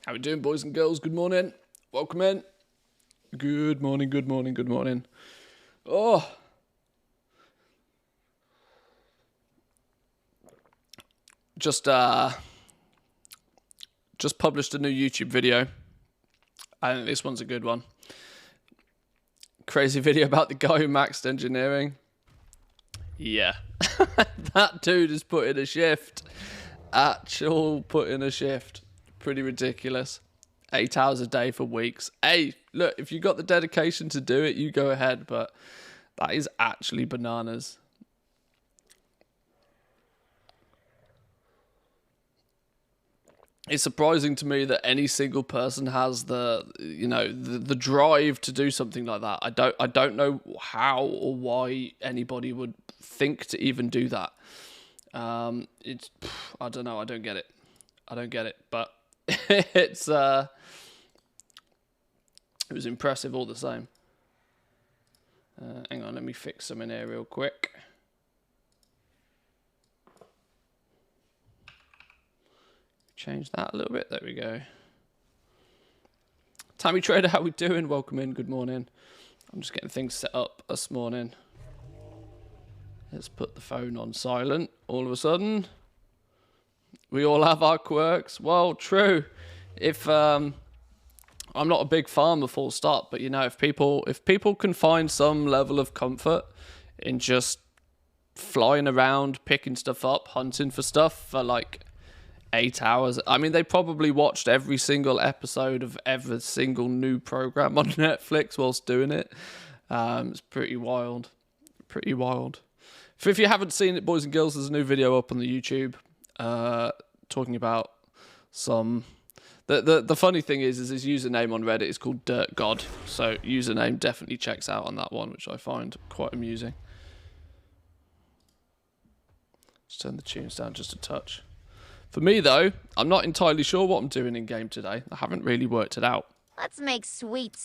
How we doing, boys and girls? Good morning. Welcome in. Good morning, good morning, good morning. Oh. Just published a new YouTube video. I think this one's a good one. Crazy video about the guy who maxed engineering. Yeah. That dude is put in a shift. Actual put in a shift. Pretty ridiculous. 8 hours a day for weeks. Hey, look, if you got the dedication to do it, you go ahead, but that is actually bananas. It's surprising to me that any single person has the drive to do something like that. I don't know how or why anybody would think to even do that. I don't know. I don't get it. But it was impressive all the same. Hang on, let me fix some in here real quick. Change that a little bit. There we go. Tammy Trader, how we doing? Welcome in. Good morning. I'm just getting things set up this morning. Let's put the phone on silent. All of a sudden, we all have our quirks. Well, true. If I'm not a big farmer, full stop, but you know, if people can find some level of comfort in just flying around, picking stuff up, hunting for stuff for like 8 hours. I mean, they probably watched every single episode of every single new program on Netflix whilst doing it. It's pretty wild. Pretty wild. If you haven't seen it, boys and girls, there's a new video up on the YouTube talking about some... The funny thing is his username on Reddit is called Dirt God. So username definitely checks out on that one, which I find quite amusing. Let's turn the tunes down just a touch. For me, though, I'm not entirely sure what I'm doing in-game today. I haven't really worked it out. Let's make sweet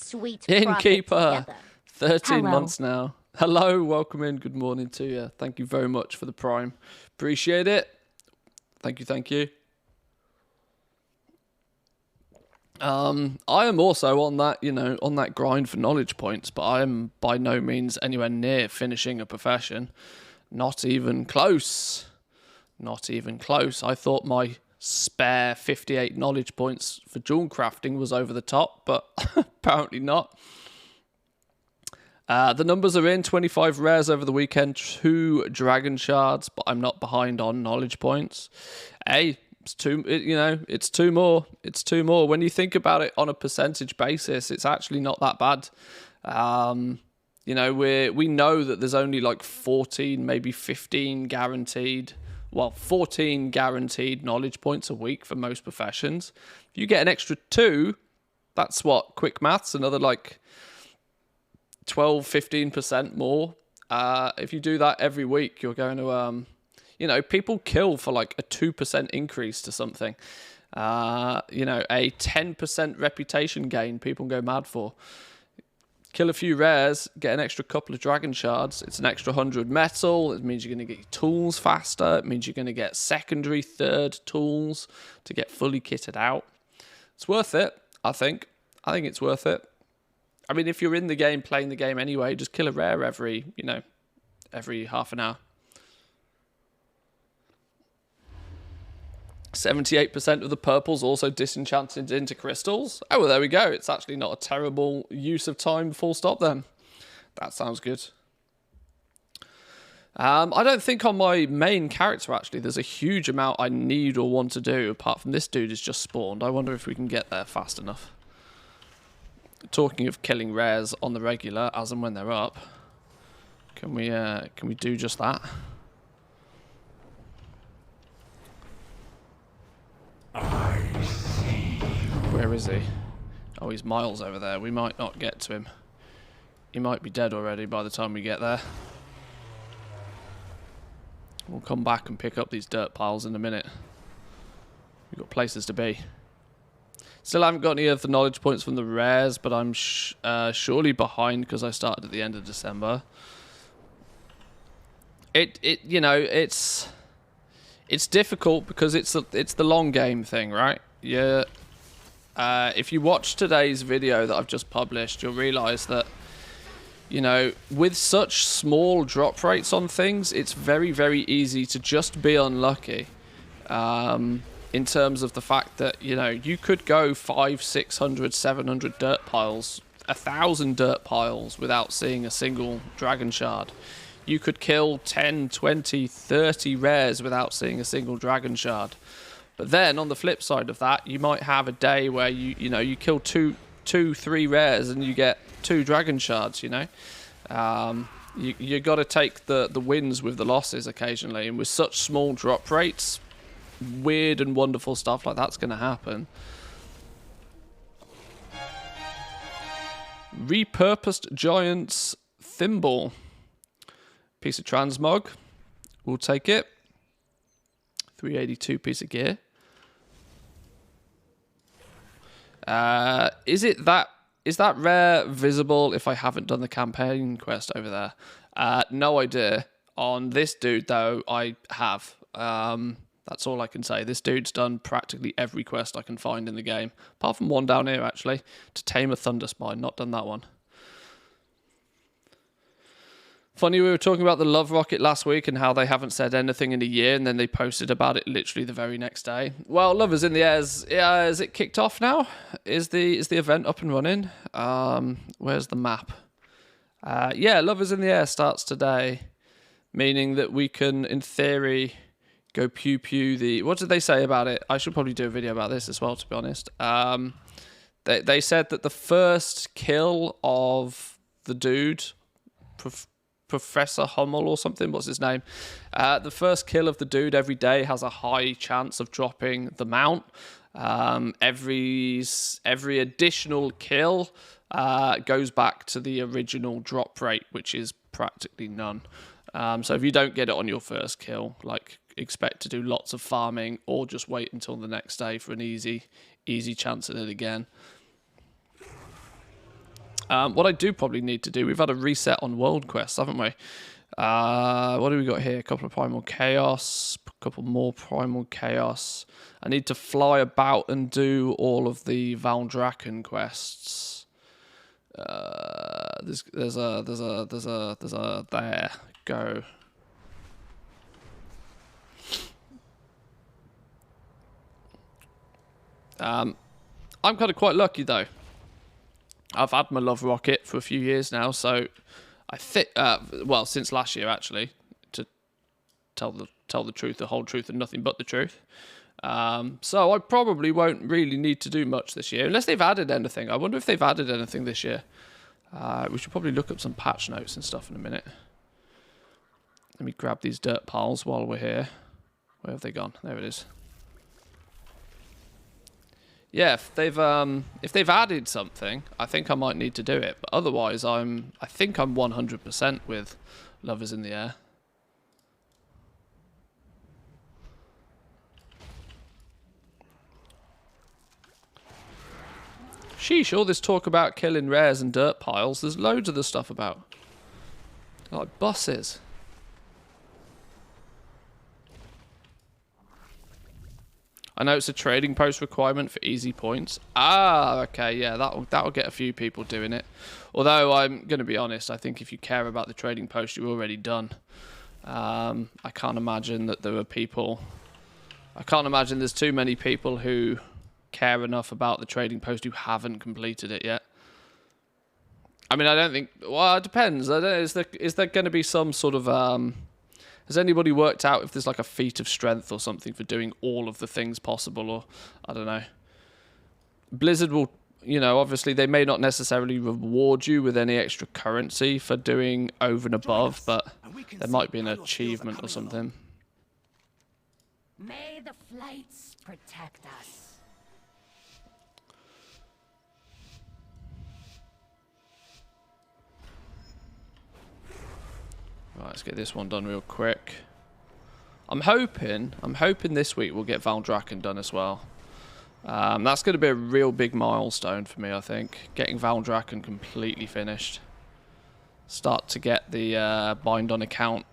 Innkeeper, 13 Hello. months now. Hello, welcome in. Good morning to you. Thank you very much for the Prime. Appreciate it. Thank you. I am also on that, on that grind for knowledge points, but I am by no means anywhere near finishing a profession. Not even close. Not even close. I thought my spare 58 knowledge points for jewel crafting was over the top, but apparently not. The numbers are in 25 rares over the weekend, 2 dragon shards, but I'm not behind on knowledge points. Hey, it's two more. It's 2 more. When you think about it on a percentage basis, it's actually not that bad. We know that there's only like 14, maybe 15 guaranteed. Well, 14 guaranteed knowledge points a week for most professions. If you get an extra 2, that's what? Quick maths, another like 12-15% more. If you do that every week, you're going to, people kill for like a 2% increase to something. A 10% reputation gain, people go mad for. Kill a few rares, get an extra couple of dragon shards. It's an extra 100 metal. It means you're going to get your tools faster. It means you're going to get secondary, third tools to get fully kitted out. It's worth it, I think. I think it's worth it. I mean, if you're in the game, playing the game anyway, just kill a rare every half an hour. 78% of the purples also disenchanted into crystals. Oh, well, there we go. It's actually not a terrible use of time, full stop then. That sounds good. I don't think on my main character, actually, there's a huge amount I need or want to do, apart from this dude is just spawned. I wonder if we can get there fast enough. Talking of killing rares on the regular, as and when they're up, can we do just that? Where is he? Oh, he's miles over there. We might not get to him. He might be dead already by the time we get there. We'll come back and pick up these dirt piles in a minute. We've got places to be. Still haven't got any of the knowledge points from the rares, but I'm surely behind because I started at the end of December. It's difficult because it's the long game thing, right? If you watch today's video that I've just published, you'll realise that, you know, with such small drop rates on things, it's very, very easy to just be unlucky. In terms of the fact that, you know, you could go 500, 600, 700 dirt piles, 1,000 dirt piles without seeing a single dragon shard. You could kill 10, 20, 30 rares without seeing a single dragon shard. But then on the flip side of that, you might have a day where you kill two, 3 rares and you get 2 dragon shards, you know. You got to take the wins with the losses occasionally, and with such small drop rates, weird and wonderful stuff like that's going to happen. Repurposed Giant's Thimble. Piece of transmog. We'll take it. 382 piece of gear. Is that rare visible if I haven't done the campaign quest over there? No idea. On this dude though, I have. That's all I can say. This dude's done practically every quest I can find in the game. Apart from one down here, actually. To tame a thunder spine. Not done that one. Funny, we were talking about the love rocket last week and how they haven't said anything in a year, and then they posted about it literally the very next day. Well, Love is in the air. Is it kicked off now? Is the event up and running? Where's the map? Yeah, Love is in the air starts today. Meaning that we can, in theory, go pew pew the... What did they say about it? I should probably do a video about this as well, to be honest. They said that the first kill of the dude, Professor Hummel or something, what's his name? The first kill of the dude every day has a high chance of dropping the mount. Every additional kill goes back to the original drop rate, which is practically none. So if you don't get it on your first kill, like, expect to do lots of farming or just wait until the next day for an easy chance at it again. What I do probably need to do, we've had a reset on world quests, haven't we? What do we got here? A couple of primal chaos, a couple more primal chaos. I need to fly about and do all of the Valdrakken quests. There's a there go. I'm kind of quite lucky though. I've had my love rocket for a few years now, so I think, well, since last year actually, to tell the truth, the whole truth, and nothing but the truth. So I probably won't really need to do much this year, unless they've added anything. I wonder if they've added anything this year. We should probably look up some patch notes and stuff in a minute. Let me grab these dirt piles while we're here. Where have they gone? There it is. Yeah, if they've added something, I think I might need to do it. But otherwise, I think I'm 100% with Love is in the air. Sheesh, all this talk about killing rares and dirt piles, there's loads of the stuff about. Like buses. I know it's a trading post requirement for easy points. Ah, okay, yeah, that'll get a few people doing it. Although, I'm going to be honest, I think if you care about the trading post, you're already done. I can't imagine that there are people... I can't imagine there's too many people who care enough about the trading post who haven't completed it yet. I mean, I don't think... Well, it depends. I don't know, is there going to be some sort of... Has anybody worked out if there's like a feat of strength or something for doing all of the things possible, or I don't know. Blizzard will, you know, obviously they may not necessarily reward you with any extra currency for doing over and above, but there might be an achievement or something. May the flights protect us. Right, let's get this one done real quick. I'm hoping this week we'll get Valdrakken done as well. That's going to be a real big milestone for me, I think. Getting Valdrakken completely finished. Start to get the bind on account.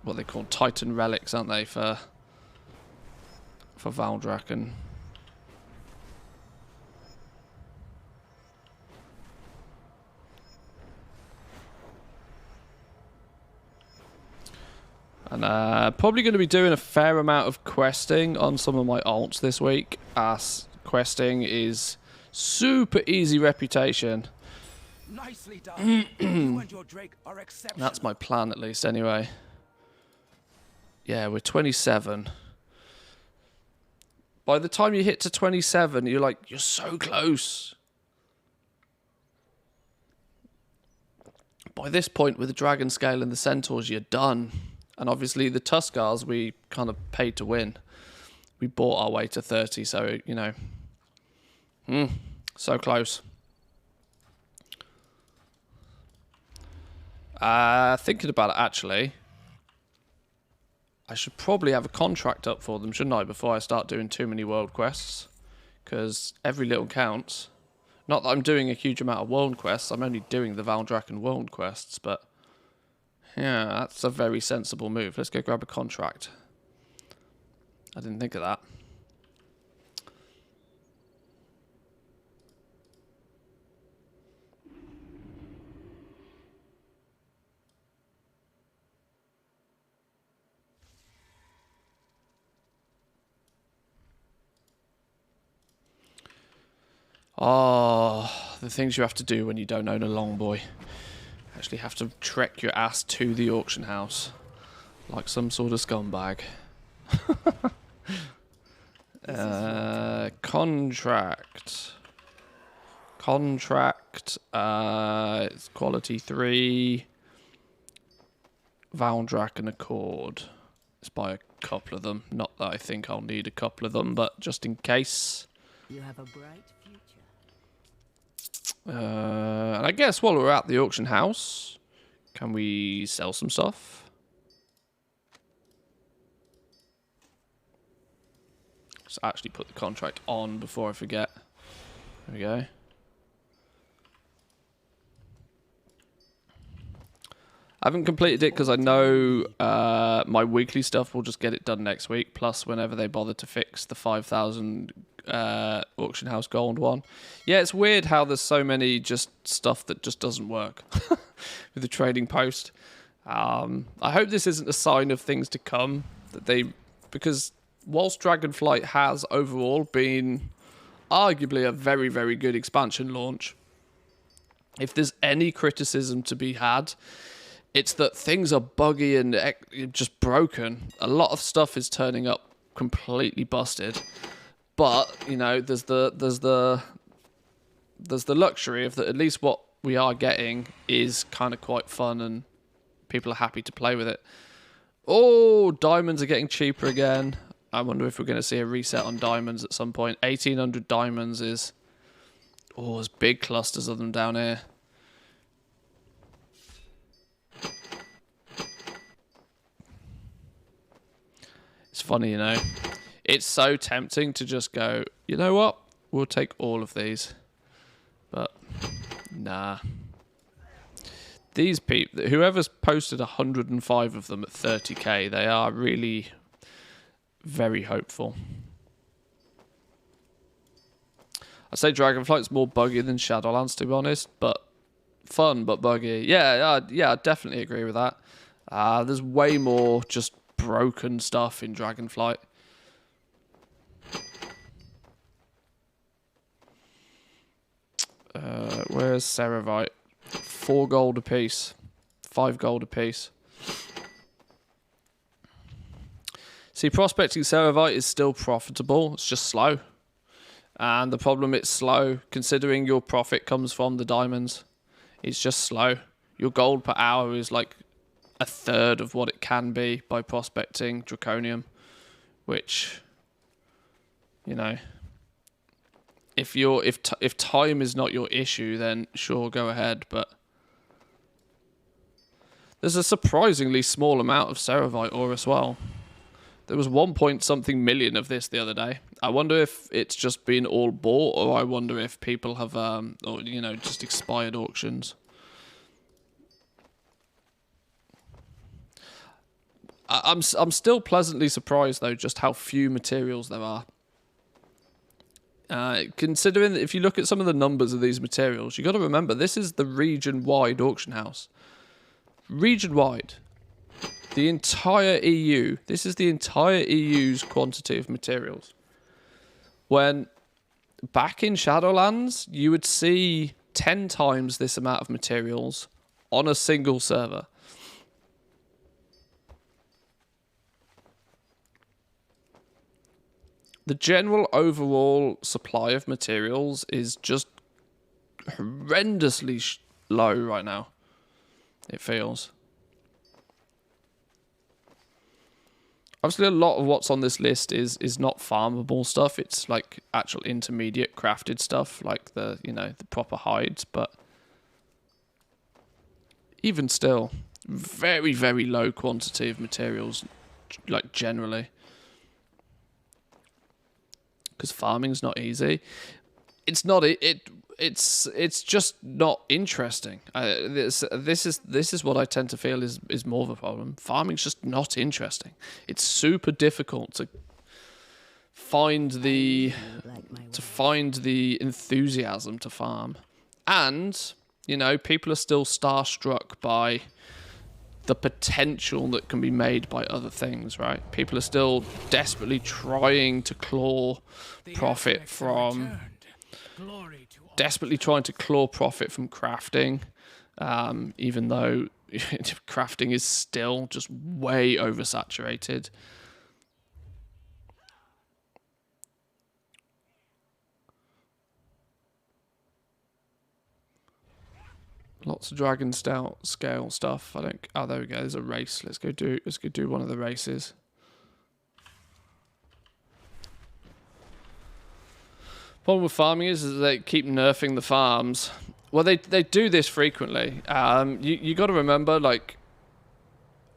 What they call Titan relics, aren't they, for Valdrakken? And probably going to be doing a fair amount of questing on some of my alts this week, as questing is super easy reputation. Nicely done. You and your Drake are exceptional. That's my plan, at least, anyway. Yeah, we're 27. By the time you hit to 27, you're like, you're so close. By this point, with the Dragon Scale and the Centaurs, you're done. And obviously, the Tuskars, we kind of paid to win. We bought our way to 30, so, you know. So close. Thinking about it, actually, I should probably have a contract up for them, shouldn't I, before I start doing too many world quests? Because every little counts. Not that I'm doing a huge amount of world quests, I'm only doing the Valdrakken world quests, but yeah, that's a very sensible move. Let's go grab a contract. I didn't think of that. Oh, the things you have to do when you don't own a longboy. Actually have to trek your ass to the auction house. Like some sort of scumbag. Contract. Contract. It's quality 3. Valdrakken Accord. Let's buy a couple of them. Not that I think I'll need a couple of them, but just in case. You have a bright future. And I guess while we're at the auction house, can we sell some stuff? Let's actually put the contract on before I forget. There we go. I haven't completed it because I know my weekly stuff will just get it done next week. Plus, whenever they bother to fix the 5,000 auction house gold one. Yeah, it's weird how there's so many just stuff that just doesn't work with the trading post. I hope this isn't a sign of things to come. Because whilst Dragonflight has overall been arguably a very, very good expansion launch, if there's any criticism to be had, it's that things are buggy and just broken. A lot of stuff is turning up completely busted. But, you know, there's the luxury of that at least what we are getting is kind of quite fun and people are happy to play with it. Oh, diamonds are getting cheaper again. I wonder if we're going to see a reset on diamonds at some point. 1,800 diamonds is... Oh, there's big clusters of them down here. It's funny, you know. It's so tempting to just go, you know what? We'll take all of these. But, nah. These people, whoever's posted 105 of them at 30k, they are really very hopeful. I'd say Dragonflight's more buggy than Shadowlands, to be honest, but fun but buggy. Yeah, I definitely agree with that. There's way more just broken stuff in Dragonflight. Where's Ceravite? 4 gold apiece. 5 gold apiece. See, prospecting Ceravite is still profitable. It's just slow. And the problem it's slow, considering your profit comes from the diamonds. It's just slow. Your gold per hour is like a third of what it can be by prospecting Draconium. Which, you know... If time is not your issue, then sure, go ahead. But there's a surprisingly small amount of Ceravite ore as well. There was 1 point something million of this the other day. I wonder if it's just been all bought, or I wonder if people have, or you know, just expired auctions. I'm still pleasantly surprised though, just how few materials there are. Considering that if you look at some of the numbers of these materials, you got to remember this is the region-wide auction house. Region-wide. The entire EU. This is the entire EU's quantity of materials. When back in Shadowlands, you would see 10 times this amount of materials on a single server. The general overall supply of materials is just horrendously low right now. It feels. Obviously, a lot of what's on this list is not farmable stuff. It's like actual intermediate crafted stuff, like the the proper hides. But even still, very very low quantity of materials, like generally, because farming's not easy. It's not it's just not interesting. This is what I tend to feel is more of a problem. Farming's just not interesting. It's super difficult to find the enthusiasm to farm, and people are still starstruck by the potential that can be made by other things. Right? People are still desperately trying to claw profit from. Desperately trying to claw profit from crafting, even though crafting is still just way oversaturated. Lots of dragon scale stuff. I don't. Oh, there we go. There's a race. Let's go do one of the races. Problem with farming is that they keep nerfing the farms. Well, they do this frequently. You got to remember, like,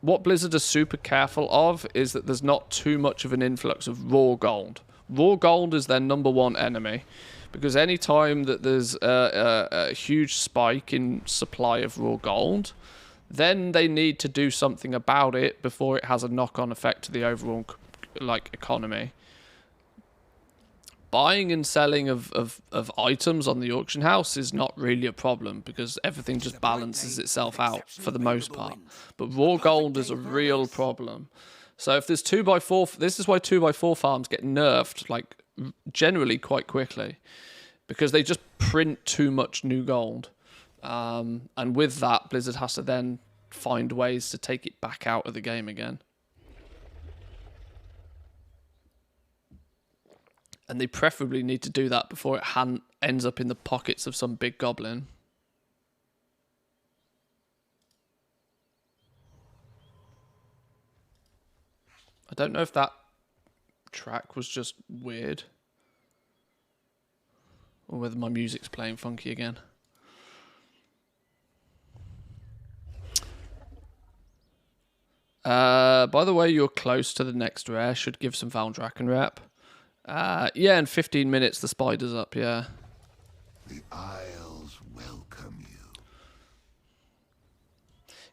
what Blizzard are super careful of is that there's not too much of an influx of raw gold. Raw gold is their number one enemy, because any time that there's a huge spike in supply of raw gold, then they need to do something about it before it has a knock-on effect to the overall economy. Buying and selling of items on the auction house is not really a problem, because everything just balances itself out for the most part. But raw gold is a real problem. So if there's 2x4, this is why 2x4 farms get nerfed, like, generally quite quickly, because they just print too much new gold. And with that, Blizzard has to then find ways to take it back out of the game again. And they preferably need to do that before it ends up in the pockets of some big goblin. I don't know if that track was just weird, or whether my music's playing funky again. By the way, you're close to the next rare. Should give some Valdrakken rep. Yeah, in 15 minutes the spider's up, yeah. The Isles welcome you.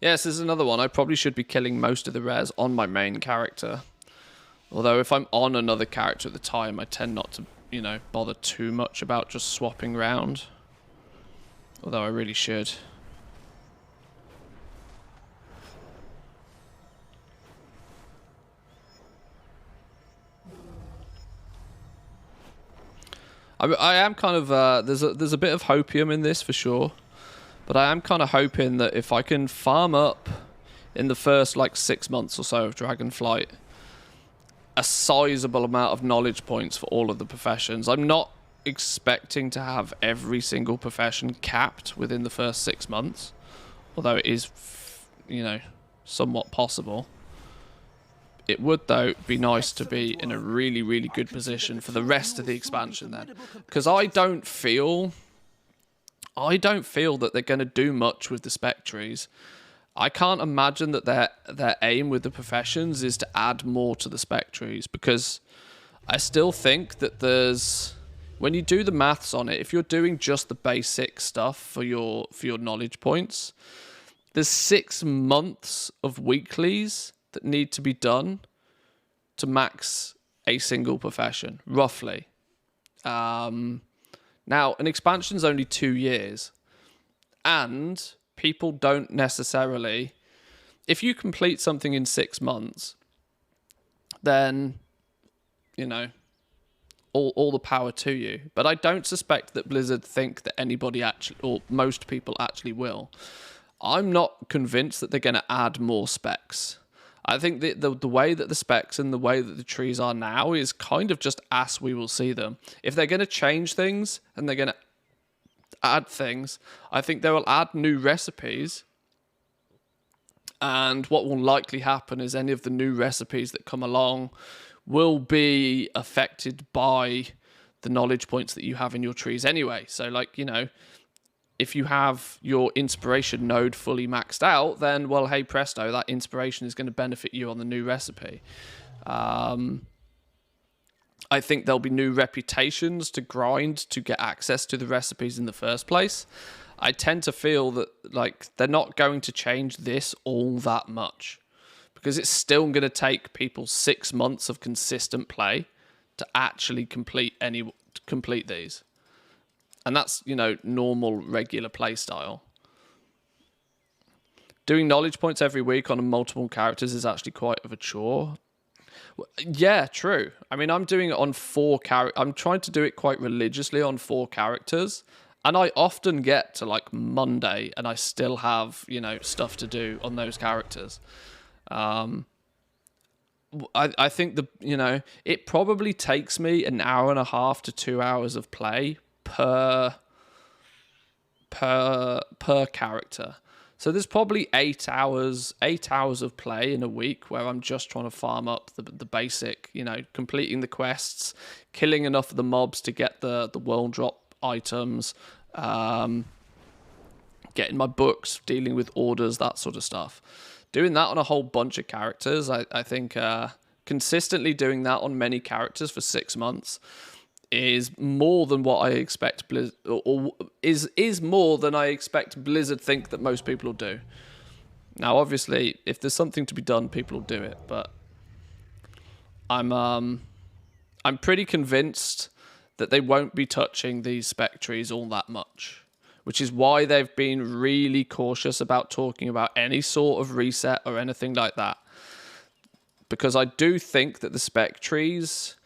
Yes, this is another one. I probably should be killing most of the rares on my main character. Although if I'm on another character at the time, I tend not to, bother too much about just swapping around. Although I really should. I am kind of there's a bit of hopium in this for sure, but I am kind of hoping that if I can farm up in the first 6 months or so of Dragonflight a sizable amount of knowledge points for all of the professions. I'm not expecting to have every single profession capped within the first 6 months, although it is somewhat possible. It would, though, be nice to be in a really, really good position for the rest of the expansion then. Because I don't feel that they're going to do much with the Spectres. I can't imagine that their aim with the professions is to add more to the Spectres, because I still think that when you do the maths on it, if you're doing just the basic stuff for your knowledge points, there's 6 months of weeklies that need to be done to max a single profession, roughly. Now, an expansion's only 2 years, and people don't necessarily if you complete something in 6 months, then, you know, all the power to you. But I don't suspect that Blizzard think that anybody actually, or most people actually will. I'm not convinced that they're going to add more specs. I think the way that the specs and the way that the trees are now is kind of just as we will see them. If they're going to change things and they're going to add things, I think they will add new recipes. And what will likely happen is any of the new recipes that come along will be affected by the knowledge points that you have in your trees anyway. So, like, you know, if you have your inspiration node fully maxed out, then, well, hey presto, that inspiration is going to benefit you on the new recipe. I think there'll be new reputations to grind to get access to the recipes in the first place. I tend to feel that, like, they're not going to change this all that much, because it's still going to take people 6 months of consistent play to actually complete these. And that's, you know, normal, regular play style. Doing knowledge points every week on multiple characters is actually quite of a chore. Yeah, true. I mean, I'm doing it on 4 characters. I'm trying to do it quite religiously on 4 characters. And I often get to, like, Monday and I still have, you know, stuff to do on those characters. I think you know, it probably takes me an hour and a half to 2 hours of play per character. So there's probably 8 hours of play in a week where I'm just trying to farm up the basic, you know, completing the quests, killing enough of the mobs to get the world drop items, getting my books, dealing with orders, that sort of stuff. Doing that on a whole bunch of characters, I think consistently doing that on many characters for 6 months is more than what I expect Blizzard, or is more than I expect Blizzard think that most people will do. Now, obviously, if there's something to be done, people will do it, but I'm pretty convinced that they won't be touching these spec trees all that much, which is why they've been really cautious about talking about any sort of reset or anything like that. Because I do think that the spec trees,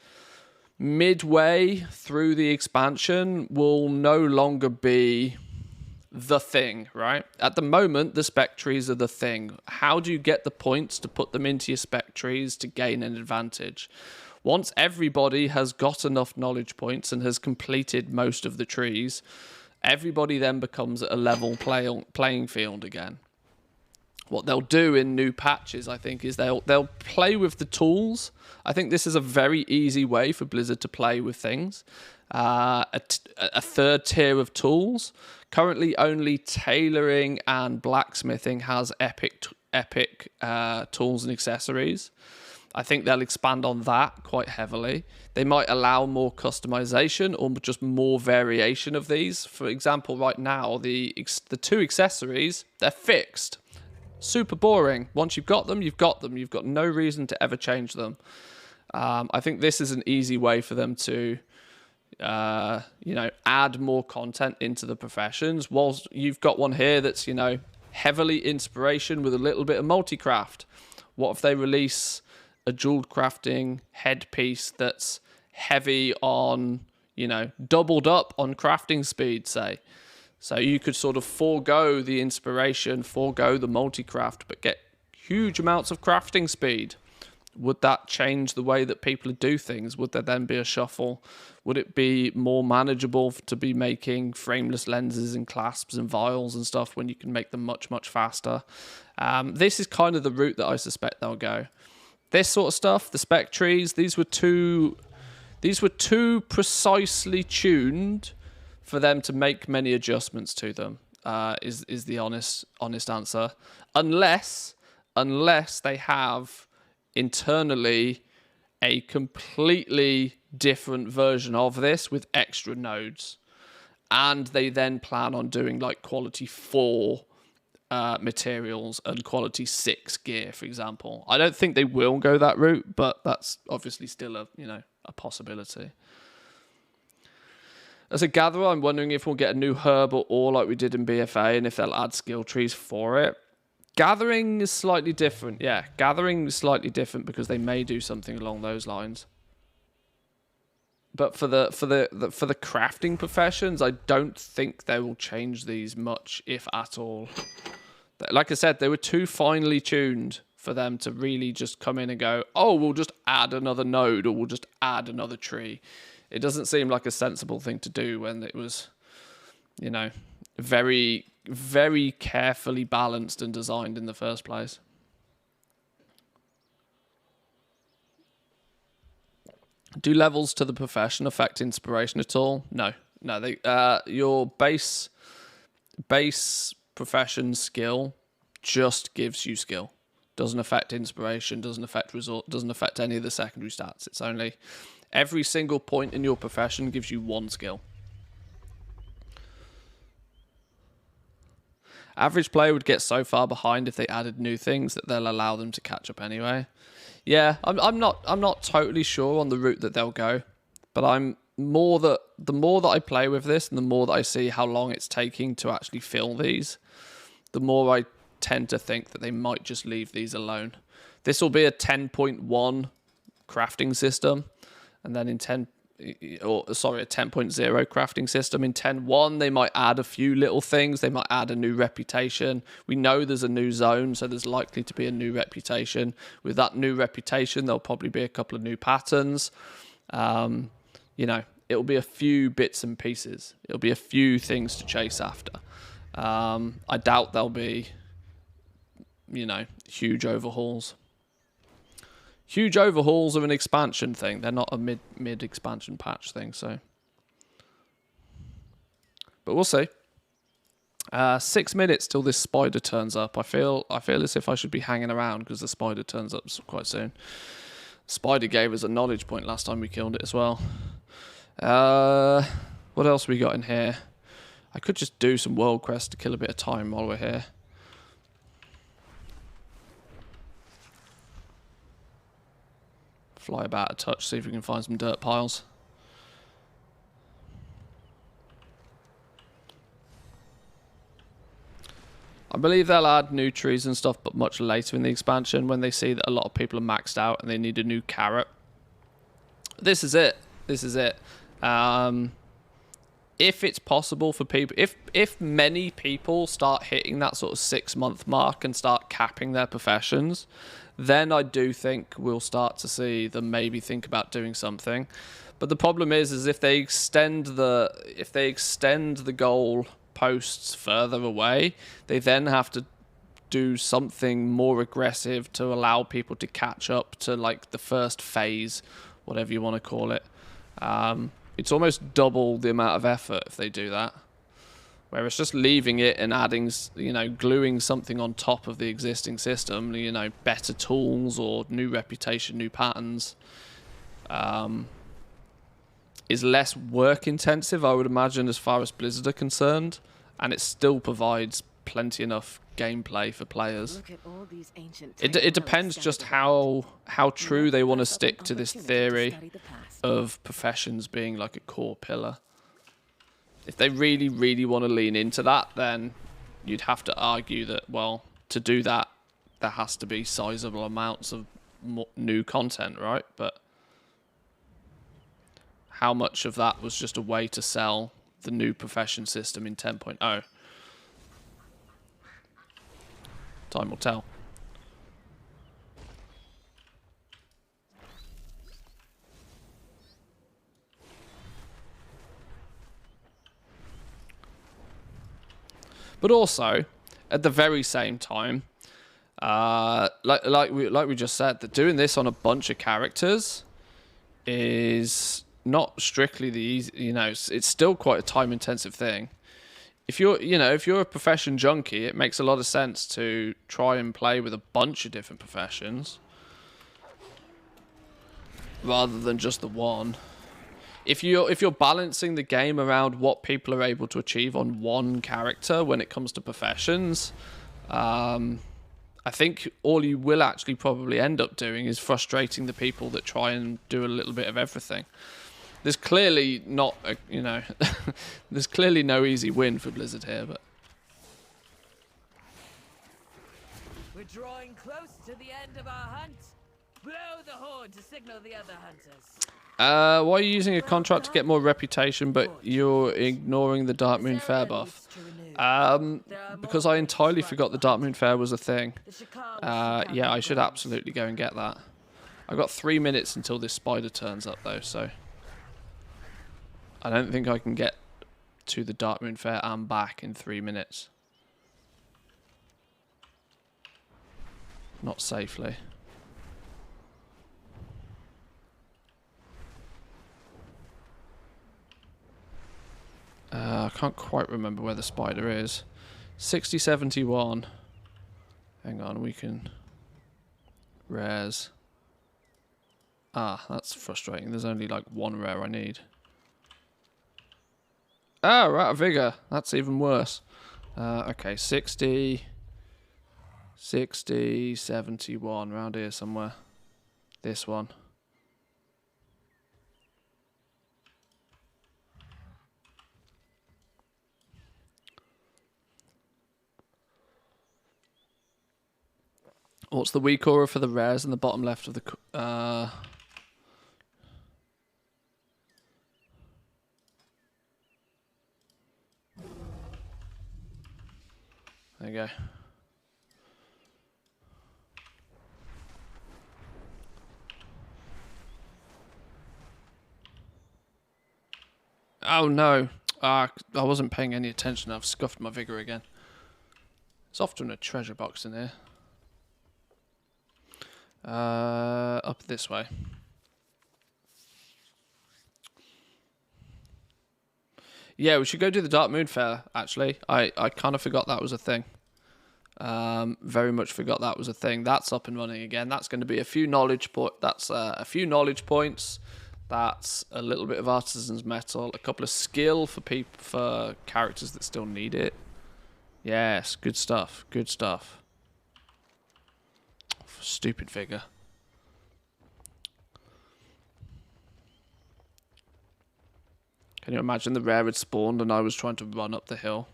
midway through the expansion, will no longer be the thing, right? At the moment, the spec trees are the thing. How do you get the points to put them into your spec trees to gain an advantage? Once everybody has got enough knowledge points and has completed most of the trees, everybody then becomes a level playing field again. What they'll do in new patches, I think, is they'll play with the tools. I think this is a very easy way for Blizzard to play with things. A third tier of tools. Currently, only tailoring and blacksmithing has epic tools and accessories. I think they'll expand on that quite heavily. They might allow more customization or just more variation of these. For example, right now, the 2 accessories, they're fixed. Super boring. Once you've got them, you've got them. You've got no reason to ever change them. I think this is an easy way for them to, you know, add more content into the professions. Whilst you've got one here that's, you know, heavily inspiration with a little bit of multi-craft. What if they release a jeweled crafting headpiece that's heavy on, you know, doubled up on crafting speed, say? So you could sort of forego the inspiration, forego the multi-craft, but get huge amounts of crafting speed. Would that change the way that people do things? Would there then be a shuffle? Would it be more manageable to be making frameless lenses and clasps and vials and stuff when you can make them much, much faster? This is kind of the route that I suspect they'll go. This sort of stuff, the spec trees, these were too precisely tuned for them to make many adjustments to them, is the honest answer. Unless they have internally a completely different version of this with extra nodes, and they then plan on doing like quality 4 materials and quality 6 gear, for example. I don't think they will go that route, but that's obviously still a possibility. As a gatherer, I'm wondering if we'll get a new herb or ore like we did in BFA, and if they'll add skill trees for it. Gathering is slightly different. Yeah, gathering is slightly different because they may do something along those lines. But for the crafting professions, I don't think they will change these much, if at all. Like I said, they were too finely tuned for them to really just come in and go, oh, we'll just add another node or we'll just add another tree. It doesn't seem like a sensible thing to do when it was, you know, very, very carefully balanced and designed in the first place. Do levels to the profession affect inspiration at all? No. No, they your base profession skill just gives you skill. Doesn't affect inspiration, doesn't affect resort, doesn't affect any of the secondary stats. It's only every single point in your profession gives you one skill. Average player would get so far behind if they added new things that they'll allow them to catch up anyway. Yeah, I'm not totally sure on the route that they'll go, but the more that I play with this and the more that I see how long it's taking to actually fill these, the more I tend to think that they might just leave these alone. This will be a 10.1 crafting system, and then in a 10.0 crafting system. In 10.1, they might add a few little things. They might add a new reputation. We know there's a new zone, so there's likely to be a new reputation. With that new reputation, there'll probably be a couple of new patterns. You know, it'll be a few bits and pieces. It'll be a few things to chase after. I doubt there'll be, you know, huge overhauls. Huge overhauls are an expansion thing. They're not a mid expansion patch thing. So, but we'll see. 6 minutes till this spider turns up. I feel as if I should be hanging around because the spider turns up quite soon. Spider gave us a knowledge point last time we killed it as well. What else we got in here? I could just do some world quests to kill a bit of time while we're here. Fly about a touch, see if we can find some dirt piles. I believe they'll add new trees and stuff, but much later in the expansion when they see that a lot of people are maxed out and they need a new carrot. This is it. This is it. If it's possible for people, if many people start hitting that sort of 6-month mark and start capping their professions, then I do think we'll start to see them maybe think about doing something. But the problem is if they extend the goal posts further away, they then have to do something more aggressive to allow people to catch up to like the first phase, whatever you want to call it. It's almost double the amount of effort if they do that. Whereas just leaving it and adding, you know, gluing something on top of the existing system, you know, better tools or new reputation, new patterns, is less work intensive, I would imagine, as far as Blizzard are concerned. And it still provides plenty enough gameplay for players. Look at all these ancient It depends just how true they want to stick to this theory of professions being like a core pillar. If they really, really want to lean into that, then you'd have to argue that, well, to do that, there has to be sizable amounts of new content, right? But how much of that was just a way to sell the new profession system in 10.0? Time will tell. But also, at the very same time, like we just said, that doing this on a bunch of characters is not strictly the easy. You know, it's still quite a time-intensive thing. If you're a profession junkie, it makes a lot of sense to try and play with a bunch of different professions rather than just the one. If you're balancing the game around what people are able to achieve on one character when it comes to professions, I think all you will actually probably end up doing is frustrating the people that try and do a little bit of everything. There's clearly not, there's clearly no easy win for Blizzard here, but drawing close to the end of our hunt. Blow the horn to signal the other hunters. Why are you using a contract to get more reputation, but you're ignoring the Dark Moon Fair buff? Because I entirely forgot the Dark Moon Fair was a thing. Yeah, I should absolutely go and get that. I've got 3 minutes until this spider turns up, though, so I don't think I can get to the Dark Moon Fair and back in 3 minutes. Not safely. I can't quite remember where the spider is. 6071. Hang on, we can... Rares. Ah, that's frustrating. There's only like one rare I need. Ah, we're out of vigor. That's even worse. Okay, 60... 60, 71, around here somewhere. This one. What's the weak aura for the rares in the bottom left of the... There you go. Oh no. I wasn't paying any attention. I've scuffed my vigor again. There's often a treasure box in here. Up this way. Yeah, we should go do the Dark Moon Fair, actually. I kind of forgot that was a thing. Very much forgot that was a thing. That's up and running again. That's going to be a few knowledge That's a few knowledge points. That's a little bit of artisan's metal, a couple of skill for characters that still need it. Yes, good stuff. Good stuff. Stupid figure. Can you imagine the rare had spawned and I was trying to run up the hill?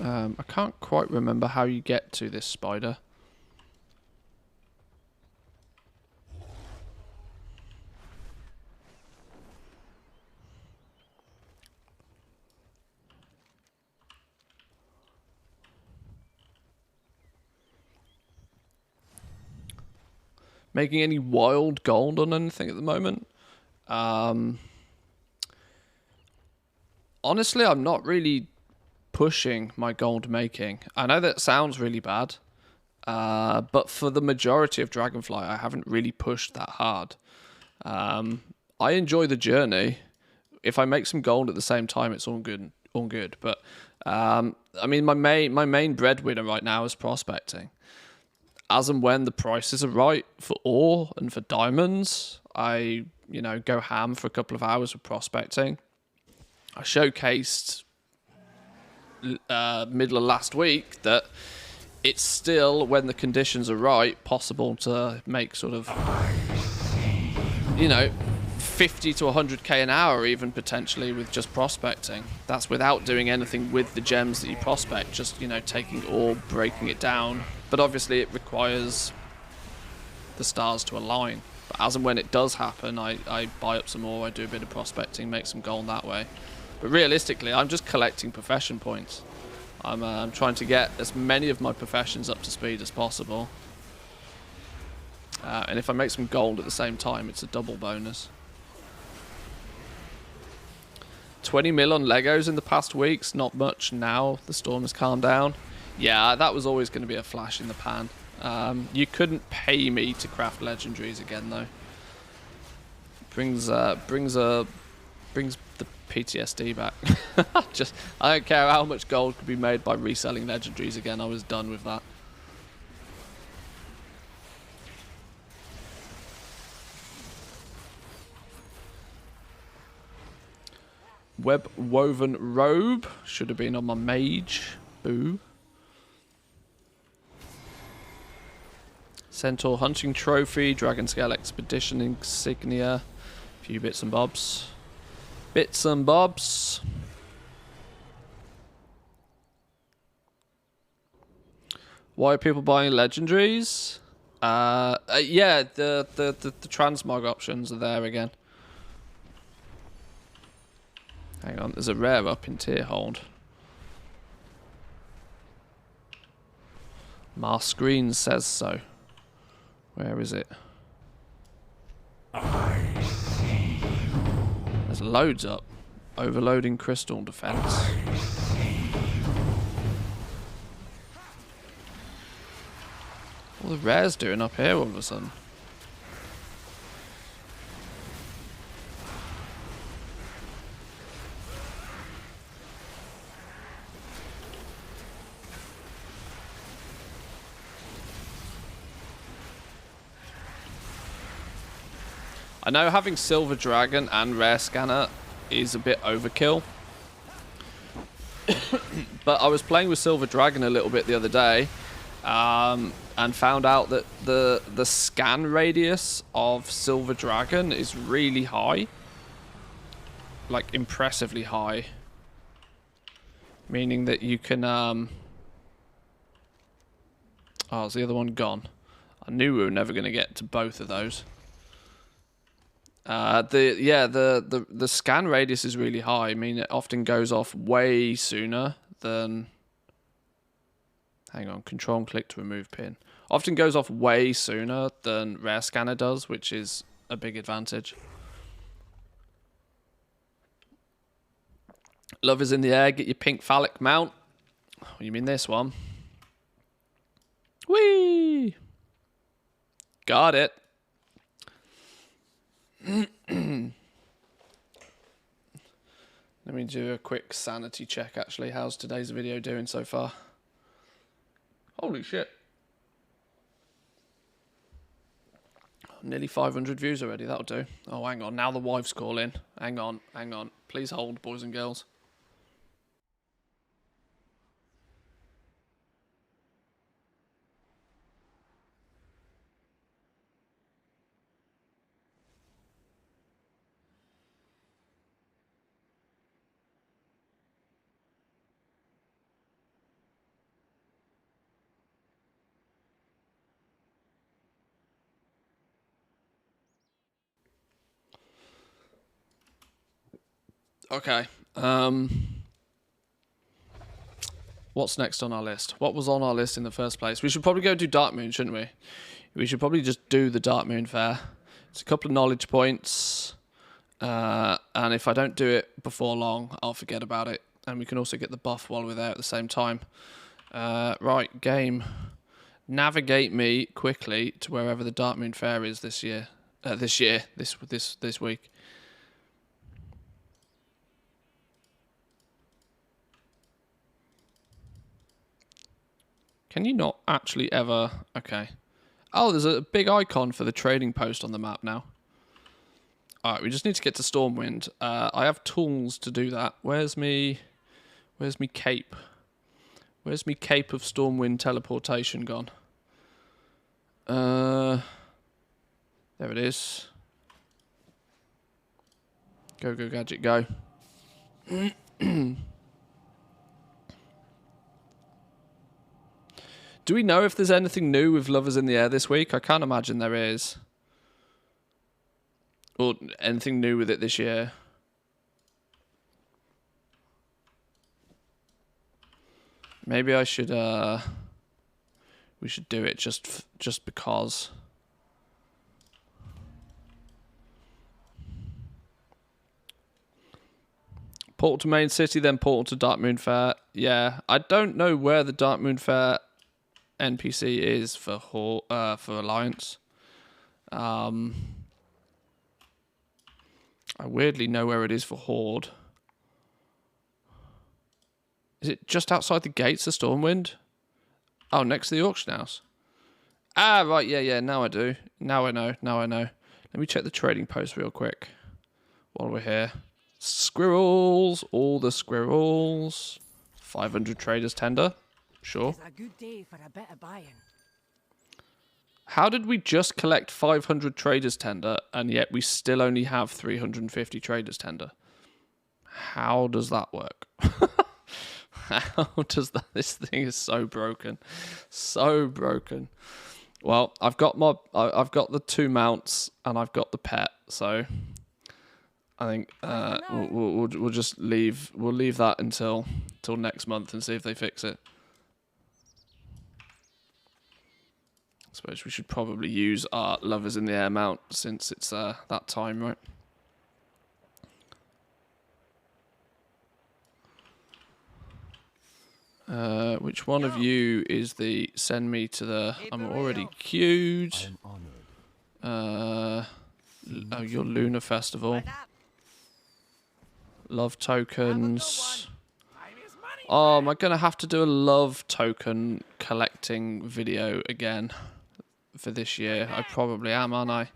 I can't quite remember how you get to this spider. Making any wild gold on anything at the moment? Honestly, I'm not really pushing my gold making. I know that sounds really bad, but for the majority of Dragonfly, I haven't really pushed that hard. I enjoy the journey. If I make some gold at the same time, it's all good. All good. But I mean, my main breadwinner right now is prospecting. As and when the prices are right for ore and for diamonds, I go ham for a couple of hours with prospecting. I showcased middle of last week that it's still, when the conditions are right, possible to make sort of 50 to 100k an hour even potentially with just prospecting. That's without doing anything with the gems that you prospect, just taking ore, breaking it down. But obviously it requires the stars to align. But as and when it does happen, I buy up some ore, I do a bit of prospecting, make some gold that way. But realistically, I'm just collecting profession points. I'm trying to get as many of my professions up to speed as possible. And if I make some gold at the same time, it's a double bonus. 20 mil on Legos in the past weeks, not much now. The storm has calmed down. Yeah, that was always going to be a flash in the pan. You couldn't pay me to craft legendaries again, though. Brings the PTSD back. I don't care how much gold could be made by reselling legendaries again. I was done with that. Web woven robe should have been on my mage. Boo. Centaur hunting trophy, dragon scale expedition insignia. Few bits and bobs. Bits and bobs. Why are people buying legendaries? Yeah, the transmog options are there again. Hang on, there's a rare up in tier hold. My screen says so. Where is it? There's loads up. Overloading crystal defense. What are the rares doing up here all of a sudden? I know having Silver Dragon and Rare Scanner is a bit overkill. But I was playing with Silver Dragon a little bit the other day. And found out that the scan radius of Silver Dragon is really high. Like, impressively high. Meaning that you can, Oh, is the other one gone? I knew we were never going to get to both of those. The scan radius is really high. I mean, it often goes off way sooner than... Hang on, control and click to remove pin. Often goes off way sooner than Rare Scanner does, which is a big advantage. Love is in the air, get your pink phallic mount. Oh, you mean this one? Whee! Got it. Let me do a quick sanity check, actually. How's today's video doing so far? Holy shit. Nearly 500 views already, that'll do. Oh, hang on, now the wife's calling. Hang on. Please hold, boys and girls. Okay. What's next on our list? What was on our list in the first place? We should probably go do Dark Moon, shouldn't we? We should probably just do the Dark Moon Fair. It's a couple of knowledge points. And if I don't do it before long, I'll forget about it. And we can also get the buff while we're there at the same time. Right, game. Navigate me quickly to wherever the Dark Moon Fair is this year. This week. Can you not actually ever... Okay. Oh, there's a big icon for the trading post on the map now. Alright, we just need to get to Stormwind. I have tools to do that. Where's me cape? Where's me cape of Stormwind teleportation gone? There it is. Go, gadget, go. Do we know if there's anything new with Lovers in the Air this week? I can't imagine there is. Or anything new with it this year. Maybe I should, we should do it just because. Portal to Main City, then portal to Dark Moon Fair. Yeah, I don't know where the Dark Moon Fair NPC is for Alliance. I weirdly know where it is for Horde. Is it just outside the gates of Stormwind? Oh, next to the auction house. Ah, right, yeah, now I do. Now I know. Let me check the trading post real quick while we're here. Squirrels, all the squirrels. 500 traders tender, sure. It's a good day for a bit of buying. How did we just collect 500 traders tender and yet we still only have 350 traders tender? How does that work? How does that? This thing is so broken, so broken. Well, I've got the 2 mounts and I've got the pet, so I think we'll just leave that until next month and see if they fix it. I suppose we should probably use our Lovers in the Air mount since it's that time, right? Which one of you is the send me to the... I'm already queued. Oh, your Lunar Festival. Love tokens. Oh, am I going to have to do a love token collecting video again for this year? I probably am, aren't I?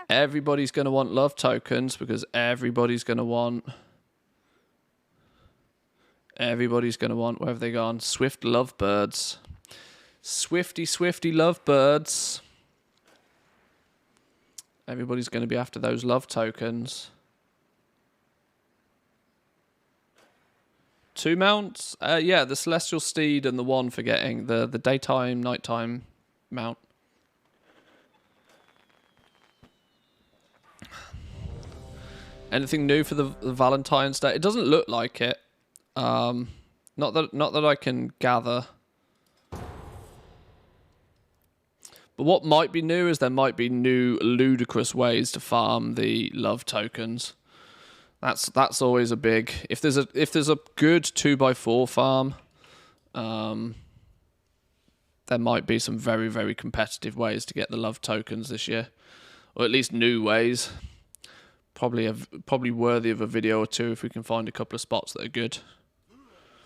Everybody's going to want love tokens because everybody's going to want... where have they gone? Swift lovebirds. Swifty lovebirds. Everybody's going to be after those love tokens. 2 mounts? Yeah, the Celestial Steed and the one forgetting. The daytime, nighttime mount. Anything new for the Valentine's Day? It doesn't look like it. Not that I can gather. But what might be new is there might be new ludicrous ways to farm the love tokens. That's always a big... If there's a good 2x4 farm, there might be some very, very competitive ways to get the love tokens this year. Or at least new ways. Probably worthy of a video or two if we can find a couple of spots that are good.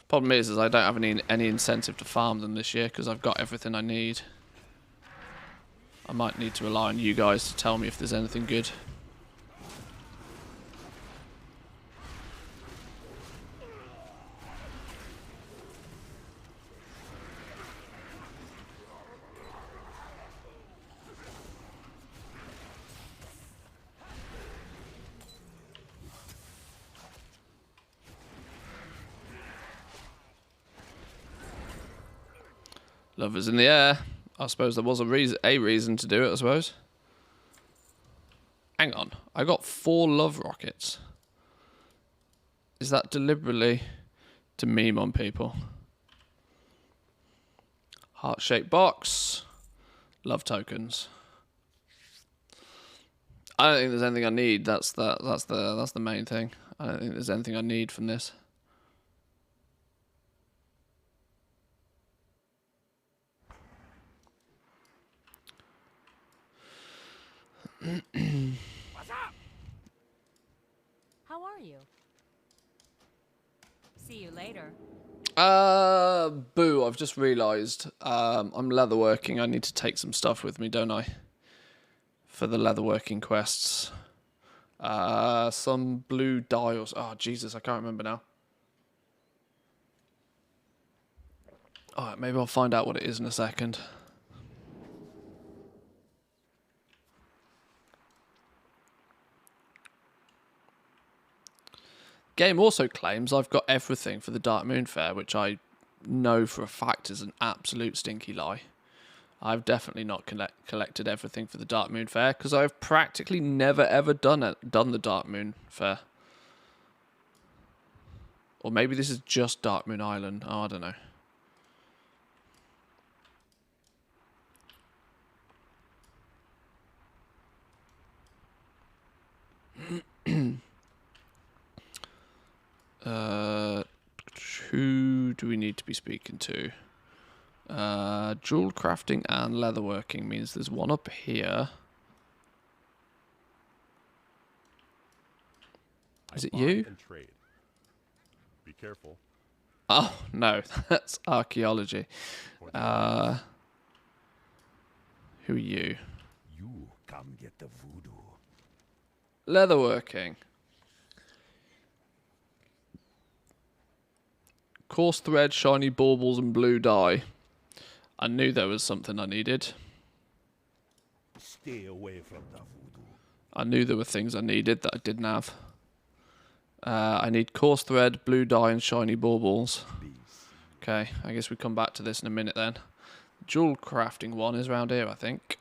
Problem is I don't have any incentive to farm them this year because I've got everything I need. I might need to rely on you guys to tell me if there's anything good. Lovers in the air. I suppose there was a reason to do it, I suppose. Hang on. I got 4 love rockets. Is that deliberately to meme on people? Heart-shaped box. Love tokens. I don't think there's anything I need. That's the main thing. I don't think there's anything I need from this. What's up? How are you? See you later. Boo, I've just realised I'm leatherworking. I need to take some stuff with me, don't I? For the leatherworking quests. Some blue dials. Oh, Jesus, I can't remember now. Alright, maybe I'll find out what it is in a second. Game also claims I've got everything for the Dark Moon Fair, which I know for a fact is an absolute stinky lie. I've definitely not collected everything for the Dark Moon Fair because I've practically never ever done the Dark Moon Fair. Or maybe this is just Dark Moon Island. Oh, I don't know. Who do we need to be speaking to? Jewel crafting and leatherworking means there's one up here. Is it you? And trade. Be careful. Oh, no. That's archaeology. Who are you? You come get the voodoo. Leatherworking. Coarse thread, shiny baubles, and blue dye. I knew there was something I needed. Stay away from the voodoo. I knew there were things I needed that I didn't have. I need coarse thread, blue dye, and shiny baubles. Okay, I guess we come back to this in a minute then. Jewel crafting one is around here, I think.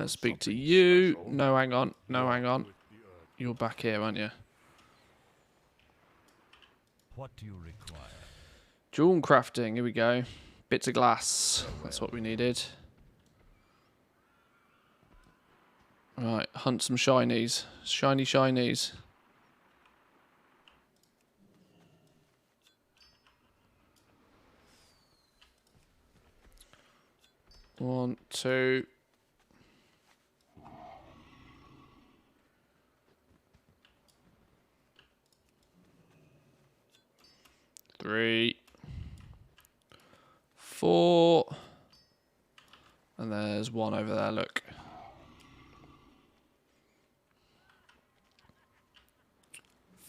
Speak to you. No, hang on. No, hang on. You're back here, aren't you? What do you require? Jewel crafting, here we go. Bits of glass. That's what we needed. Right, hunt some shinies. Shiny shinies. One, two. Three. Four. And there's one over there, look.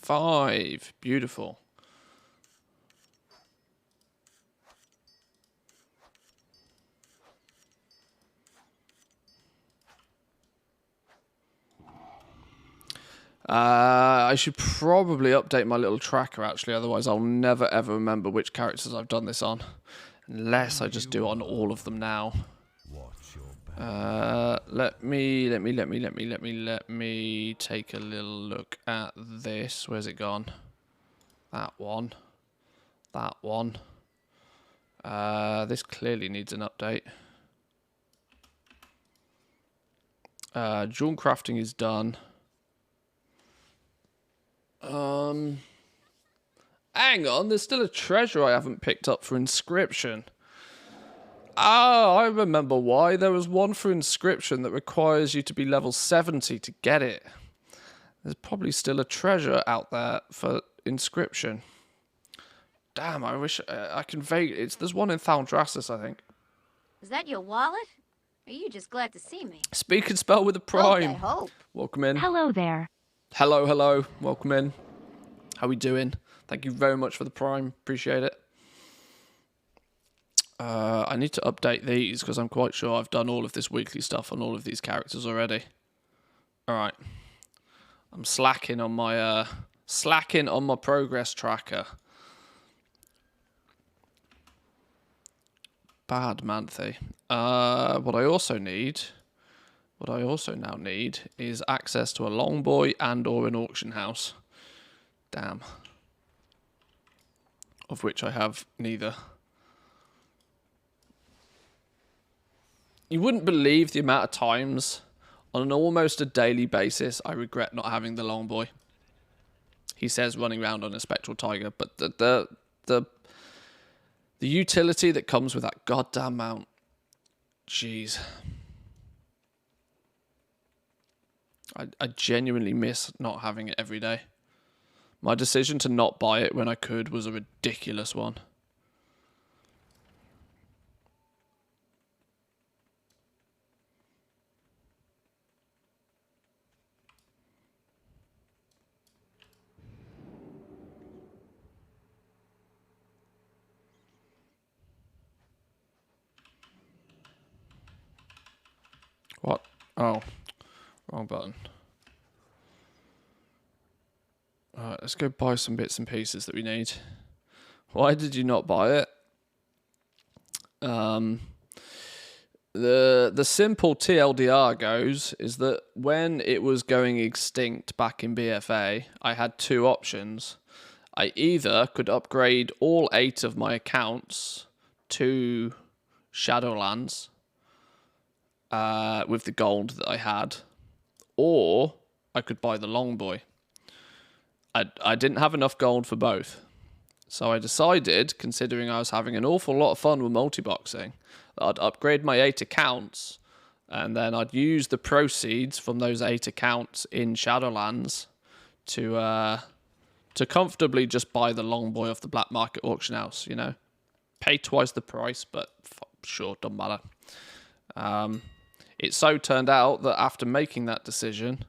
Five. Beautiful. I should probably update my little tracker, actually. Otherwise, I'll never, ever remember which characters I've done this on. Unless I just do it on all of them now. Let me take a little look at this. Where's it gone? That one. That one. This clearly needs an update. Jewel crafting is done. Hang on, there's still a treasure I haven't picked up for inscription. Oh, I remember why. There was one for inscription that requires you to be level 70 to get it. There's probably still a treasure out there for inscription. Damn, I wish I can vaguely... There's one in Thaldraszus, I think. Is that your wallet? Or are you just glad to see me? Speak and spell with a prime. I hope. Welcome in. Hello there. Hello, hello. Welcome in. How we doing? Thank you very much for the prime. Appreciate it. I need to update these because I'm quite sure I've done all of this weekly stuff on all of these characters already. All right. I'm slacking on my progress tracker. Bad Manthieus. What I also now need is access to a longboy and or an auction house. Damn. Of which I have neither. You wouldn't believe the amount of times on an almost a daily basis I regret not having the longboy. He says running around on a spectral tiger, but the utility that comes with that goddamn mount. Jeez. I genuinely miss not having it every day. My decision to not buy it when I could was a ridiculous one. What? Oh, wrong button. Alright, let's go buy some bits and pieces that we need. Why did you not buy it? The simple TLDR goes is that when it was going extinct back in BFA, I had two options. I either could upgrade all 8 of my accounts to Shadowlands with the gold that I had, or I could buy the Longboy. I didn't have enough gold for both. So I decided, considering I was having an awful lot of fun with multi-boxing, that I'd upgrade my 8 accounts, and then I'd use the proceeds from those 8 accounts in Shadowlands to comfortably just buy the Longboy off the black market auction house, you know. Pay twice the price, but sure, doesn't matter. It so turned out that after making that decision,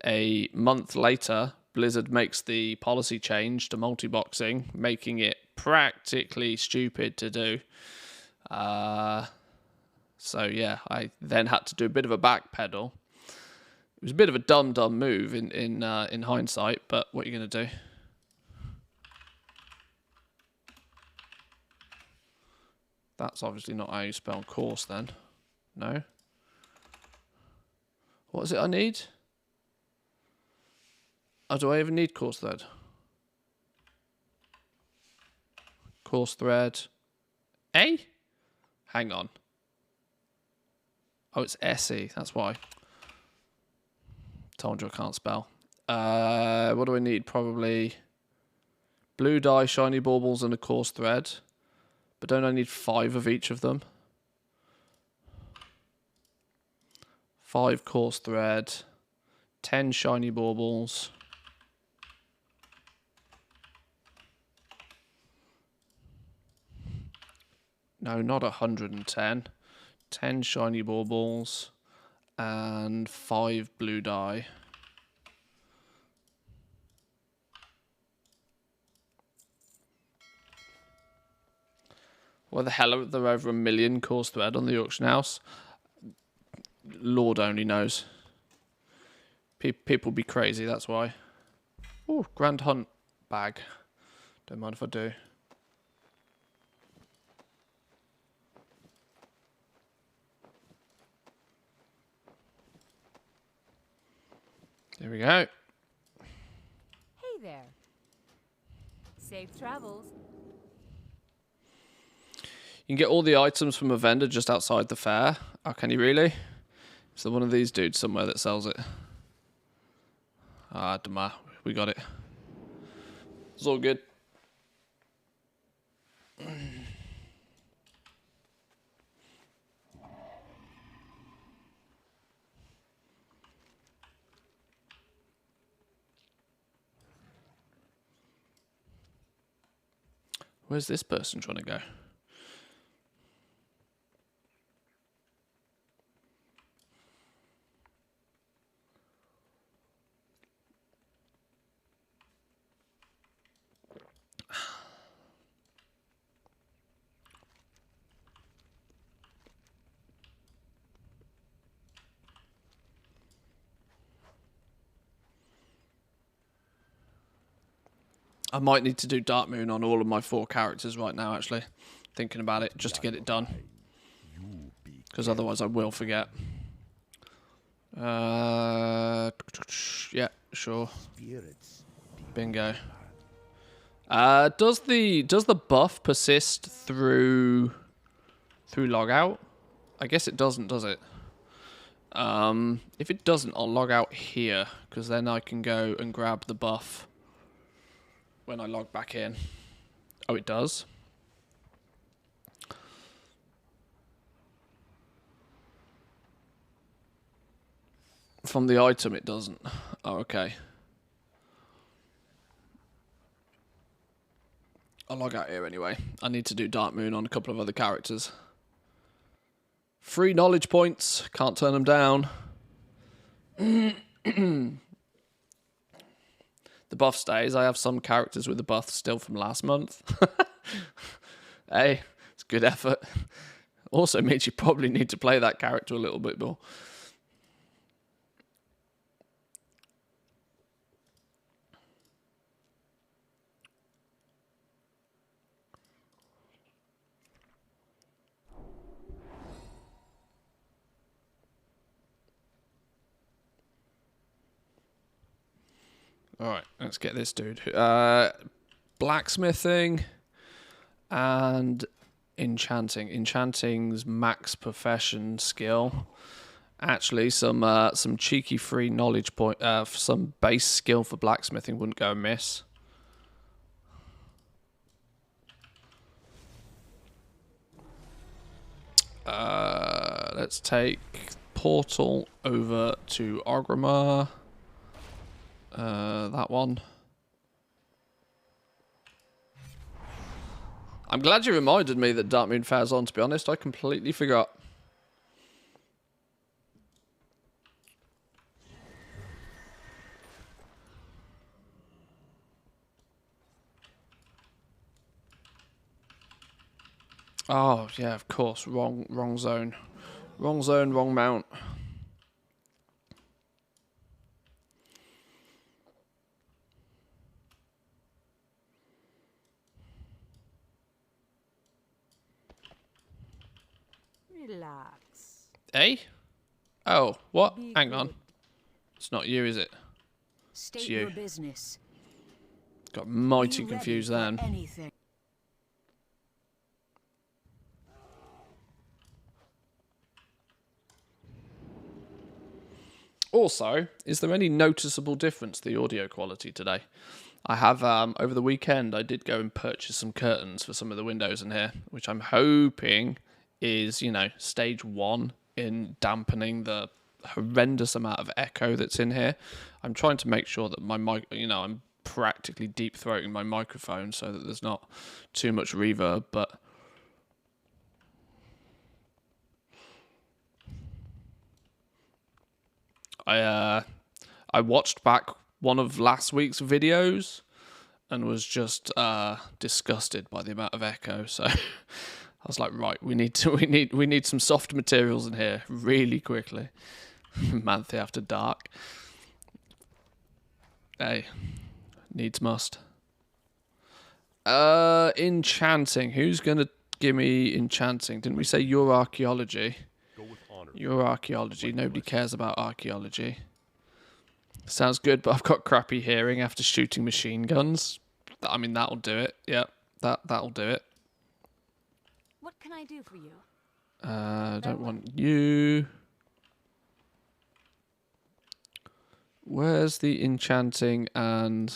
a month later, Blizzard makes the policy change to multi-boxing, making it practically stupid to do. So yeah, I then had to do a bit of a backpedal. It was a bit of a dumb move in hindsight, but what are you gonna do? That's obviously not how you spell course then. No. What is it I need? Oh, do I even need course thread? Course thread. A? Hang on. Oh, it's SE. That's why. Told you I can't spell. What do I need? Probably blue dye, shiny baubles, and a course thread. But don't I need 5 of each of them? 5 coarse thread, 10 shiny baubles. No, not 110. 10 shiny baubles and 5 blue dye. Why the hell are there over 1 million coarse thread on the auction house? Lord only knows. People be crazy, that's why. Oh, Grand Hunt bag. Don't mind if I do. There we go. Hey there. Safe travels. You can get all the items from a vendor just outside the fair. Oh, can you really? Is there one of these dudes somewhere that sells it? Ah, Dama, we got it. It's all good. Where's this person trying to go? I might need to do Dark Moon on all of my 4 characters right now, actually. Thinking about it, just to get it done. Because otherwise I will forget. Yeah, sure. Bingo. Does the buff persist through logout? I guess it doesn't, does it? If it doesn't, I'll log out here, because then I can go and grab the buff when I log back in. Oh, it does? From the item, it doesn't. Oh, okay. I'll log out here anyway. I need to do Dark Moon on a couple of other characters. Free knowledge points. Can't turn them down. The buff stays. I have some characters with the buff still from last month. Hey, it's good effort. Also means you probably need to play that character a little bit more. Alright, let's get this dude. Blacksmithing and enchanting. Enchanting's max profession skill. Actually, some cheeky free knowledge point, some base skill for blacksmithing wouldn't go amiss. Let's take portal over to Orgrimmar. That one. I'm glad you reminded me that Dark Moon Fair's on, to be honest. I completely forgot. Oh, yeah, of course. Wrong zone. Wrong zone, wrong mount. Relax. Eh? Oh, what? Be Hang on. good. It's not you, is it? State you. your business. Got Be mighty ready confused for then. anything. Also, is there any noticeable difference to the audio quality today? I have, over the weekend, I did go and purchase some curtains for some of the windows in here, which I'm hoping is, stage one in dampening the horrendous amount of echo that's in here. I'm trying to make sure that my mic, I'm practically deep throating my microphone so that there's not too much reverb, but I watched back one of last week's videos and was just disgusted by the amount of echo. So I was like, right, we need some soft materials in here really quickly. Manthieus after dark. Hey, needs must. Enchanting. Who's gonna give me enchanting? Didn't we say your archaeology? Go with honor. Your archaeology. Nobody cares about archaeology. Sounds good, but I've got crappy hearing after shooting machine guns. I mean, that'll do it. Yep, that'll do it. What can I do for you? Don't want you. Where's the enchanting and...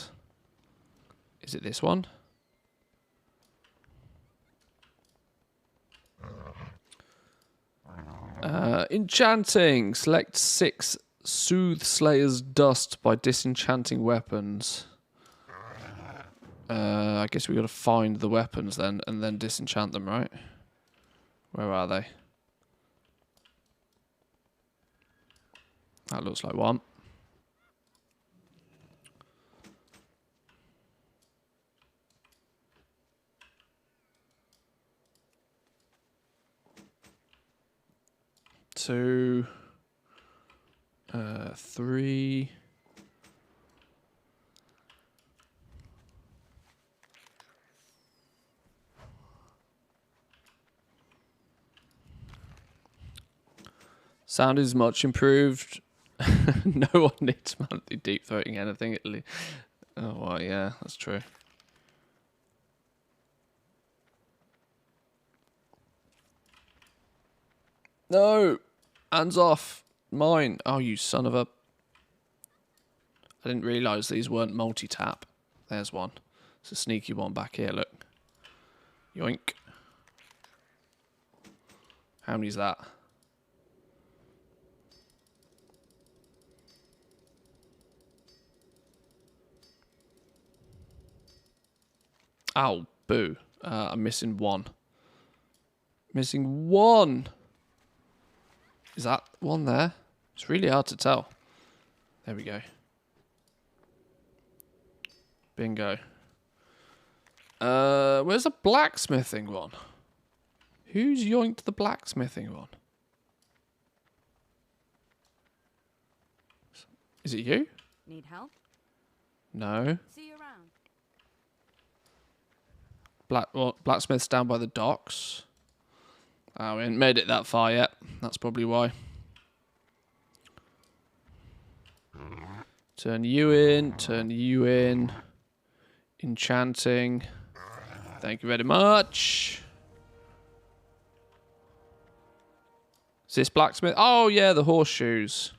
Is it this one? Enchanting. Select 6 Soothsayer's Dust by disenchanting weapons. I guess we got to find the weapons then and then disenchant them, right? Where are they? That looks like one. Two, 3. Sound is much improved. No one needs monthly deep throating anything at least. Oh, well, yeah, that's true. No! Hands off! Mine! Oh, you son of a... I didn't realise these weren't multi-tap. There's one. It's a sneaky one back here, look. Yoink. How many's that? Ow, boo. I'm missing one. Missing one! Is that one there? It's really hard to tell. There we go. Bingo. Where's the blacksmithing one? Who's yoinked the blacksmithing one? Is it you? Need help? No. See you around. Blacksmith's down by the docks. Oh, we ain't made it that far yet. That's probably why. Turn you in. Turn you in. Enchanting. Thank you very much. Is this blacksmith? Oh, yeah, the horseshoes.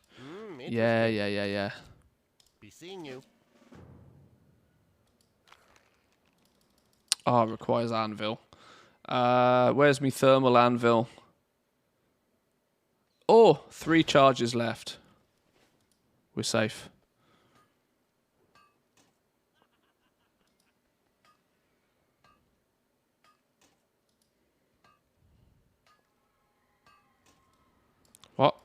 Yeah. Be seeing you. Oh, requires anvil. Where's me thermal anvil? Oh, 3 charges left. We're safe. What?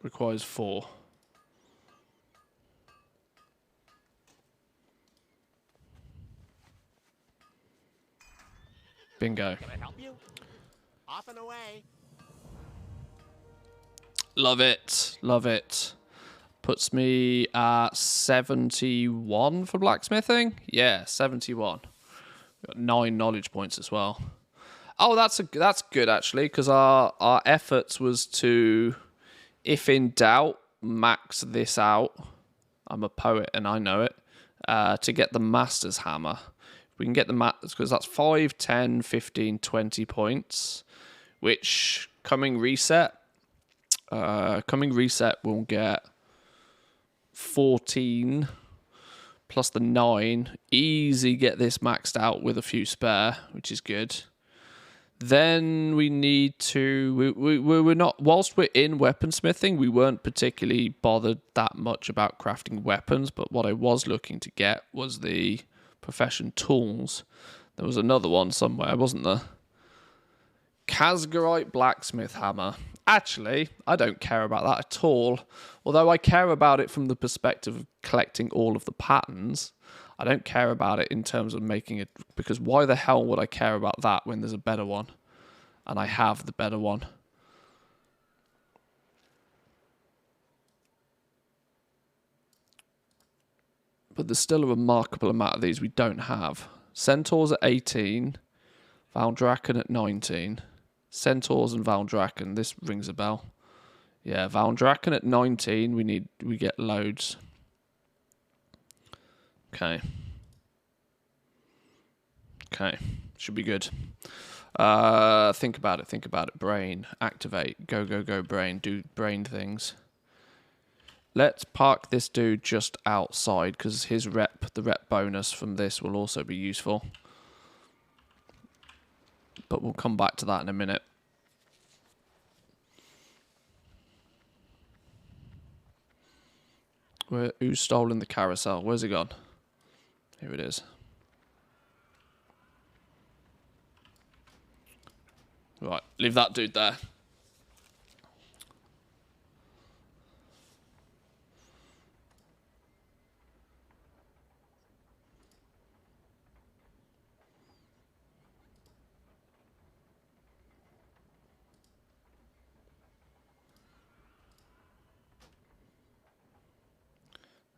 Requires 4. Bingo. Can I help you? Off and away. Love it. Love it. Puts me at 71 for blacksmithing. Yeah, 71. Got 9 knowledge points as well. Oh, that's good actually, because our efforts was to, if in doubt, max this out. I'm a poet and I know it. To get the master's hammer. We can get the master's, because that's 5, 10, 15, 20 points, which coming reset we'll get 14 plus the 9. Easy get this maxed out with a few spare, which is good. Then we need to... We're not... Whilst we're in weaponsmithing, we weren't particularly bothered that much about crafting weapons, but what I was looking to get was the profession tools. There was another one somewhere, wasn't there? Kazgarite blacksmith hammer. Actually, I don't care about that at all. Although I care about it from the perspective of collecting all of the patterns, I don't care about it in terms of making it, because why the hell would I care about that when there's a better one? And I have the better one. But there's still a remarkable amount of these we don't have. Centaurs at 18. Valdrakken at 19. Centaurs and Valdrakken. This rings a bell. Yeah, Valdrakken at 19. We get loads. Okay. Okay. Should be good. Think about it. Think about it. Brain. Activate. Go, go, go, brain. Do brain things. Let's park this dude just outside, because his the rep bonus from this will also be useful. But we'll come back to that in a minute. Who's stolen the carousel? Where's it gone? Here it is. Right, leave that dude there.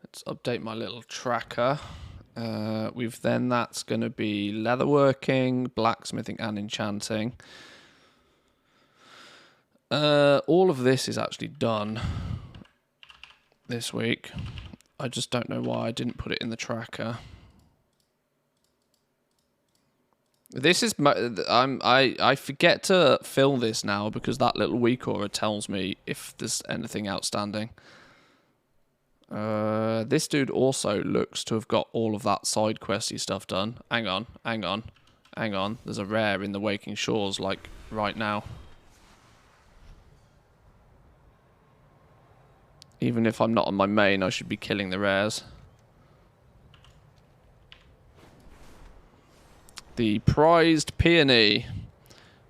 Let's update my little tracker. That's going to be leatherworking, blacksmithing, and enchanting. All of this is actually done this week. I just don't know why I didn't put it in the tracker. This is I forget to fill this now because that little week aura tells me if there's anything outstanding. This dude also looks to have got all of that side questy stuff done. Hang on. There's a rare in the Waking Shores, like, right now. Even if I'm not on my main, I should be killing the rares. The prized peony.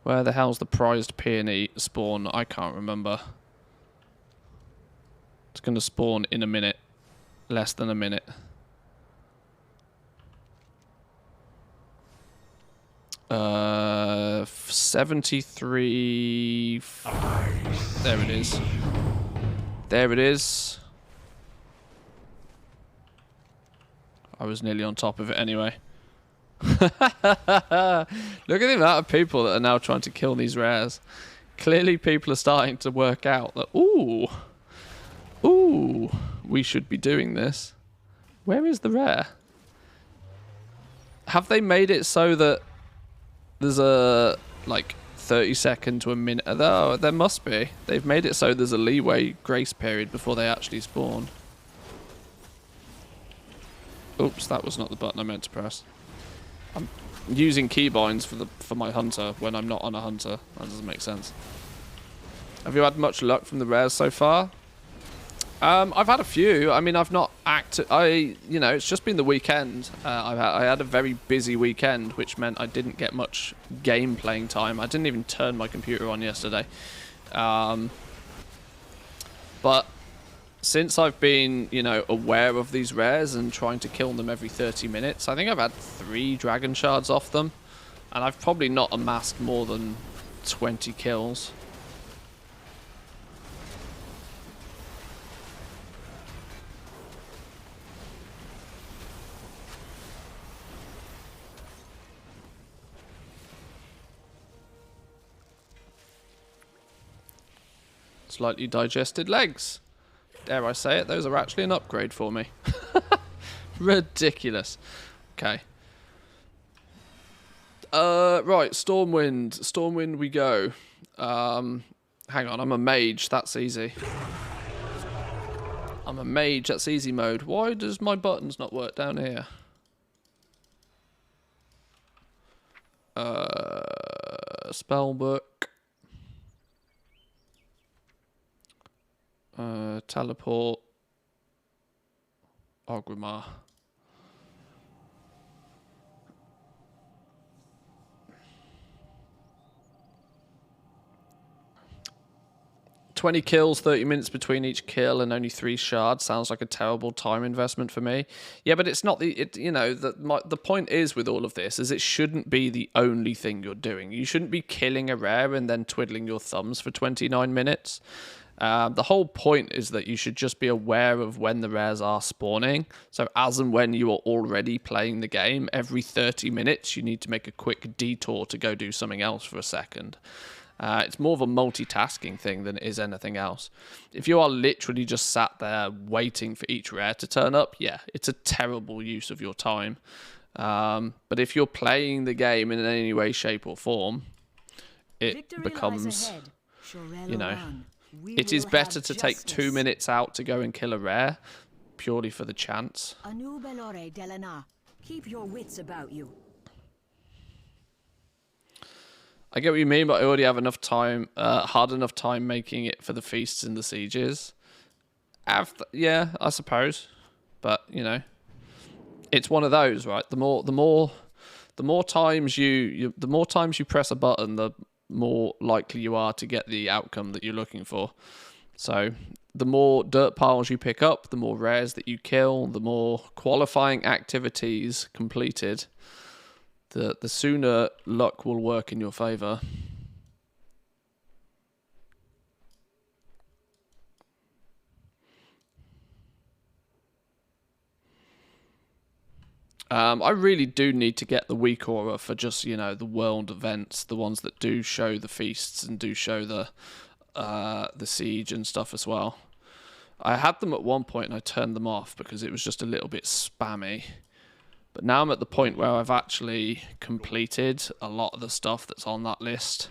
Where the hell's the prized peony spawn? I can't remember. It's going to spawn in a minute. Less than a minute. Uh, 73. There it is. There it is. I was nearly on top of it anyway. Look at the amount of people that are now trying to kill these rares. Clearly people are starting to work out that, ooh, we should be doing this. Where is the rare? Have they made it so that there's a, like, 30-second to a minute? Oh, there must be. They've made it so there's a leeway grace period before they actually spawn. Oops, that was not the button I meant to press. I'm using keybinds for my hunter when I'm not on a hunter. That doesn't make sense. Have you had much luck from the rares so far? I've had a few. I mean, I've not it's just been the weekend. I had a very busy weekend, which meant I didn't get much game playing time. I didn't even turn my computer on yesterday. But since I've been, aware of these rares and trying to kill them every 30 minutes, I think I've had 3 dragon shards off them. And I've probably not amassed more than 20 kills. Slightly digested legs. Dare I say it, those are actually an upgrade for me. Ridiculous. Okay. Right, Stormwind. Stormwind we go. Hang on, I'm a mage, that's easy. I'm a mage, that's easy mode. Why does my buttons not work down here? Spellbook. Teleport. Ogrimmar. 20 kills, 30 minutes between each kill, and only 3 shards. Sounds like a terrible time investment for me. Yeah, but it's not the... you know, the point is with all of this is it shouldn't be the only thing you're doing. You shouldn't be killing a rare and then twiddling your thumbs for 29 minutes. The whole point is that you should just be aware of when the rares are spawning. So as and when you are already playing the game, every 30 minutes you need to make a quick detour to go do something else for a second. It's more of a multitasking thing than it is anything else. If you are literally just sat there waiting for each rare to turn up, yeah, it's a terrible use of your time. But if you're playing the game in any way, shape or form, it becomes, you know, it is better to take 2 minutes out to go and kill a rare purely for the chance. Keep your wits about you. I get what you mean, but I already have enough time, hard enough time making it for the feasts and the sieges. Yeah, I suppose, but you know, it's one of those, right? The more times you press a button, the more likely you are to get the outcome that you're looking for. So the more dirt piles you pick up, the more rares that you kill, the more qualifying activities completed, the sooner luck will work in your favor. I really do need to get the week aura for just, you know, the world events, the ones that do show the feasts and do show the siege and stuff as well. I had them at one point and I turned them off because it was just a little bit spammy. But now I'm at the point where I've actually completed a lot of the stuff that's on that list.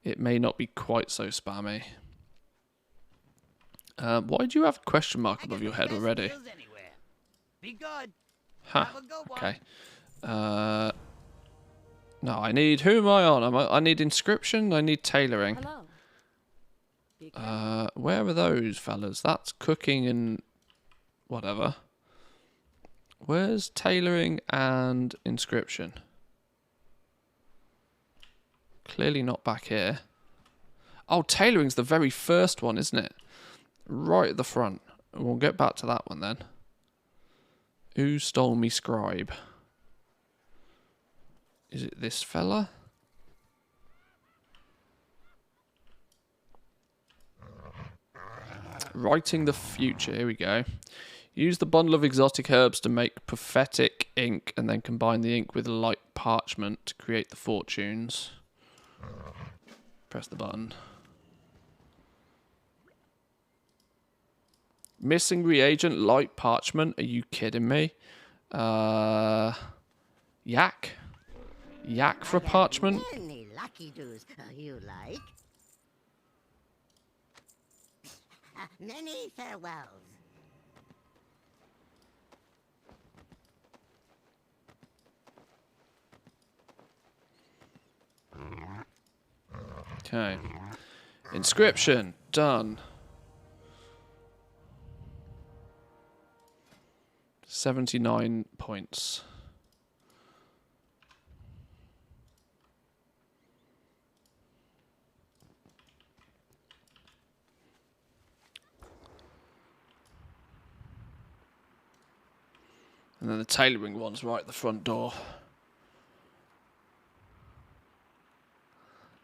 It may not be quite so spammy. Why do you have a question mark above your head already? Be good. Huh, okay. No, I need... Who am I on? I need inscription, I need tailoring. Hello. Where are those fellas? That's cooking and whatever. Where's tailoring and inscription? Clearly not back here. Oh, tailoring's the very first one, isn't it? Right at the front. We'll get back to that one then. Who stole me scribe? Is it this fella? Writing the future. Here we go. Use the bundle of exotic herbs to make prophetic ink and then combine the ink with light parchment to create the fortunes. Press the button. Missing reagent, light parchment. Are you kidding me? Yak? Yak for parchment? Any lucky doos you like? Many farewells. Okay. Inscription. Done. 79 points. And then the tailoring one's right at the front door.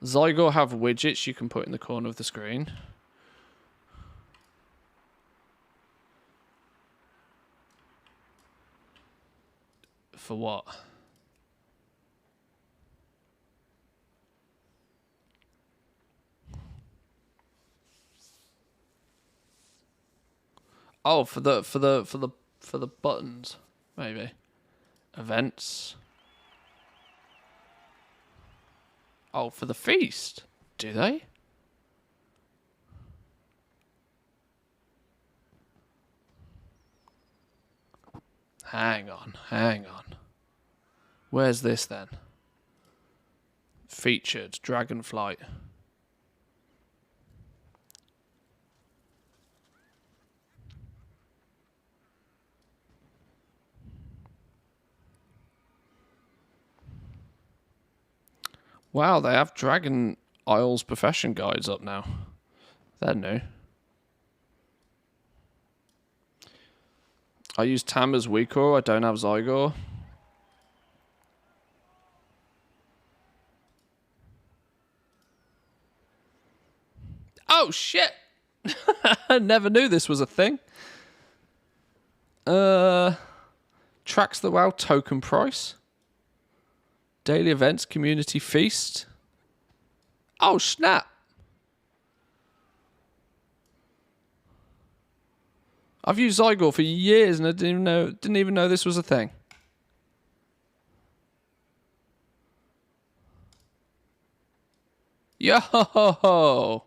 Zygor have widgets you can put in the corner of the screen. For what? Oh, for the buttons, maybe. Events. Oh, for the feast. Do they? Hang on, hang on. Where's this then? Featured Dragonflight. Wow, they have Dragon Isles profession guides up now. They're new. I use Tam as Weakor. I don't have Zygor. Oh, shit! I never knew this was a thing. Tracks the WoW token price. Daily events, community feast. Oh, snap. I've used Zygor for years and I didn't even know this was a thing. Yo!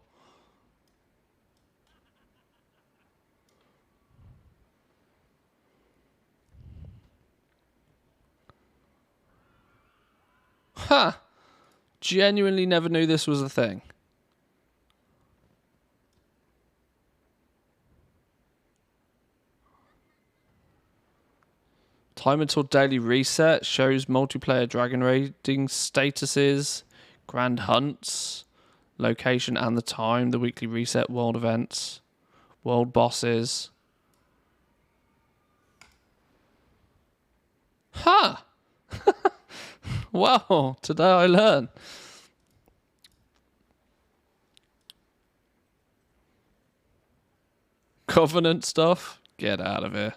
Huh. Genuinely never knew this was a thing. Time until daily reset shows multiplayer dragon raiding statuses, grand hunts, location and the time, the weekly reset, world events, world bosses. Huh. Wow, today I learn. Covenant stuff? Get out of here.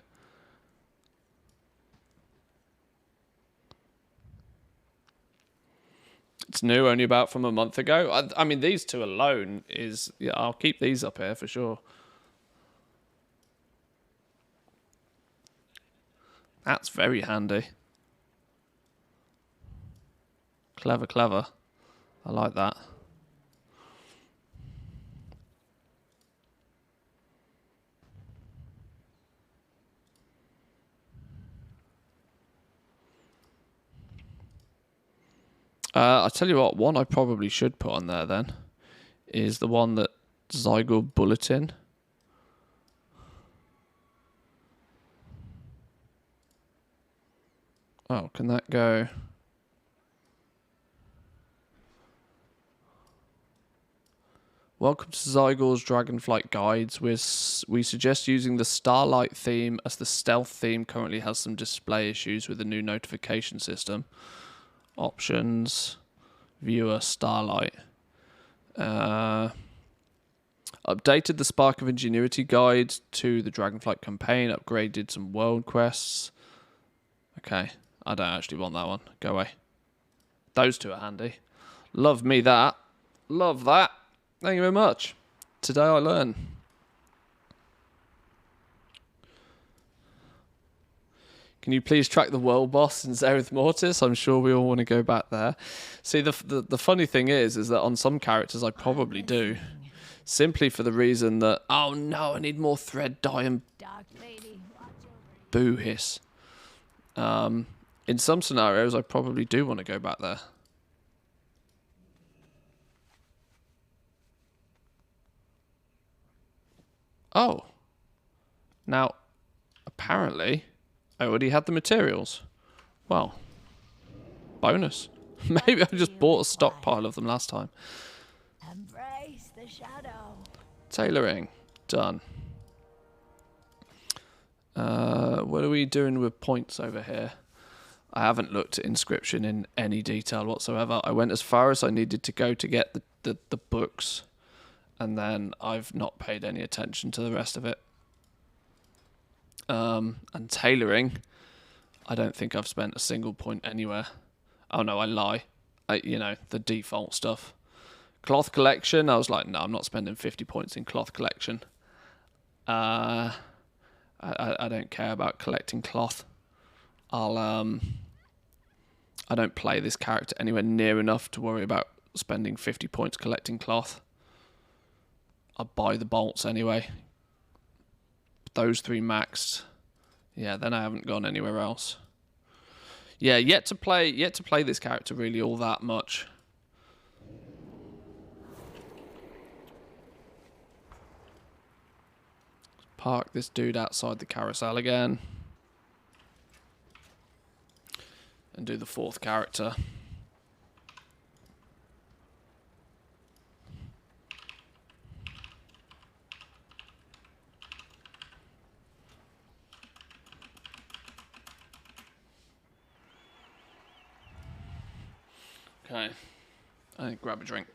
It's new, only about from a month ago. I mean, these two alone is... Yeah, I'll keep these up here for sure. That's very handy. Clever, clever. I like that. I'll tell you what, one I probably should put on there then is the one that Zygor Bulletin. Oh, can that go? Welcome to Zygor's Dragonflight Guides. We suggest using the Starlight theme as the stealth theme currently has some display issues with the new notification system. Options, viewer, Starlight. Updated the Spark of Ingenuity guide to the Dragonflight campaign. Upgraded some world quests. Okay, I don't actually want that one. Go away. Those two are handy. Love me that. Love that. Thank you very much. Today I learn. Can you please track the world boss in Zereth Mortis? I'm sure we all want to go back there. See, the funny thing is that on some characters I probably do. Simply for the reason that, oh no, I need more thread dye and boo hiss. In some scenarios I probably do want to go back there. Oh. Now, apparently, I already had the materials. Well, bonus. Maybe I just bought a stockpile of them last time. Embrace the shadow. Tailoring. Done. What are we doing with points over here? I haven't looked at Inscription in any detail whatsoever. I went as far as I needed to go to get the books, and then I've not paid any attention to the rest of it. And tailoring, I don't think I've spent a single point anywhere. Oh no, I lie. The default stuff. Cloth collection, I was like, no, I'm not spending 50 points in cloth collection. I don't care about collecting cloth. I don't play this character anywhere near enough to worry about spending 50 points collecting cloth. I buy the bolts anyway. Those 3 maxed. Yeah, then I haven't gone anywhere else. Yeah, yet to play this character really all that much. Park this dude outside the carousel again. And do the 4th character. Okay. I think grab a drink.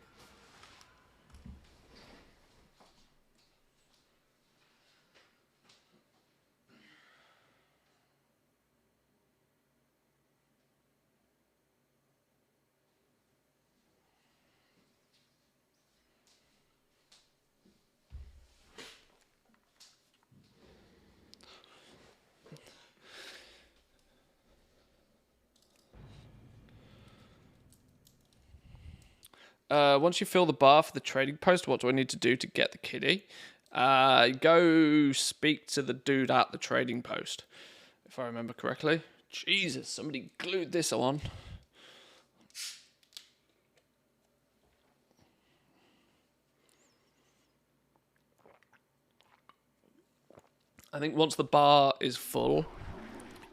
Once you fill the bar for the trading post, what do I need to do to get the kitty? Go speak to the dude at the trading post, if I remember correctly. Jesus, somebody glued this on. I think once the bar is full,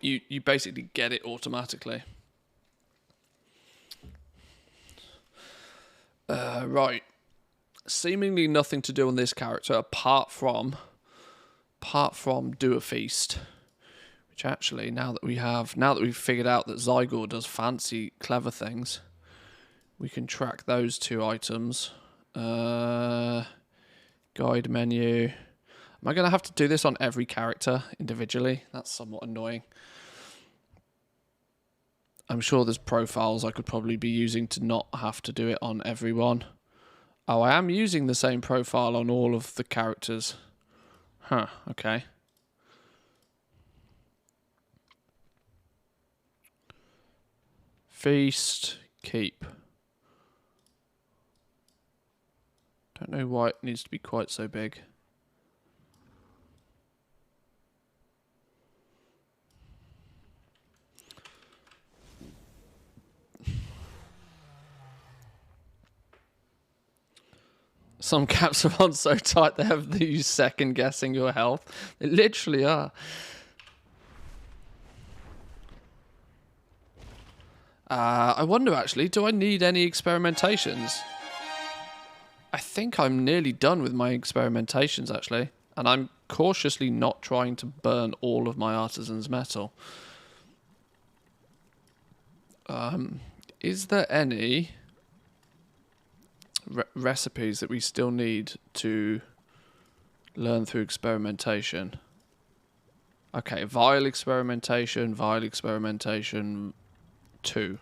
you basically get it automatically. Right. Seemingly nothing to do on this character apart from do a feast. Which actually, now that we've figured out that Zygor does fancy, clever things, we can track those 2 items. Guide menu. Am I going to have to do this on every character individually? That's somewhat annoying. I'm sure there's profiles I could probably be using to not have to do it on everyone. Oh, I am using the same profile on all of the characters. Huh, okay. Feast, keep. Don't know why it needs to be quite so big. Some caps are on so tight they have you second guessing your health. They literally are. I wonder actually, do I need any experimentations? I think I'm nearly done with my experimentations actually. And I'm cautiously not trying to burn all of my artisan's metal. Is there any recipes that we still need to learn through experimentation? Okay, vial experimentation, 2.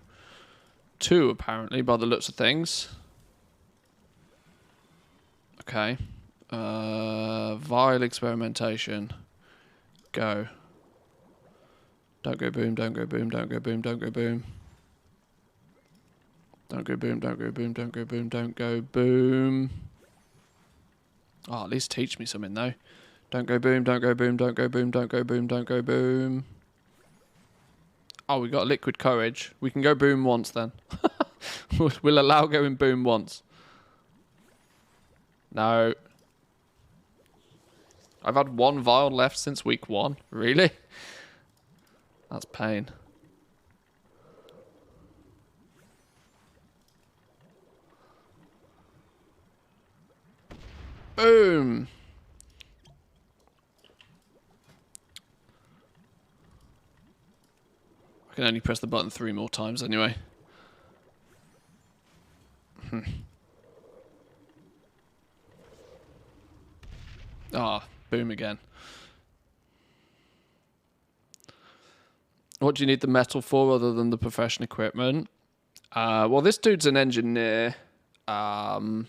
2 apparently by the looks of things. Okay. Vial experimentation. Go. Don't go boom, don't go boom, don't go boom, don't go boom. Don't go boom, don't go boom, don't go boom, don't go boom. Oh, at least teach me something though. Don't go boom, don't go boom, don't go boom, don't go boom, don't go boom. Oh, we got liquid courage. We can go boom once then. We'll allow going boom once. No. I've had 1 vial left since week 1. Really? That's pain. Boom. I can can only press the button 3 more times anyway. Ah, boom again. What do you need the metal for other than the profession equipment? Well, this dude's an engineer. So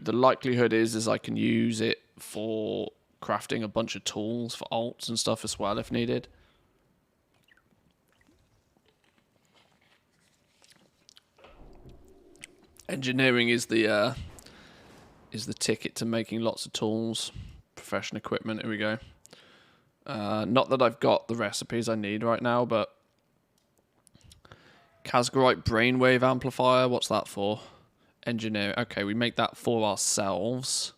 the likelihood is I can use it for crafting a bunch of tools for alts and stuff as well if needed. Engineering is the ticket to making lots of tools, profession equipment. Here we go. Not that I've got the recipes I need right now, but Casgarite brainwave amplifier. What's that for? Engineer. Okay, we make that for ourselves.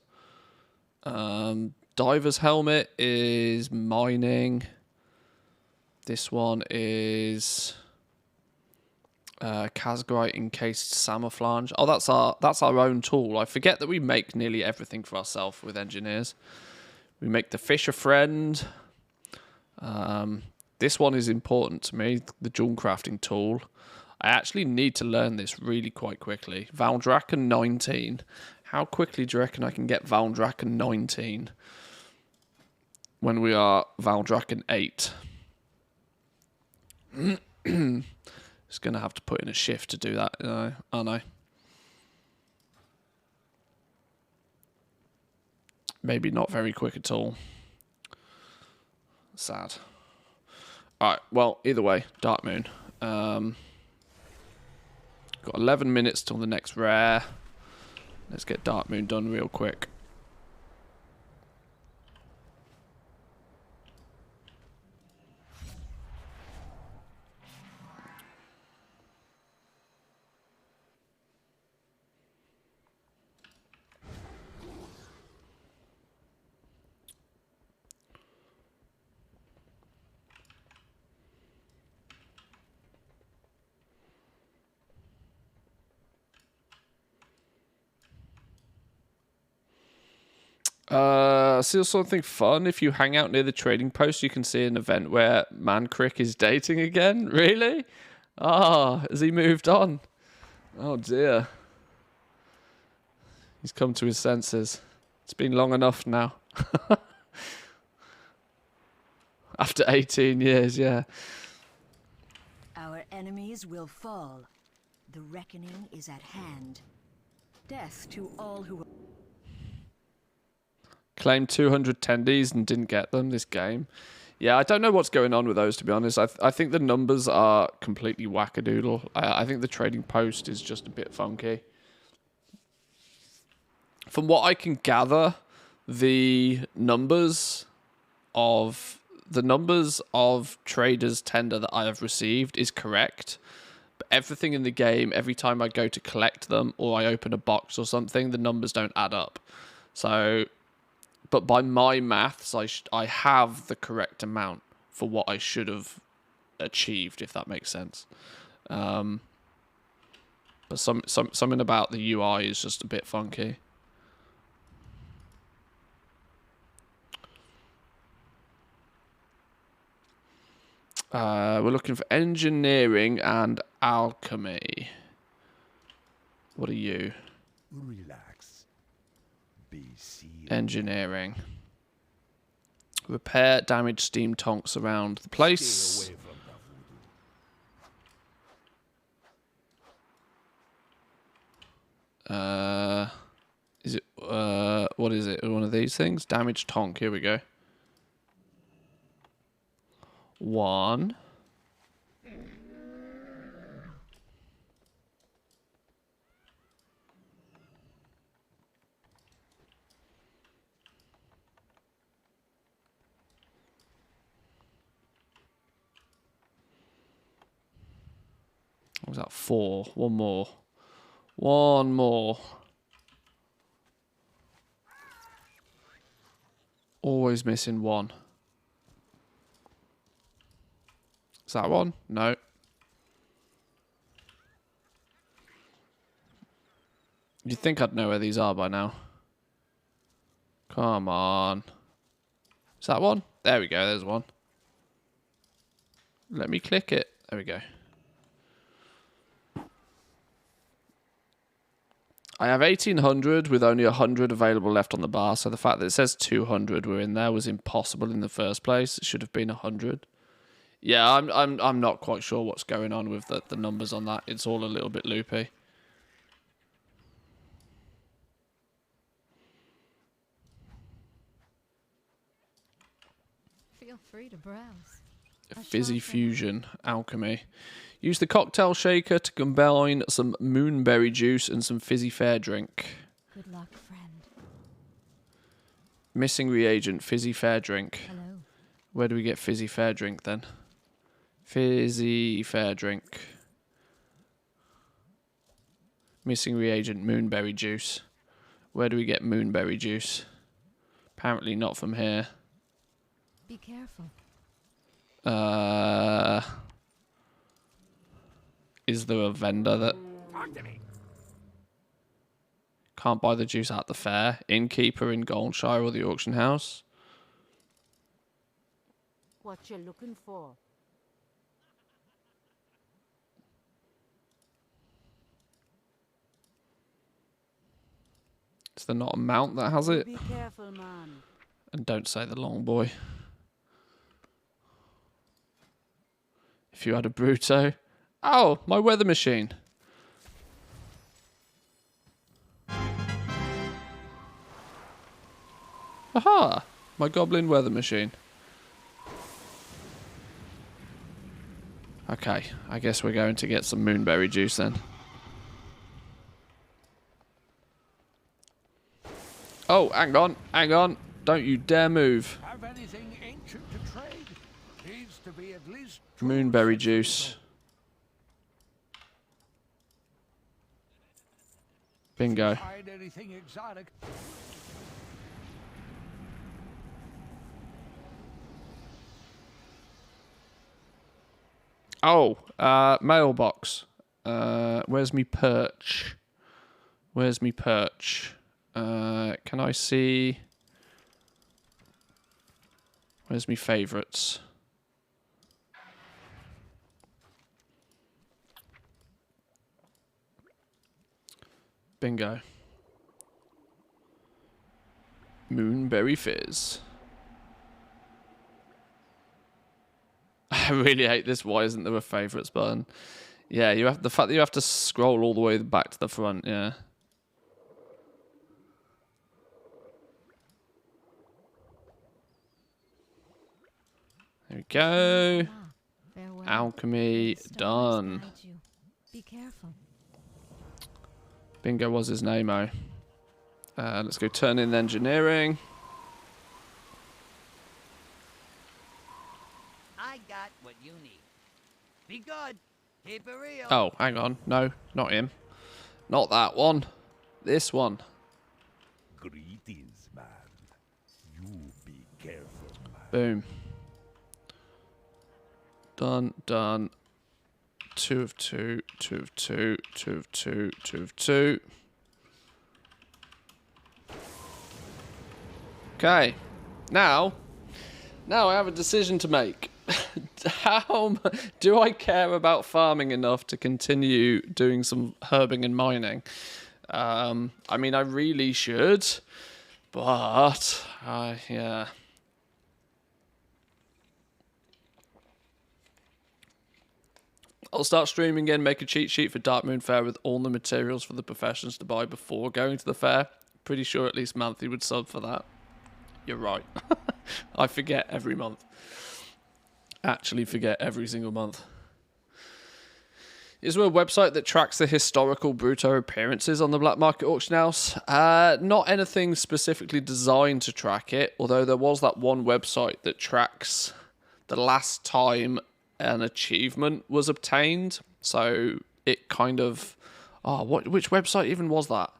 Diver's helmet is mining. This one is Casgarite encased camouflage. Oh, that's our own tool. I forget that we make nearly everything for ourselves with engineers. We make the Fisher Friend. This one is important to me, the jewel crafting tool. I actually need to learn this really quite quickly. Valdraken 19. How quickly do you reckon I can get Valdraken 19 when we are Valdraken 8? Just going to have to put in a shift to do that, aren't I? Maybe not very quick at all. Sad. Alright, well, either way, Dark Moon. Got 11 minutes till the next rare. Let's get Dark Moon done real quick. See something fun. If you hang out near the trading post, you can see an event where Mancrick is dating again. Really? Ah, has he moved on? Oh dear. He's come to his senses. It's been long enough now. After 18 years, yeah. Our enemies will fall. The reckoning is at hand. Death to all who... Claimed 200 tendies and didn't get them this game. Yeah, I don't know what's going on with those, to be honest. I think the numbers are completely wackadoodle. I think the trading post is just a bit funky. From what I can gather, the numbers of traders tender that I have received is correct. But everything in the game, every time I go to collect them or I open a box or something, the numbers don't add up. So... But by my maths, I have the correct amount for what I should have achieved, if that makes sense. But something about the UI is just a bit funky. We're looking for engineering and alchemy. What are you? Relax. Engineering. Repair damaged steam tonks around the place. Stay away from the voodoo. Is it what is it? One of these things? Damaged tonk. Here we go. 1. What was that? 4. One more. One more. Always missing one. Is that one? No. You'd think I'd know where these are by now. Come on. Is that one? There we go, there's one. Let me click it. There we go. I have 1800 with only 100 available left on the bar, so the fact that it says 200 were in there was impossible in the first place. It should have been 100. Yeah, I'm not quite sure what's going on with the numbers on that. It's all a little bit loopy. Feel free to browse. Fizzy Fusion Alchemy. Use the cocktail shaker to combine some moonberry juice and some fizzy fair drink. Good luck, friend. Missing reagent, fizzy fair drink. Hello. Where do we get fizzy fair drink then? Fizzy fair drink. Missing reagent, moonberry juice. Where do we get moonberry juice? Apparently not from here. Be careful. Is there a vendor that can't buy the juice at the fair? Innkeeper in Goldshire or the auction house? What you looking for? Is there not a mount that has it? Be careful, man. And don't say the long boy. If you had a Bruto. Oh, my weather machine. Aha! My goblin weather machine. Okay, I guess we're going to get some moonberry juice then. Oh, hang on, hang on. Don't you dare move. Have anything ancient to trade? Needs to be at least Moonberry juice. Bingo. hide anything exotic. Oh, mailbox. Where's me perch? Where's me perch? Can I see? Where's me favourites? Bingo. Moonberry Fizz. I really hate this. Why isn't there a favourites button? Yeah, you have the fact that you have to scroll all the way back to the front. Yeah. There we go. Farewell. Alchemy Stars done. guide you. Be careful. Bingo was his name-o. Let's go turn in engineering. I got what you need. Be good. Keep it real. Oh, hang on. No, not him. Not that one. This one. Greetings, man. You be careful, man. Boom. Done, done. 2 of 2, 2 of 2, 2 of 2, 2 of 2. Okay. Now I have a decision to make. Do I care about farming enough to continue doing some herbing and mining? I mean, I really should, but yeah. I'll start streaming again, make a cheat sheet for Dark Moon Fair with all the materials for the professions to buy before going to the fair. Pretty sure at least Manthieus would sub for that. You're right. I forget every month. Actually forget every single month. Is there a website that tracks the historical Bruto appearances on the Black Market Auction House? Not anything specifically designed to track it, although there was that one website that tracks the last time an achievement was obtained. So it kind of... Oh, which website even was that?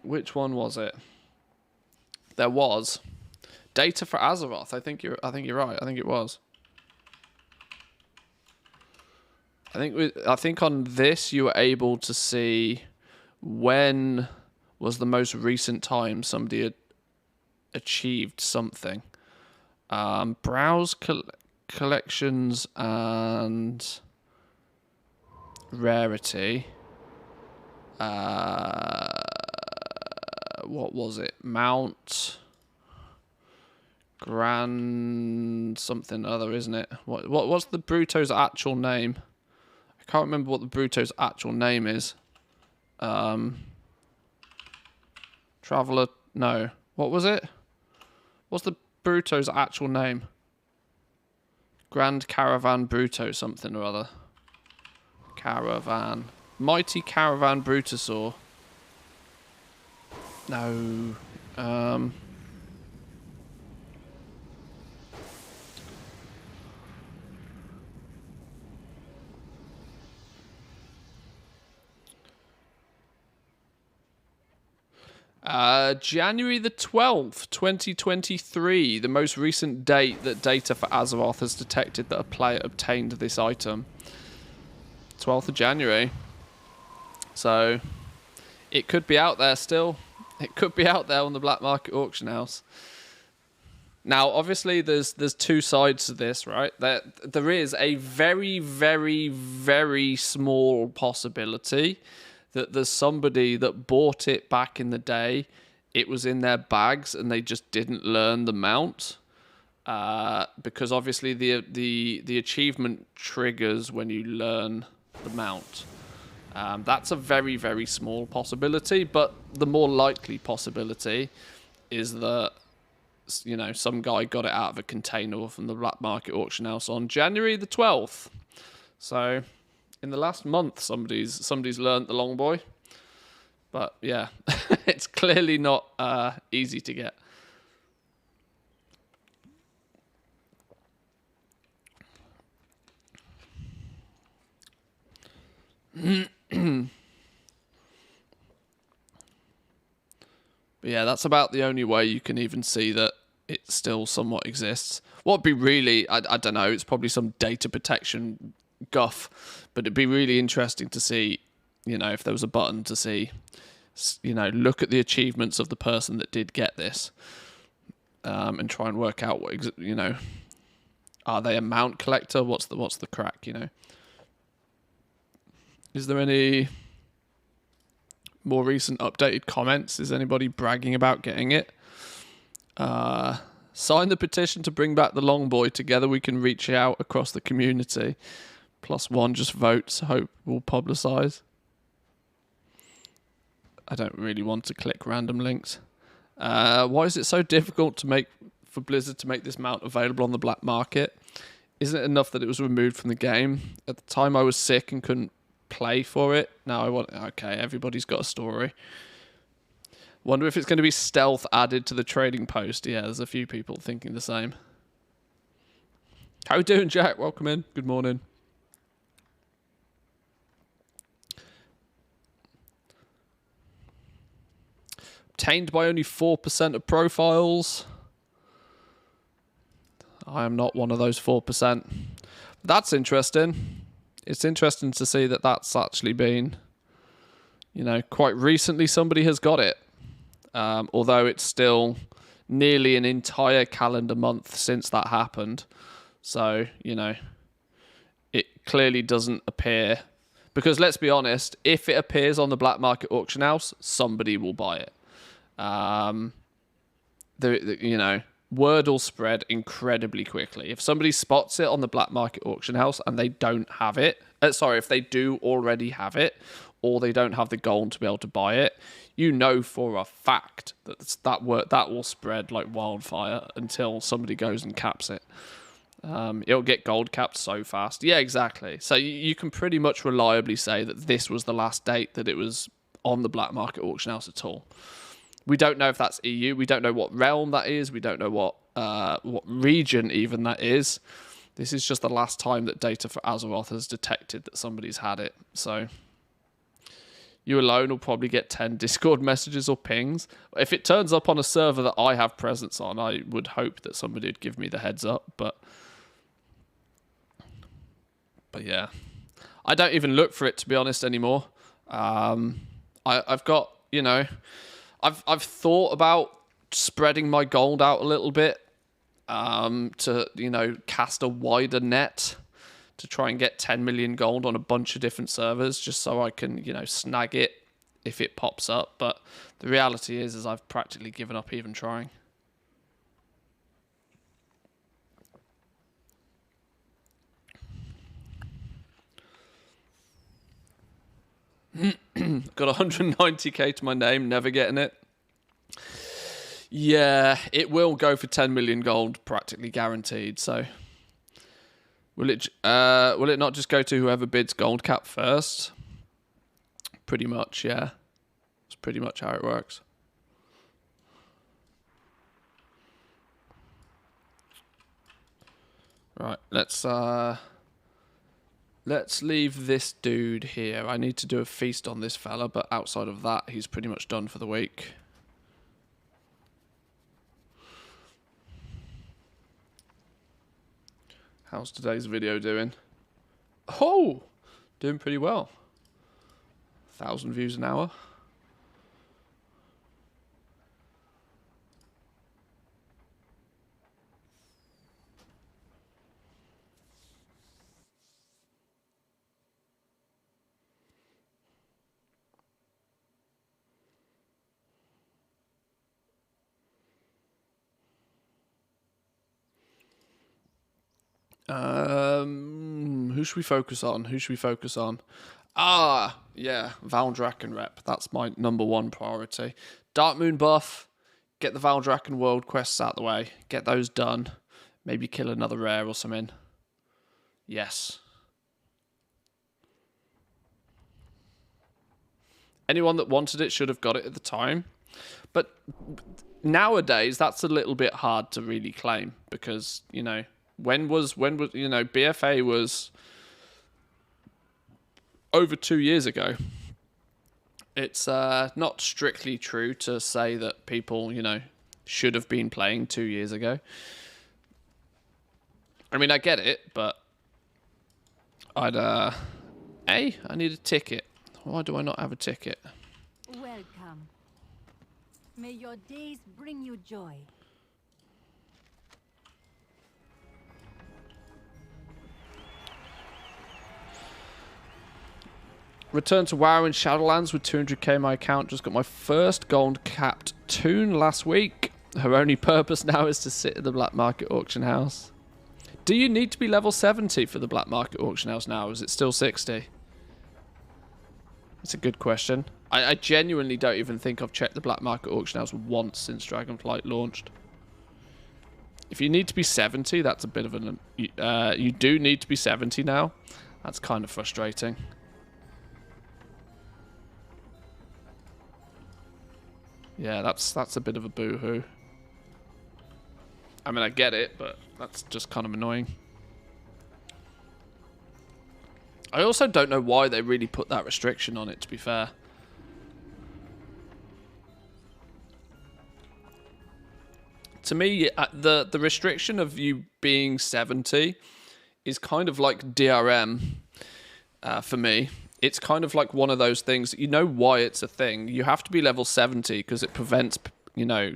Which one was it? There was Data for Azeroth. I think you're right. I think it was. I think on this you were able to see when was the most recent time somebody had achieved something. Browse collections and rarity. What was it? Mount Grand something other, isn't it? What's the Bruto's actual name? I can't remember what the Bruto's actual name is. Traveler, no. What was it? What's the Bruto's actual name? Grand Caravan Bruto something or other. Caravan. Mighty Caravan Brutosaur. No. January the 12th, 2023, the most recent date that data for Azeroth has detected that a player obtained this item. 12th of January. So, it could be out there still. It could be out there on the black market auction house. Now, obviously, there's two sides to this, right? There is a very, very, very small possibility that there's somebody that bought it back in the day, it was in their bags, and they just didn't learn the mount. Because obviously the achievement triggers when you learn the mount. That's a very, very small possibility, but the more likely possibility is that, you know, some guy got it out of a container from the black market auction house on January the 12th. So, in the last month, somebody's learnt the long boy. But, yeah, it's clearly not easy to get. But yeah, that's about the only way you can even see that it still somewhat exists. What'd be really, I don't know, it's probably some data protection guff, but it'd be really interesting to see, you know, if there was a button to see, you know, look at the achievements of the person that did get this, and try and work out what, you know, are they a mount collector? What's the crack, you know? Is there any more recent updated comments? Is anybody bragging about getting it? Sign the petition to bring back the long boy. Together we can reach out across the community. +1 just votes. Hope will publicise. I don't really want to click random links. Why is it so difficult for Blizzard to make this mount available on the black market? Isn't it enough that it was removed from the game? At the time I was sick and couldn't play for it. Now I want... Okay, everybody's got a story. Wonder if it's going to be stealth added to the trading post. Yeah, there's a few people thinking the same. How you doing, Jack? Welcome in. Good morning. Obtained by only 4% of profiles. I am not one of those 4%. That's interesting. It's interesting to see that that's actually been, you know, quite recently somebody has got it. Although it's still nearly an entire calendar month since that happened. So, you know, it clearly doesn't appear. Because let's be honest, if it appears on the black market auction house, somebody will buy it. You know, word will spread incredibly quickly. If somebody spots it on the black market auction house and they don't have it, if they do already have it, or they don't have the gold to be able to buy it, you know for a fact that will spread like wildfire until somebody goes and caps it. It'll get gold capped so fast. Yeah, exactly. So you can pretty much reliably say that this was the last date that it was on the black market auction house at all. We don't know if that's EU. We don't know what realm that is. We don't know what region even that is. This is just the last time that data for Azeroth has detected that somebody's had it. So you alone will probably get 10 Discord messages or pings. If it turns up on a server that I have presence on, I would hope that somebody would give me the heads up. But yeah, I don't even look for it, to be honest, anymore. I've got, you know, I've thought about spreading my gold out a little bit to, you know, cast a wider net to try and get 10 million gold on a bunch of different servers just so I can, you know, snag it if it pops up. But the reality is I've practically given up even trying. Got 190k to my name, never getting it. Yeah, it will go for 10 million gold, practically guaranteed. So, will it not just go to whoever bids gold cap first? Pretty much, yeah. That's pretty much how it works. Right, let's leave this dude here. I need to do a feast on this fella, but outside of that, he's pretty much done for the week. How's today's video doing? Oh! Doing pretty well. 1,000 views an hour. Who should we focus on? Who should we focus on? Ah, yeah, Valdrakken rep. That's my #1 priority. Dark Moon buff. Get the Valdrakken world quests out the way. Get those done. Maybe kill another rare or something. Yes. Anyone that wanted it should have got it at the time. But nowadays, that's a little bit hard to really claim because, you know, when was you know, BFA was over 2 years ago. It's not strictly true to say that people, you know, should have been playing 2 years ago. I mean, I get it, but I need a ticket. Why do I not have a ticket? Welcome. May your days bring you joy. Return to WoW in Shadowlands with 200k my account. Just got my first gold capped toon last week. Her only purpose now is to sit at the black market auction house. Do you need to be level 70 for the black market auction house now? Is it still 60? That's a good question. I genuinely don't even think I've checked the black market auction house once since Dragonflight launched. If you need to be 70, that's a bit of an... you do need to be 70 now. That's kind of frustrating. Yeah, that's a bit of a boo-hoo. I mean, I get it, but that's just kind of annoying. I also don't know why they really put that restriction on it, to be fair. To me, the restriction of you being 70 is kind of like DRM for me. It's kind of like one of those things, you know why it's a thing. You have to be level 70 because it prevents, you know,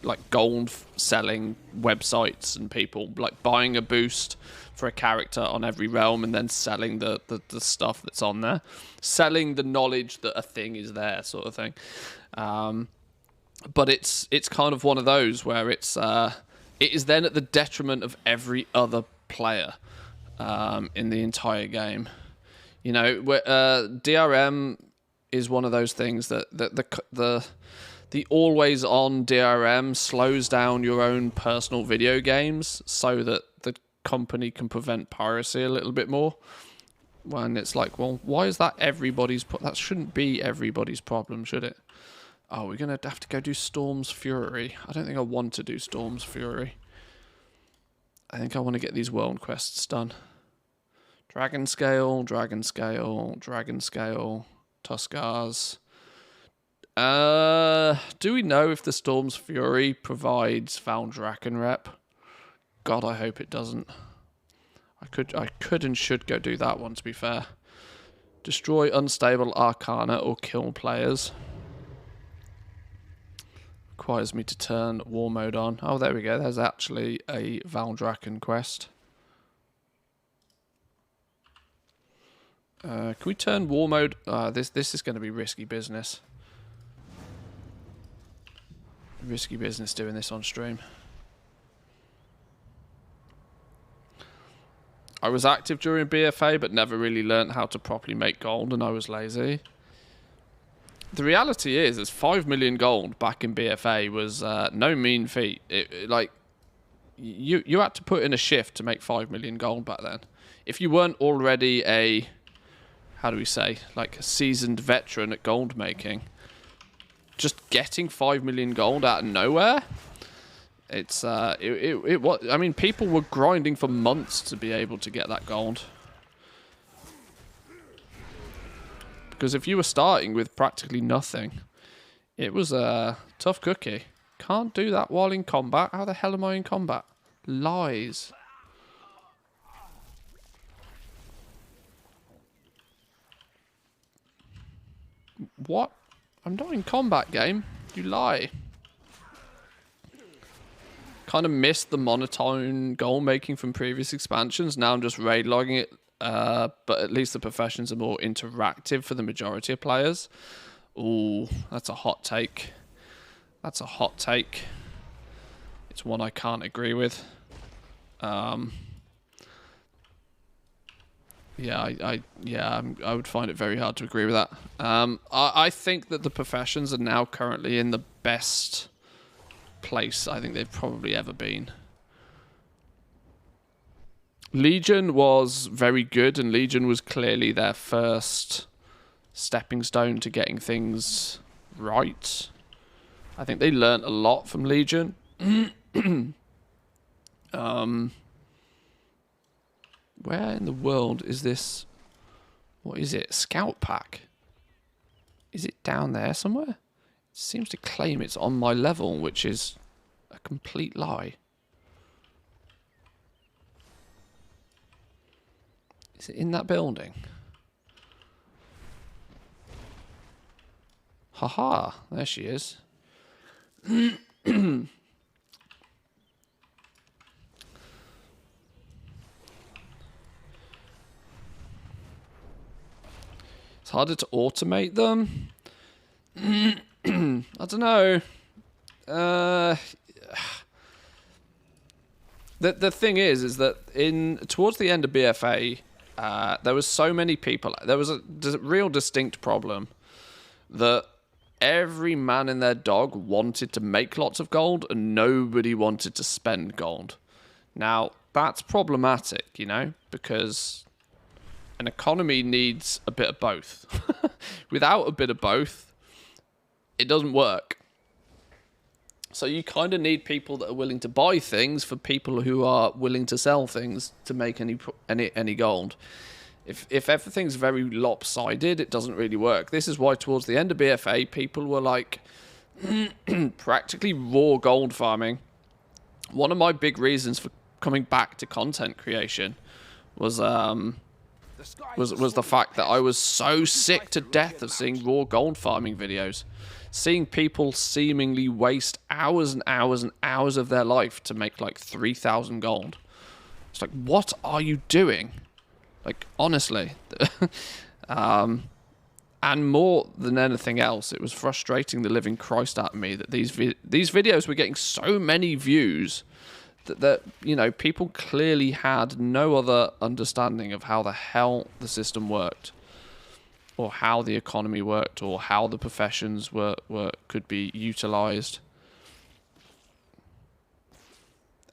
like gold selling websites and people like buying a boost for a character on every realm and then selling the stuff that's on there. Selling the knowledge that a thing is there, sort of thing. But it's kind of one of those where it is then at the detriment of every other player in the entire game. You know, DRM is one of those things that the always on DRM slows down your own personal video games so that the company can prevent piracy a little bit more. When it's like, well, why is that everybody's that shouldn't be everybody's problem, should it? Oh, we're gonna have to go do Storm's Fury. I don't think I want to do Storm's Fury. I think I want to get these world quests done. Dragon Scale, Dragon Scale, Dragon Scale, Tuskars. Do we know if the Storm's Fury provides Valdrakken rep? God, I hope it doesn't. I could and should go do that one, to be fair. Destroy unstable Arcana or kill players. requires me to turn war mode on. Oh, there we go. There's actually a Valdrakken quest. Can we turn war mode? This is going to be risky business. Risky business doing this on stream. I was active during BFA, but never really learnt how to properly make gold, and I was lazy. The reality is 5 million gold back in BFA was no mean feat. Like, you had to put in a shift to make 5 million gold back then. If you weren't already a, how do we say, like a seasoned veteran at gold making, just getting 5 million gold out of nowhere, it's what I mean, people were grinding for months to be able to get that gold. Because if you were starting with practically nothing, it was a tough cookie. Can't do that while in combat. How the hell am I in combat? Lies. What? I'm not in combat, game. You lie. Kind of missed the monotone goal making from previous expansions. Now I'm just raid logging it. But at least the professions are more interactive for the majority of players. Ooh, that's a hot take. That's a hot take. It's one I can't agree with. Yeah, I would find it very hard to agree with that. I think that the professions are now currently in the best place I think they've probably ever been. Legion was very good, and Legion was clearly their first stepping stone to getting things right. I think they learnt a lot from Legion. Where in the world is this? What is it? Scout pack? Is it down there somewhere? It seems to claim it's on my level, which is a complete lie. Is it in that building? Haha, there she is. It's harder to automate them. I don't know. The thing is that towards the end of BFA, there was so many people. There was a real distinct problem that every man and their dog wanted to make lots of gold, and nobody wanted to spend gold. Now that's problematic, you know, because an economy needs a bit of both. Without a bit of both, it doesn't work. So you kind of need people that are willing to buy things for people who are willing to sell things to make any gold. If everything's very lopsided, it doesn't really work. This is why towards the end of BFA, people were like practically raw gold farming. One of my big reasons for coming back to content creation was the fact that I was so sick to death of seeing raw gold farming videos. Seeing people seemingly waste hours and hours and hours of their life to make like 3,000 gold. It's like, what are you doing? Like, honestly. And more than anything else, it was frustrating the living Christ out of me that these videos were getting so many views that you know, people clearly had no other understanding of how the hell the system worked, or how the economy worked, or how the professions could be utilized.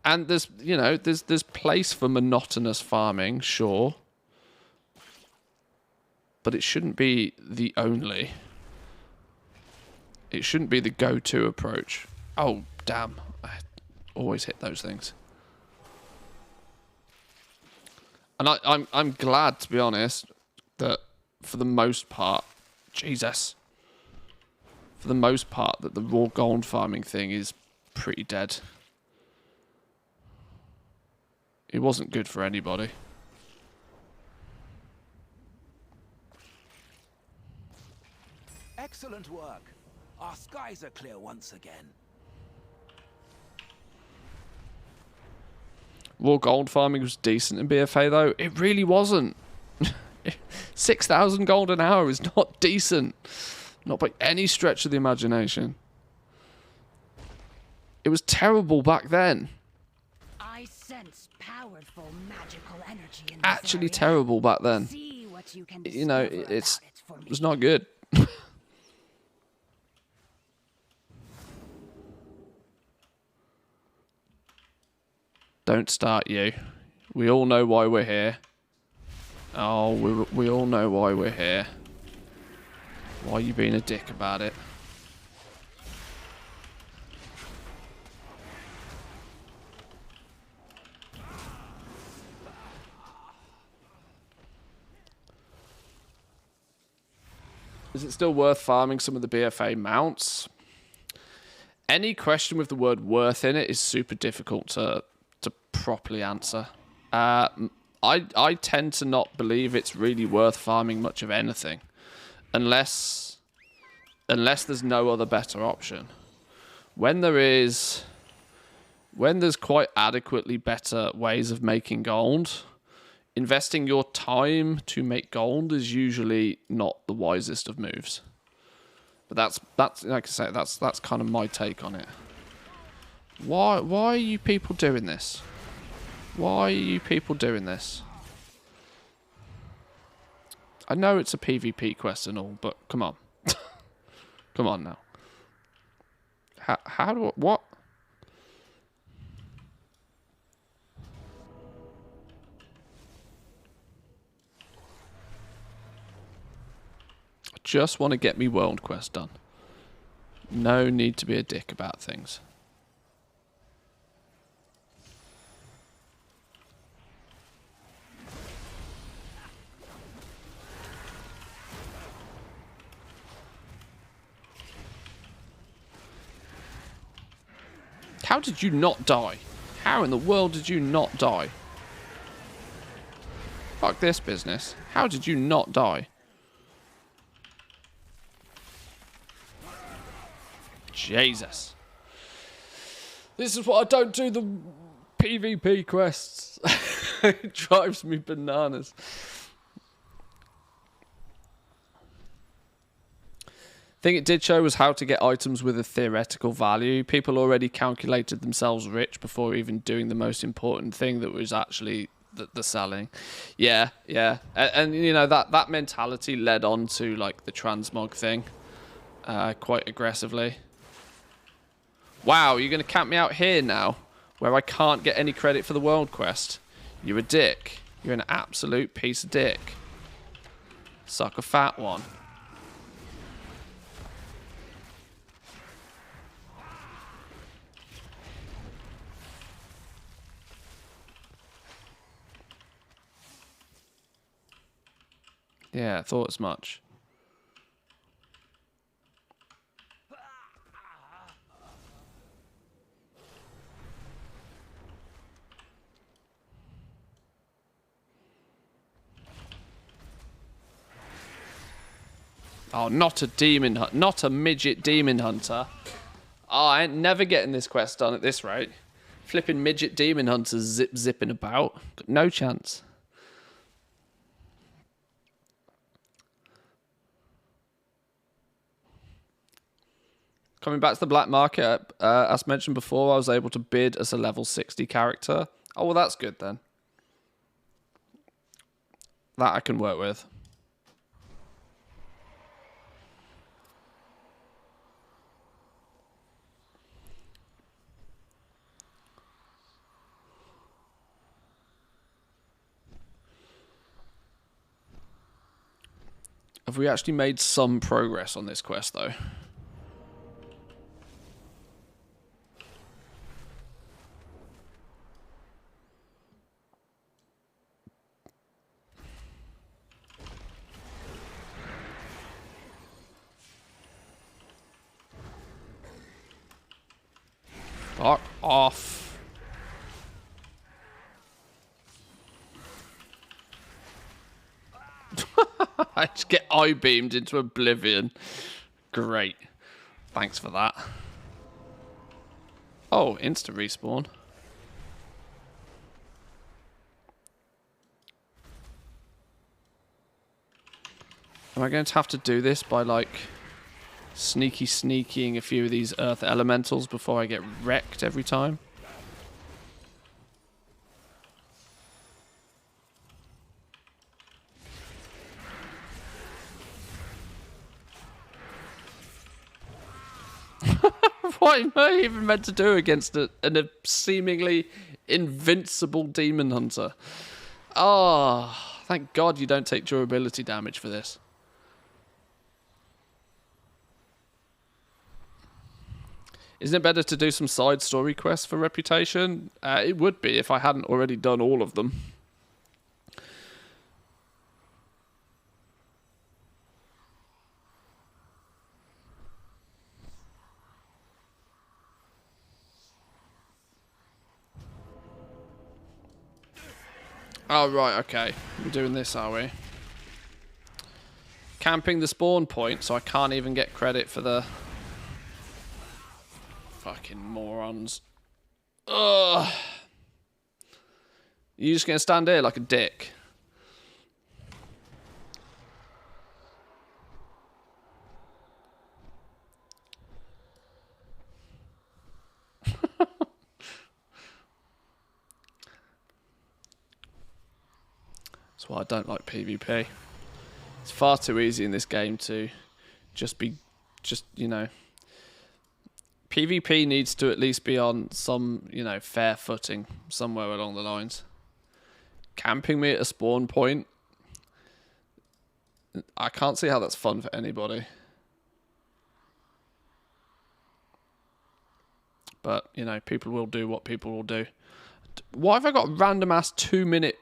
And there's, you know, there's place for monotonous farming, sure, but it shouldn't be the only. It shouldn't be the go-to approach. Oh, damn. I always hit those things. And I'm glad, to be honest, that for the most part, Jesus, for the most part, that the raw gold farming thing is pretty dead. It wasn't good for anybody. Excellent work. Our skies are clear once again. raw gold farming was decent in BFA though. It really wasn't. 6,000 gold an hour is not decent. Not by any stretch of the imagination. It was terrible back then. I sense powerful magical energy in this Actually area. terrible back then. See what you can You know, discover it's about it for me. it was not good. Don't start you. We all know why we're here. Oh, we all know why we're here. Why are you being a dick about it? Is it still worth farming some of the BFA mounts? Any question with the word worth in it is super difficult to properly answer. I tend to not believe it's really worth farming much of anything. Unless there's no other better option. When there's quite adequately better ways of making gold, investing your time to make gold is usually not the wisest of moves. But that's like I say, that's kind of my take on it. Why are you people doing this? Why are you people doing this? I know it's a PvP quest and all, but come on. Come on now. How do I, what? I just want to get me world quest done. No need to be a dick about things. How did you not die? How in the world did you not die? Fuck this business. How did you not die? Jesus. This is what I don't do the PvP quests. It drives me bananas. Thing it did show was how to get items with a theoretical value. People already calculated themselves rich before even doing the most important thing that was actually the selling. Yeah. And you know, that mentality led on to like the transmog thing quite aggressively. Wow, you're going to camp me out here now where I can't get any credit for the world quest? You're a dick. You're an absolute piece of dick. Suck a fat one. Yeah, I thought as much. Oh, not a demon hunter. Not a midget demon hunter. Oh, I ain't never getting this quest done at this rate. Flipping midget demon hunters zipping about. Got no chance. Coming back to the black market, as mentioned before, I was able to bid as a level 60 character. Oh, well, that's good then. That I can work with. Have we actually made some progress on this quest, though? Fuck off. I just get eye-beamed into oblivion. Great. Thanks for that. Oh, insta respawn. Am I going to have to do this by, like, sneaking a few of these earth elementals before I get wrecked every time? What am I even meant to do against a seemingly invincible demon hunter? Oh, thank God you don't take durability damage for this. Isn't it better to do some side story quests for reputation? It would be if I hadn't already done all of them. Oh, right, okay. We're doing this, are we? Camping the spawn point, so I can't even get credit for the... Fucking morons. Ugh. You just gonna stand here like a dick? That's why I don't like PvP. It's far too easy in this game to just, you know... PvP needs to at least be on some, you know, fair footing somewhere along the lines. Camping me at a spawn point, I can't see how that's fun for anybody. But, you know, people will do what people will do. Why have I got a random ass 2-minute...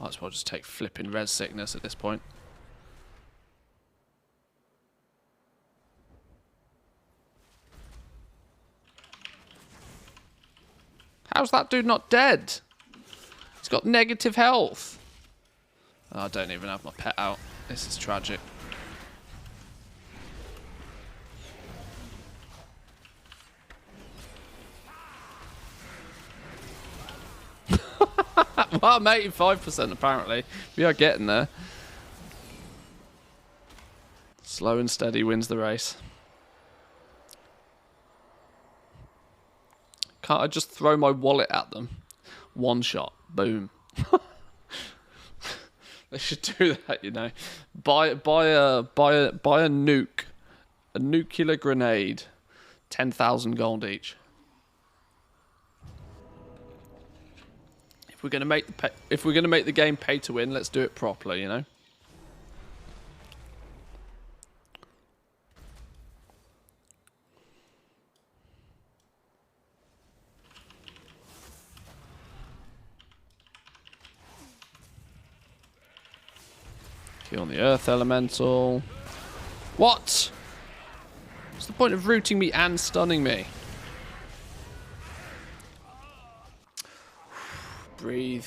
Might as well just take flipping res sickness at this point. How's that dude not dead? He's got negative health. Oh, I don't even have my pet out. This is tragic. Well, I'm 85% apparently. We are getting there. Slow and steady wins the race. Can't I just throw my wallet at them? One shot. Boom. They should do that, you know. Buy a nuke. A nuclear grenade. 10,000 gold each. If we're gonna make the game pay to win, let's do it properly, you know. Kill the earth elemental. What? What's the point of rooting me and stunning me? Breathe.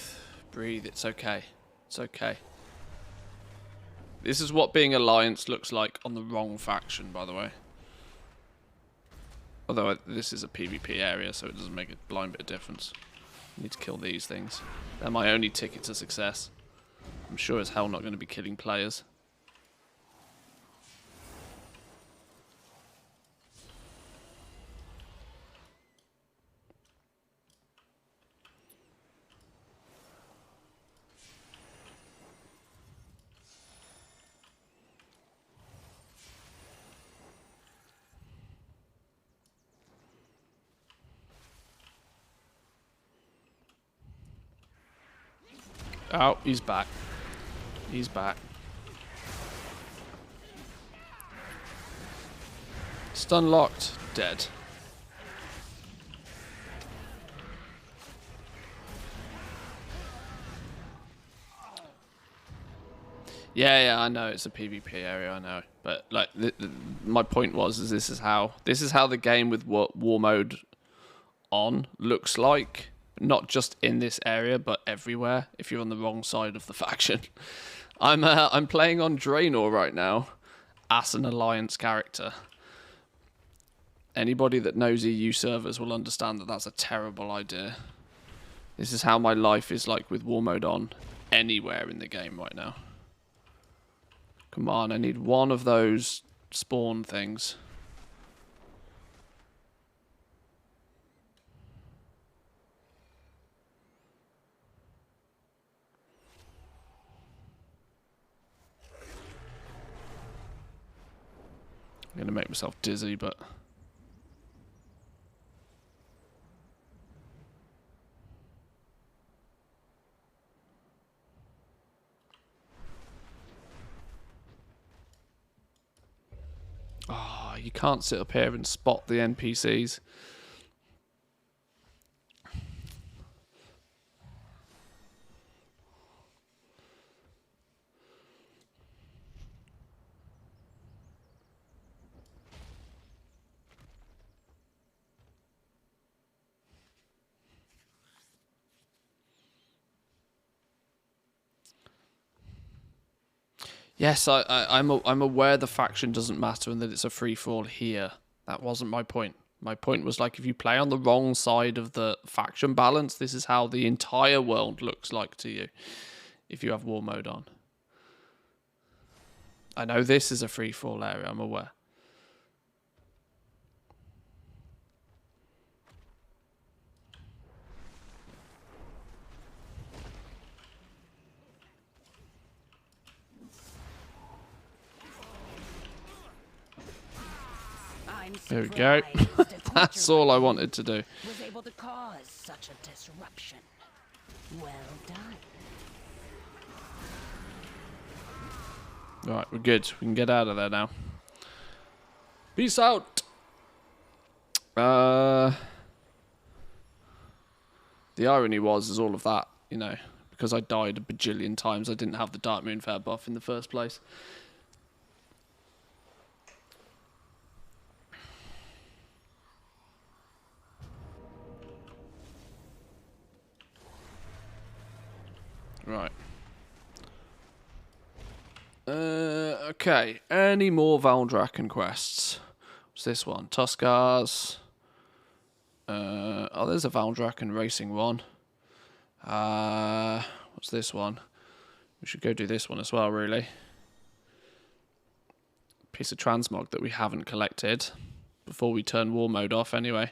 Breathe. It's okay. It's okay. This is what being Alliance looks like on the wrong faction, by the way. Although this is a PvP area, so it doesn't make a blind bit of difference. I need to kill these things. They're my only ticket to success. I'm sure as hell not going to be killing players. Oh, he's back. He's back. Stun locked. Dead. Yeah, I know it's a PvP area. I know, but like, my point was, this is how the game with war mode on looks like. Not just in this area, but everywhere. If you're on the wrong side of the faction, I'm playing on Draenor right now, as an Alliance character. Anybody that knows EU servers will understand that that's a terrible idea. This is how my life is like with war mode on anywhere in the game right now. Come on, I need one of those spawn things. I'm going to make myself dizzy, but... Oh, you can't sit up here and spot the NPCs. Yes, I'm aware the faction doesn't matter and that it's a free-for-all here. That wasn't my point. My point was, like, if you play on the wrong side of the faction balance, this is how the entire world looks like to you if you have war mode on. I know this is a free-for-all area, I'm aware. There we go. That's all I wanted to do. Was able to cause such a disruption. Well done. Right, we're good. We can get out of there now. Peace out. The irony is all of that, you know, because I died a bajillion times, I didn't have the Dark Moonfare buff in the first place. Right. Okay. Any more Valdrakken quests? What's this one? Tuskars. Oh, there's a Valdrakken racing one. What's this one? We should go do this one as well, really. Piece of transmog that we haven't collected before we turn war mode off, anyway.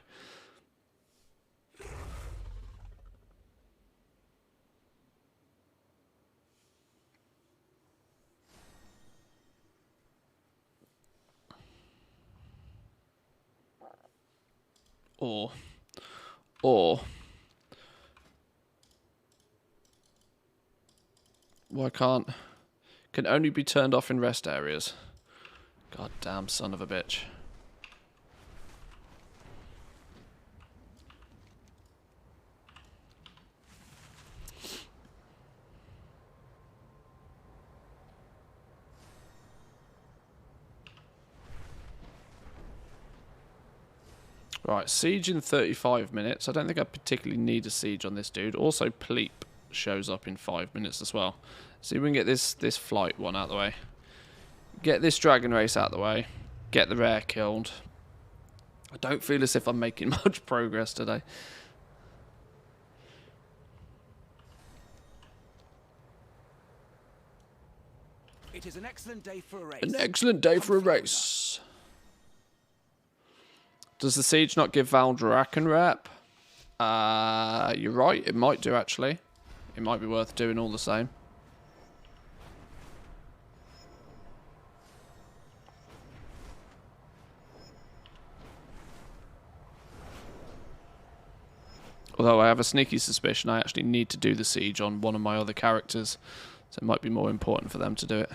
Or why can only be turned off in rest areas. God damn son of a bitch. Right, siege in 35 minutes. I don't think I particularly need a siege on this dude. Also, Pleep shows up in 5 minutes as well. See if we can get this flight one out of the way. Get this dragon race out of the way. Get the rare killed. I don't feel as if I'm making much progress today. It is an excellent day for a race. An excellent day for a race. Does the siege not give Valdrakken rep? You're right, it might do actually. It might be worth doing all the same. Although I have a sneaky suspicion I actually need to do the siege on one of my other characters. So it might be more important for them to do it.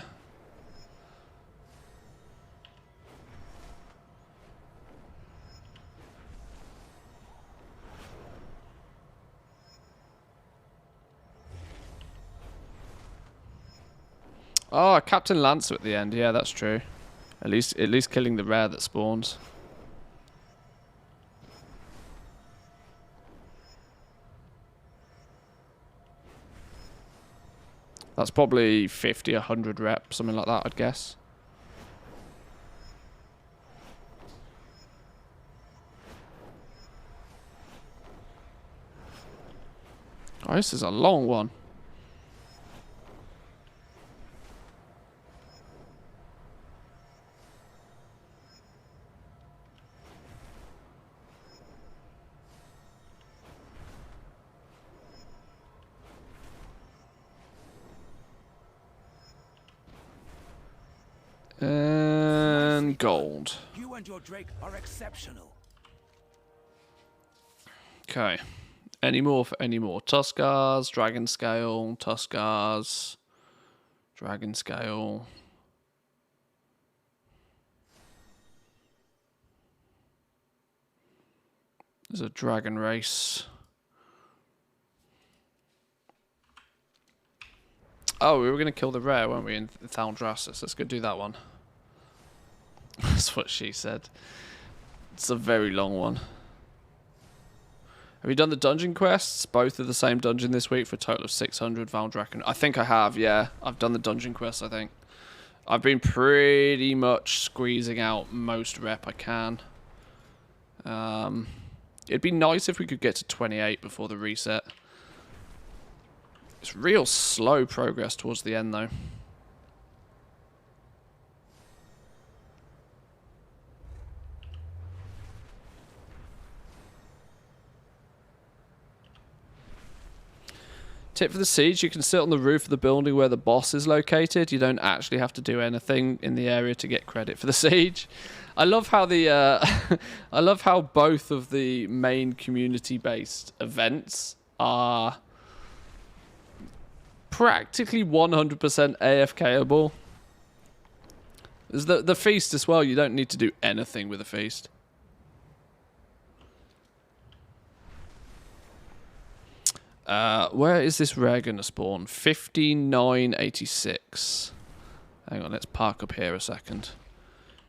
Oh, Captain Lancer at the end. Yeah, that's true. At least killing the rare that spawns. That's probably 50, 100 rep, something like that, I'd guess. This is a long one. And gold. You and your Drake are exceptional. Okay. Any more for any more? Tuskars, Dragon Scale, Tuskars, Dragon Scale. There's a Dragon Race. Oh, we were going to kill the rare, weren't we, in Thaldrassus? Let's go do that one. That's what she said. It's a very long one. Have you done the dungeon quests? Both are the same dungeon this week for a total of 600 Valdraken. I think I have, yeah. I've done the dungeon quests, I think. I've been pretty much squeezing out most rep I can. It'd be nice if we could get to 28 before the reset. It's real slow progress towards the end, though. Tip for the siege, you can sit on the roof of the building where the boss is located. You don't actually have to do anything in the area to get credit for the siege. I love how the I love how both of the main community-based events are practically 100% AFKable. There's the feast as well. You don't need to do anything with the feast. Where is this rare going to spawn? 5986. Hang on, let's park up here a second.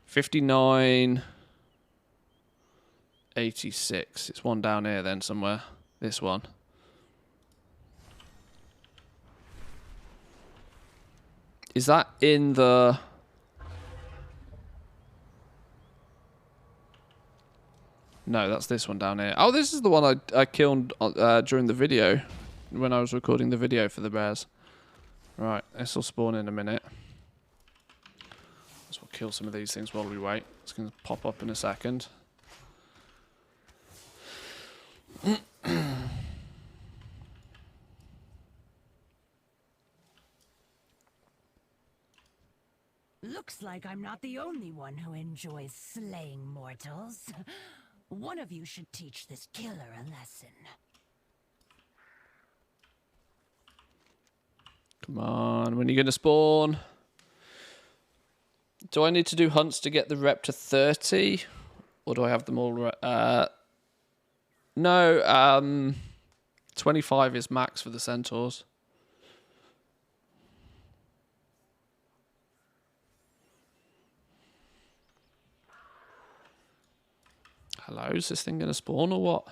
5986. It's one down here then somewhere. This one. Is that in the... No, that's this one down here. Oh, this is the one I killed during the video. When I was recording the video for the bears. Right, this will spawn in a minute. Let's kill some of these things while we wait. It's going to pop up in a second. Looks like I'm not the only one who enjoys slaying mortals. One of you should teach this killer a lesson. Come on, when are you going to spawn? Do I need to do hunts to get the rep to 30? Or do I have them all... no, 25 is max for the centaurs. Hello, is this thing going to spawn or what?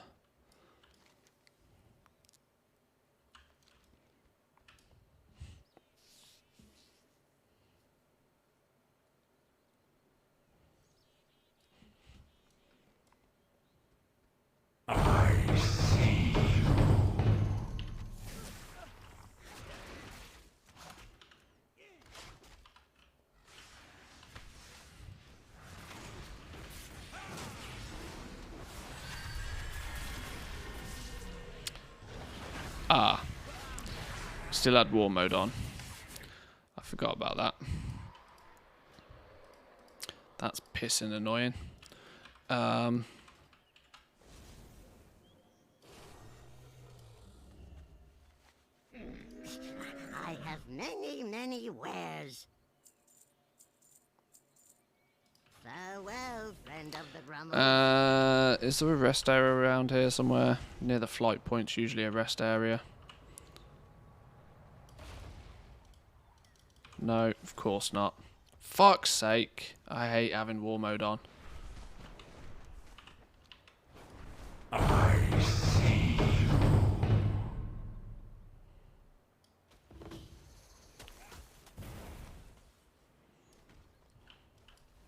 Ah. Still had war mode on. I forgot about that. That's pissing annoying. I have many wares. Farewell, friend of the Brummel. Is there a rest area around here somewhere? Near the flight point's usually a rest area. No, of course not. Fuck's sake. I hate having war mode on.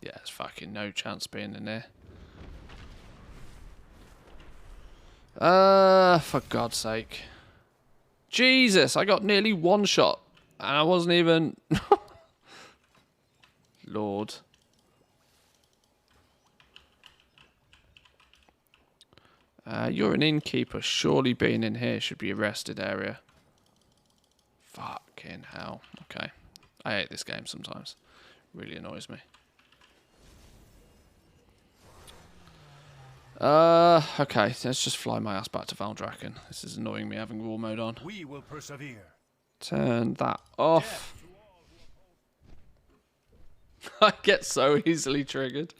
Yeah, there's fucking no chance being in there. For God's sake. Jesus, I got nearly one shot. And I wasn't even... Lord. You're an innkeeper. Surely being in here should be arrested area. Fucking hell. Okay. I hate this game sometimes. Really annoys me. Okay. Let's just fly my ass back to Valdrakken. This is annoying me having war mode on. We will persevere. Turn that off. I get so easily triggered.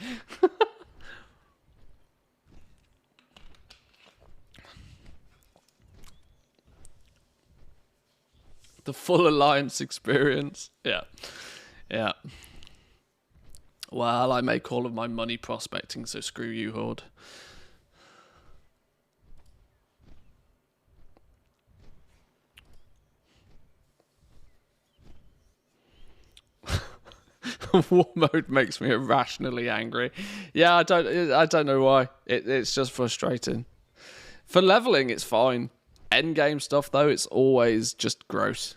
The full alliance experience. Yeah. Yeah. Well, I make all of my money prospecting, so screw you, Horde. War mode makes me irrationally angry. Yeah, I don't know why. It's just frustrating. For leveling, it's fine. Endgame stuff, though, it's always just gross.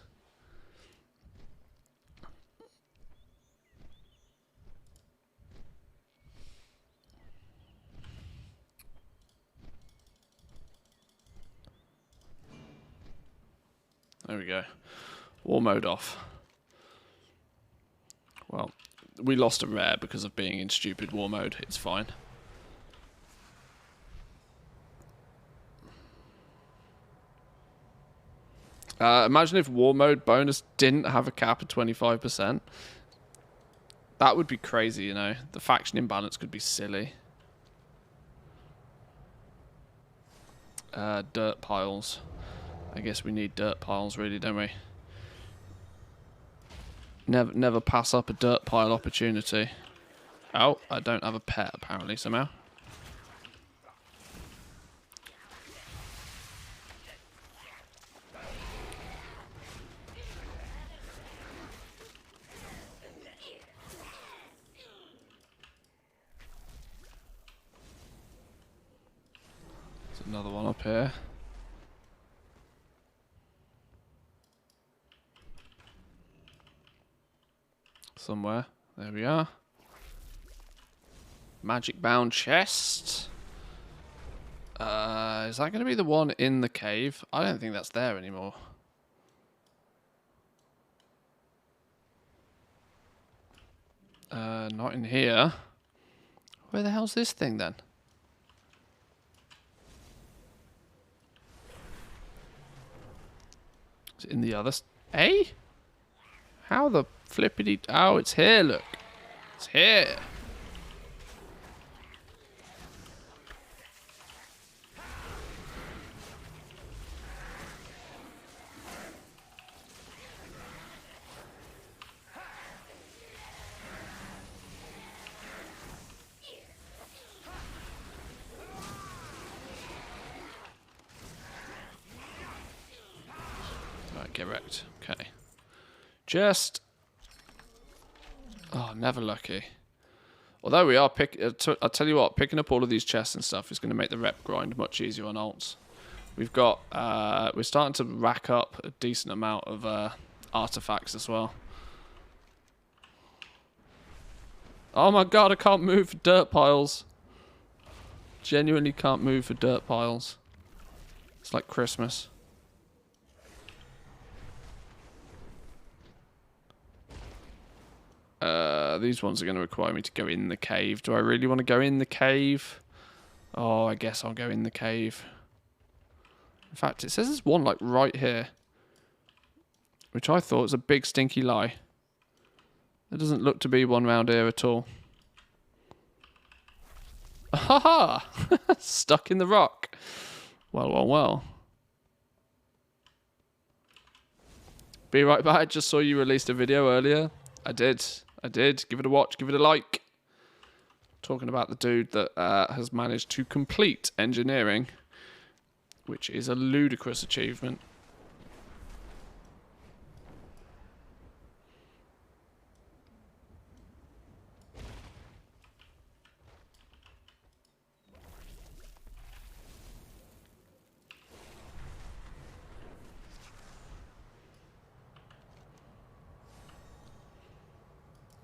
There we go. War mode off. Well, we lost a rare because of being in stupid war mode. It's fine. Imagine if war mode bonus didn't have a cap of 25%. That would be crazy, you know. The faction imbalance could be silly. Dirt piles. I guess we need dirt piles, really, don't we? Never pass up a dirt pile opportunity. Oh, I don't have a pet, apparently, somehow. There's another one up here. Somewhere. There we are. Magic bound chest. Is that going to be the one in the cave? I don't think that's there anymore. Not in here. Where the hell's this thing then? Is it in the other... Eh? How the flippity... Oh, it's here, look. It's here. Right, get wrecked. Okay. Just... Oh, never lucky. Although we are I'll tell you what, picking up all of these chests and stuff is going to make the rep grind much easier on alts. We've got, we're starting to rack up a decent amount of artifacts as well. Oh my god, I can't move for dirt piles. Genuinely can't move for dirt piles. It's like Christmas. These ones are going to require me to go in the cave. Do I really want to go in the cave? Oh, I guess I'll go in the cave. In fact, it says there's one like right here. Which I thought was a big stinky lie. There doesn't look to be one round here at all. Haha! Stuck in the rock. Well, well, well. Be right back. Just saw you released a video earlier. I did. Give it a watch. Give it a like. Talking about the dude that has managed to complete engineering, which is a ludicrous achievement.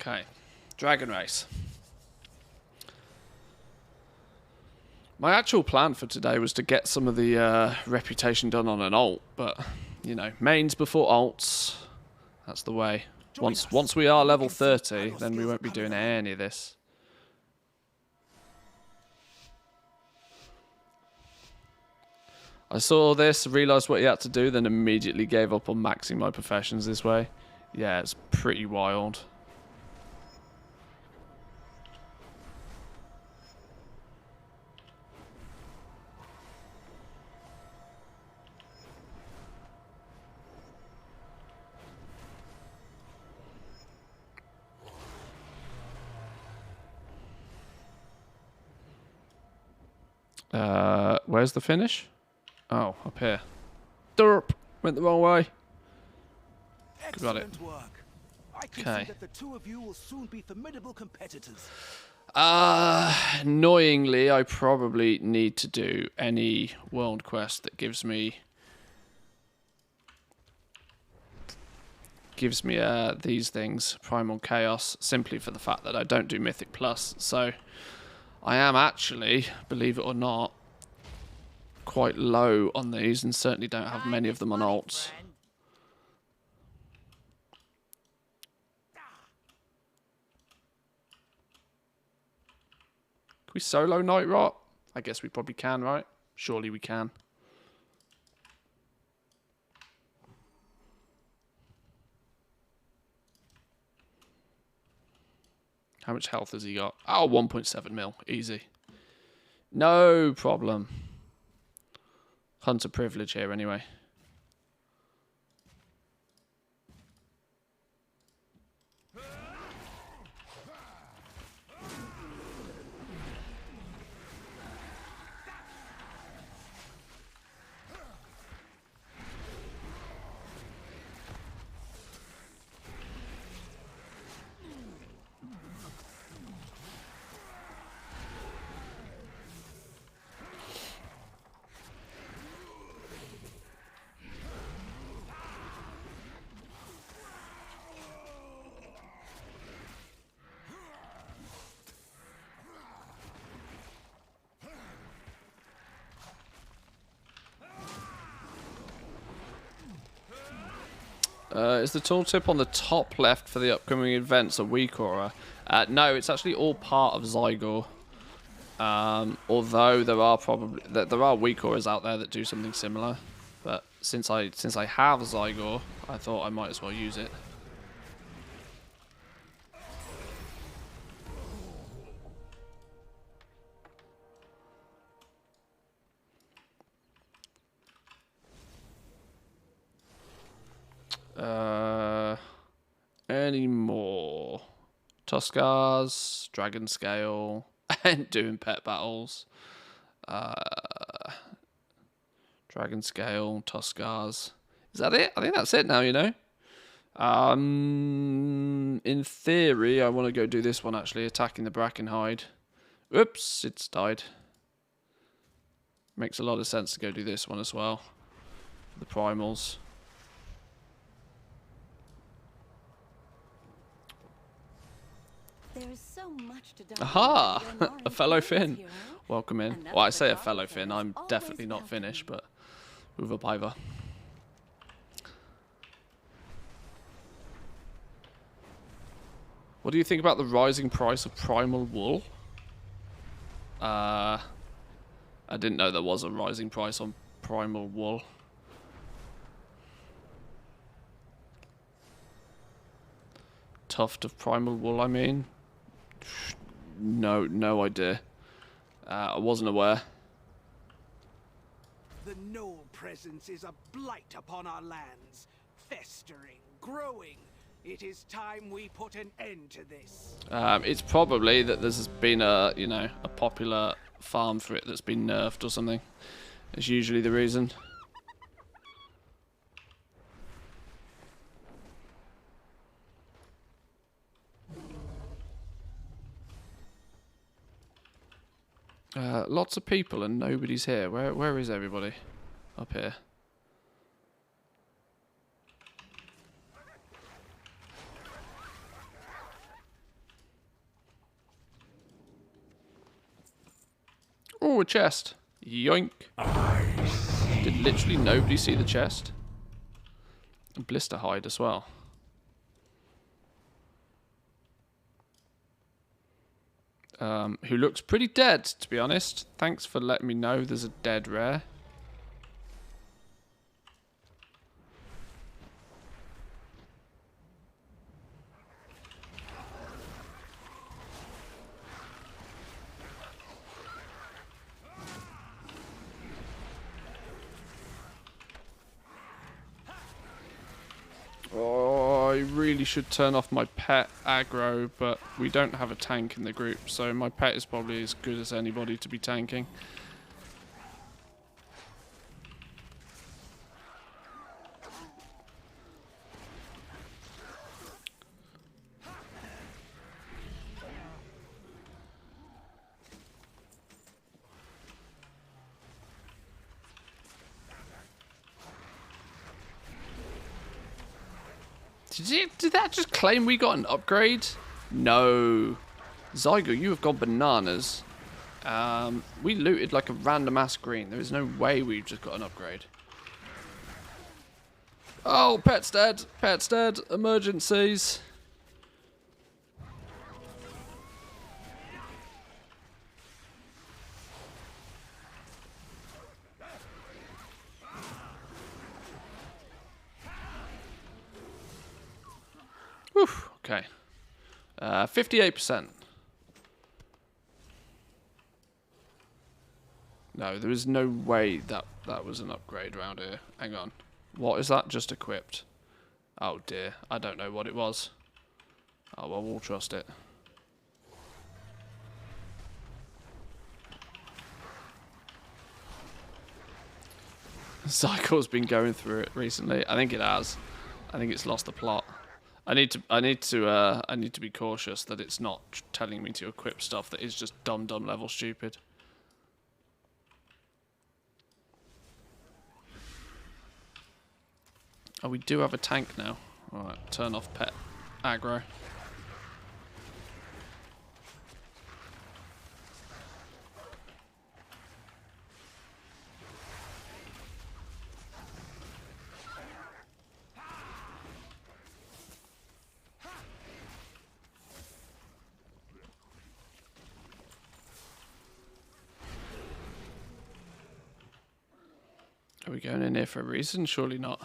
Okay. Dragon race. My actual plan for today was to get some of the reputation done on an alt, but, you know, mains before alts. That's the way. Once we are level 30, then we won't be doing any of this. I saw this, realised what you had to do, then immediately gave up on maxing my professions this way. Yeah, it's pretty wild. Where's the finish? Oh, up here. Derp! Went the wrong way. Got it. Excellent work. I can Okay. see that the two of you will soon be formidable competitors. Annoyingly, I probably need to do any world quest that gives me these things, Primal Chaos, simply for the fact that I don't do Mythic Plus. So I am actually, believe it or not, quite low on these, and certainly don't have many of them on alts. Can we solo Night Rot? I guess we probably can, right? Surely we can. How much health has he got? Oh, 1.7 mil. Easy. No problem. Hunter privilege here anyway. Is the tooltip on the top left for the upcoming events a weak aura? No, it's actually all part of Zygor. Although there are weak auras out there that do something similar, but since I have Zygor, I thought I might as well use it. Any more? Tuskars, Dragon Scale, and doing pet battles. Dragon Scale, Tuskars. Is that it? I think that's it now, you know. In theory, I want to go do this one actually, attacking the Brackenhide. Oops, it's died. Makes a lot of sense to go do this one as well. The primals. There is so much to dive Aha! into when A fellow Orange Finn. hero. Welcome in. Enough Well, I of say the a fellow dark Finn. ones I'm always definitely not welcome. Finnish, but with a piver. What do you think about the rising price of primal wool? I didn't know there was a rising price on primal wool. Tuft of primal wool, I mean. No idea. I wasn't aware. The Knoll presence is a blight upon our lands, festering, growing. It is time we put an end to this. It's probably that there's been a popular farm for it that's been nerfed or something. It's usually the reason. Lots of people and nobody's here. Where is everybody? Up here. Oh, a chest. Yoink. Did literally nobody see the chest? A blister hide as well. Who looks pretty dead, to be honest. Thanks for letting me know there's a dead rare. Oh, I really should turn off my pet aggro, but we don't have a tank in the group, so my pet is probably as good as anybody to be tanking. Did that just claim we got an upgrade? No. Zygo, you have gone bananas. We looted like a random ass green. There is no way we've just got an upgrade. Oh, pet's dead. Pet's dead. Emergencies. Whew, okay. 58%. No, there is no way that was an upgrade around here. Hang on. What is that? Just equipped. Oh dear. I don't know what it was. Oh well, we'll trust it. Cycle's been going through it recently. I think it has. I think it's lost the plot. I need to be cautious that it's not telling me to equip stuff that is just dumb level stupid. Oh, we do have a tank now. Alright, turn off pet aggro. Are we going in here for a reason? Surely not.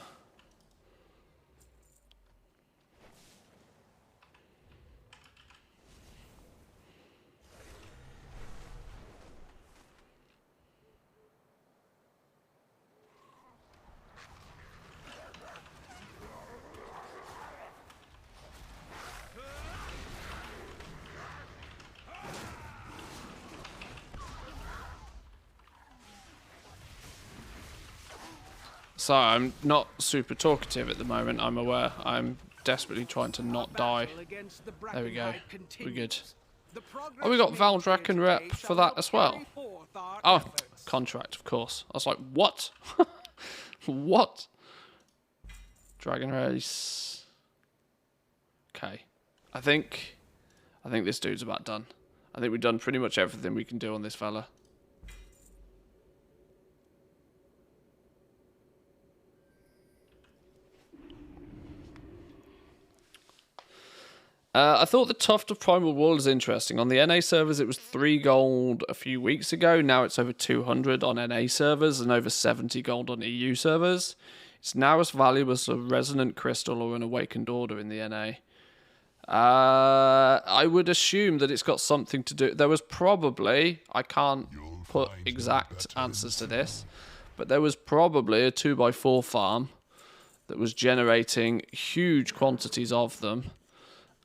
So I'm not super talkative at the moment, I'm aware. I'm desperately trying to not die. There we go. We're good. Oh, we got Valdraken rep for that as well. Oh, contract, of course. I was like, what? What? Dragon race. Okay. I think this dude's about done. I think we've done pretty much everything we can do on this fella. I thought the Tuft of Primal Wool is interesting. On the NA servers, it was 3 gold a few weeks ago. Now it's over 200 on NA servers and over 70 gold on EU servers. It's now as valuable as a Resonant Crystal or an Awakened Order in the NA. I would assume that it's got something to do... There was probably... I can't put exact answers to this, but there was probably a 2x4 farm that was generating huge quantities of them.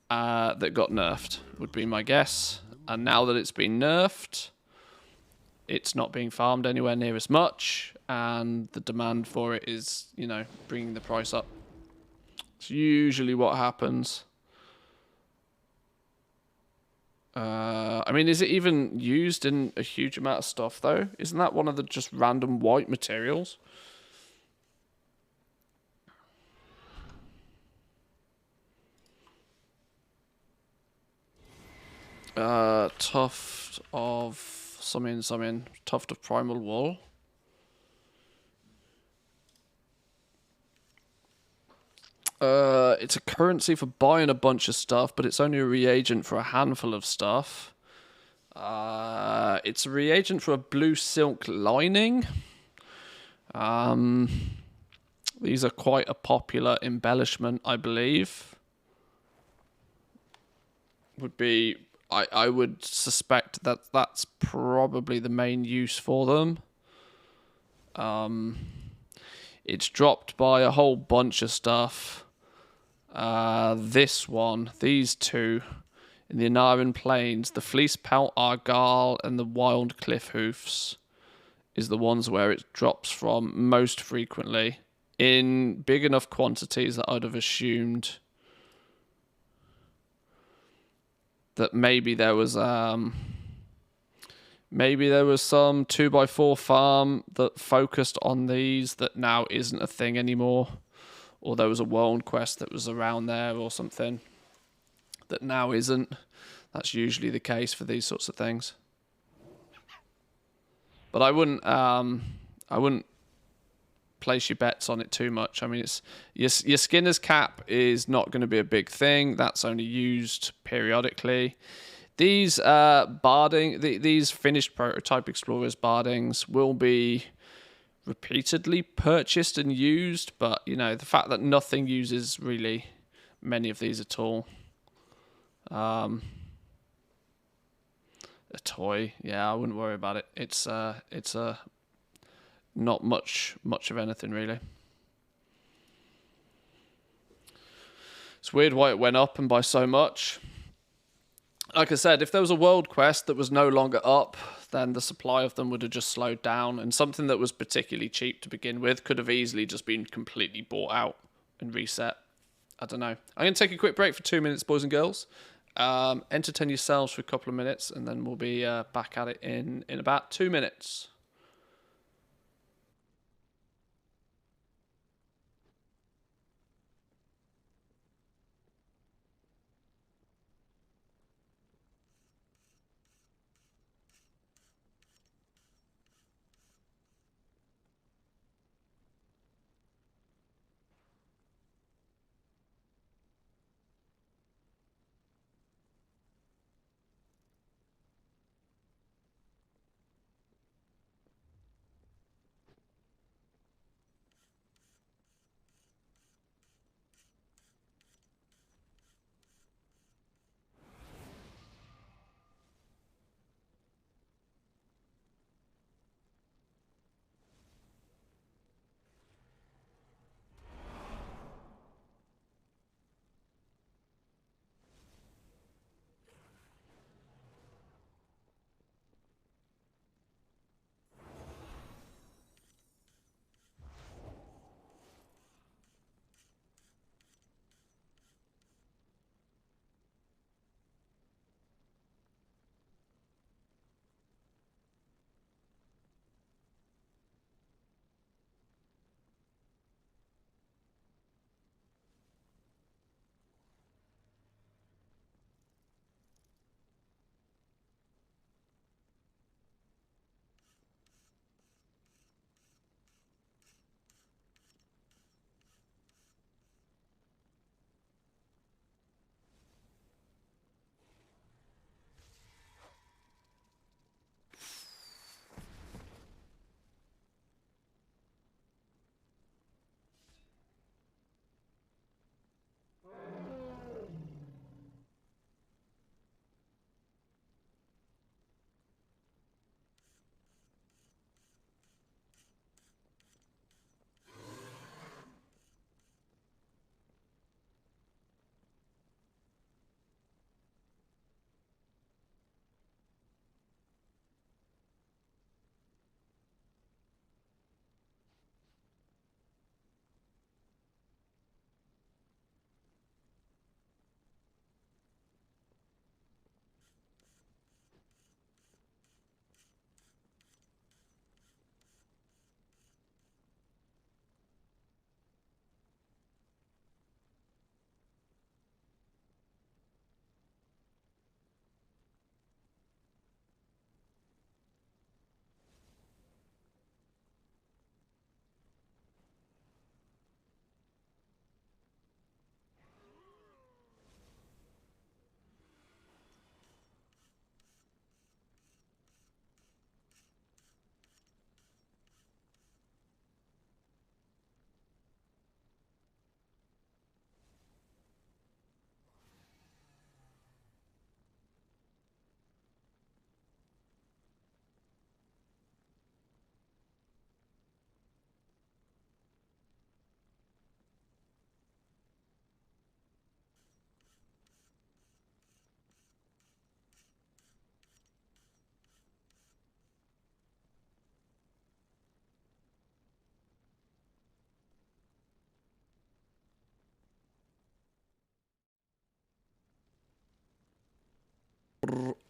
That got nerfed, would be my guess. And now that it's been nerfed, it's not being farmed anywhere near as much, and the demand for it is, you know, bringing the price up. It's usually what happens. I mean, is it even used in a huge amount of stuff, though? Isn't that one of the just random white materials? Tuft of Summon. Tuft of Primal Wool. It's a currency for buying a bunch of stuff, but it's only a reagent for a handful of stuff. It's a reagent for a blue silk lining. These are quite a popular embellishment, I believe. I would suspect that that's probably the main use for them. It's dropped by a whole bunch of stuff. These two, in the Anaran Plains, the Fleece Pelt Argyle and the Wild Cliff Hoofs is the ones where it drops from most frequently in big enough quantities that I'd have assumed that maybe there was some 2x4 farm that focused on these that now isn't a thing anymore. Or there was a world quest that was around there or something that now isn't. That's usually the case for these sorts of things. But I wouldn't place your bets on it too much. I mean, it's your Skinner's Cap is not going to be a big thing. That's only used periodically. These these finished prototype Explorers bardings will be repeatedly purchased and used, but you know, the fact that nothing uses really many of these at all. A toy, yeah, I wouldn't worry about it. It's not much of anything really. It's weird why it went up and by so much. Like I said, if there was a world quest that was no longer up, then the supply of them would have just slowed down, and something that was particularly cheap to begin with could have easily just been completely bought out and reset. I don't know. I'm going to take a quick break for 2 minutes, boys and girls. Entertain yourselves for a couple of minutes, and then we'll be back at it in about 2 minutes.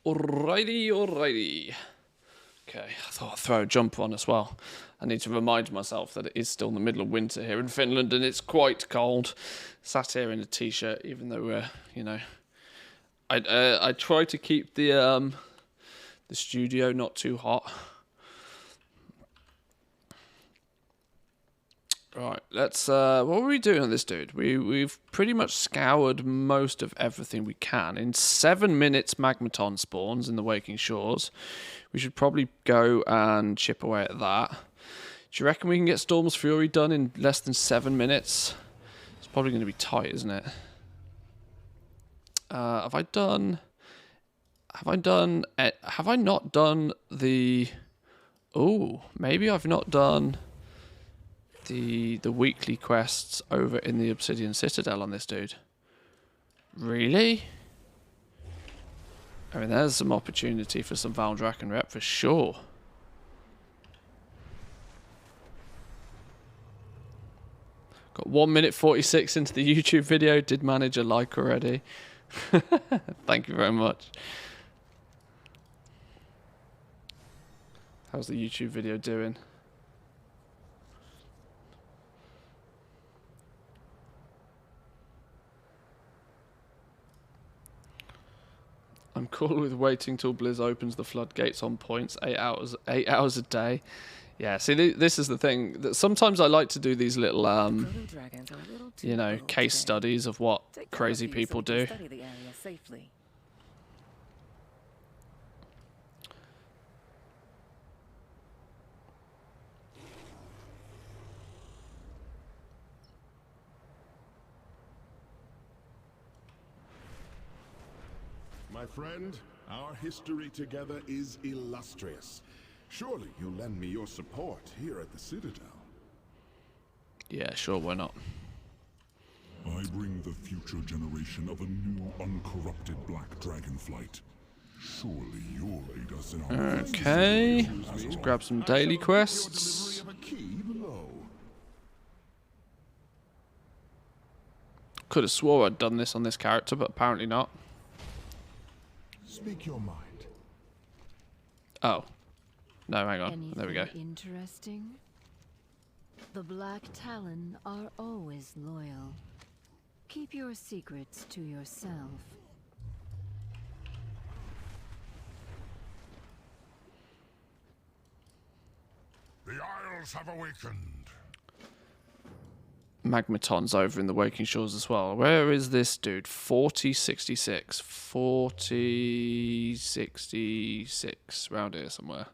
Alrighty. Okay, I thought I'd throw a jumper on as well. I need to remind myself that it is still the middle of winter here in Finland and it's quite cold. Sat here in a t-shirt, even though we're, you know, I try to keep the studio not too hot. Right, let's, what were we doing on this dude? We've pretty much scoured most of everything we can. In 7 minutes, Magmaton spawns in the Waking Shores. We should probably go and chip away at that. Do you reckon we can get Storm's Fury done in less than 7 minutes? It's probably going to be tight, isn't it? Have I not done the... Oh, maybe I've not done... the weekly quests over in the Obsidian Citadel on this dude. Really? I mean, there's some opportunity for some Valdrakken rep for sure. Got 1 minute 46 into the YouTube video. Did manage a like already. Thank you very much. How's the YouTube video doing? I'm cool with waiting till Blizz opens the floodgates on points, 8 hours a day. Yeah, see, this is the thing. That sometimes I like to do these little, you know, case studies of what crazy people do. My friend, our history together is illustrious. Surely you'll lend me your support here at the Citadel. Yeah, sure, why not? I bring the future generation of a new, uncorrupted Black Dragonflight. Surely you'll aid us in our... Okay, let's grab some daily quests. Could have swore I'd done this on this character, but apparently not. Speak your mind. Oh. No, hang on. There we go. Interesting. The Black Talon are always loyal. Keep your secrets to yourself. The Isles have awakened. Magmaton's over in the Waking Shores as well. Where is this dude? 4066. 4066. Around here somewhere.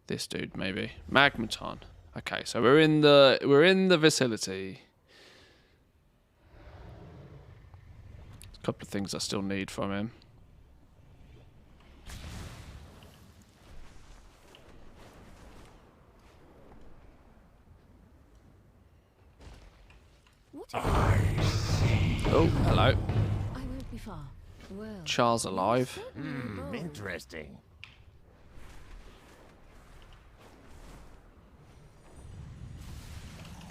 This dude, maybe. Magmaton. Okay, so we're in the vicinity. A couple of things I still need from him. Oh, hello. I won't be far. Well, Char's alive. Interesting.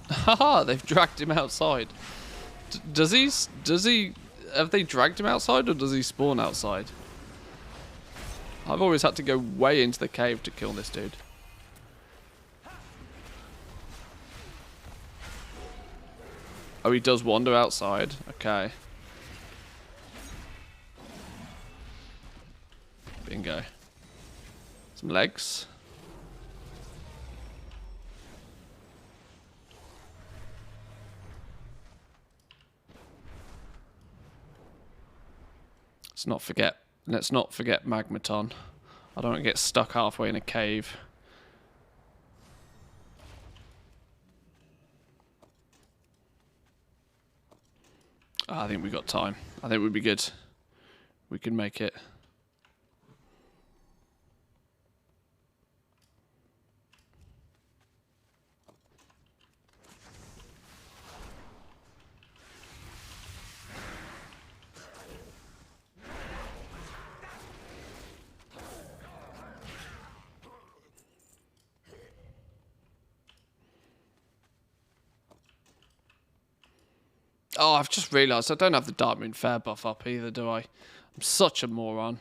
Haha, they've dragged him outside. Does he, have they dragged him outside or does he spawn outside? I've always had to go way into the cave to kill this dude. Oh, he does wander outside. Okay. Bingo. Some legs. Let's not forget Magmaton. I don't want to get stuck halfway in a cave. I think we got time. I think we'd be good. We can make it. Oh, I've just realised I don't have the Dark Moon Fair buff up either, do I? I'm such a moron.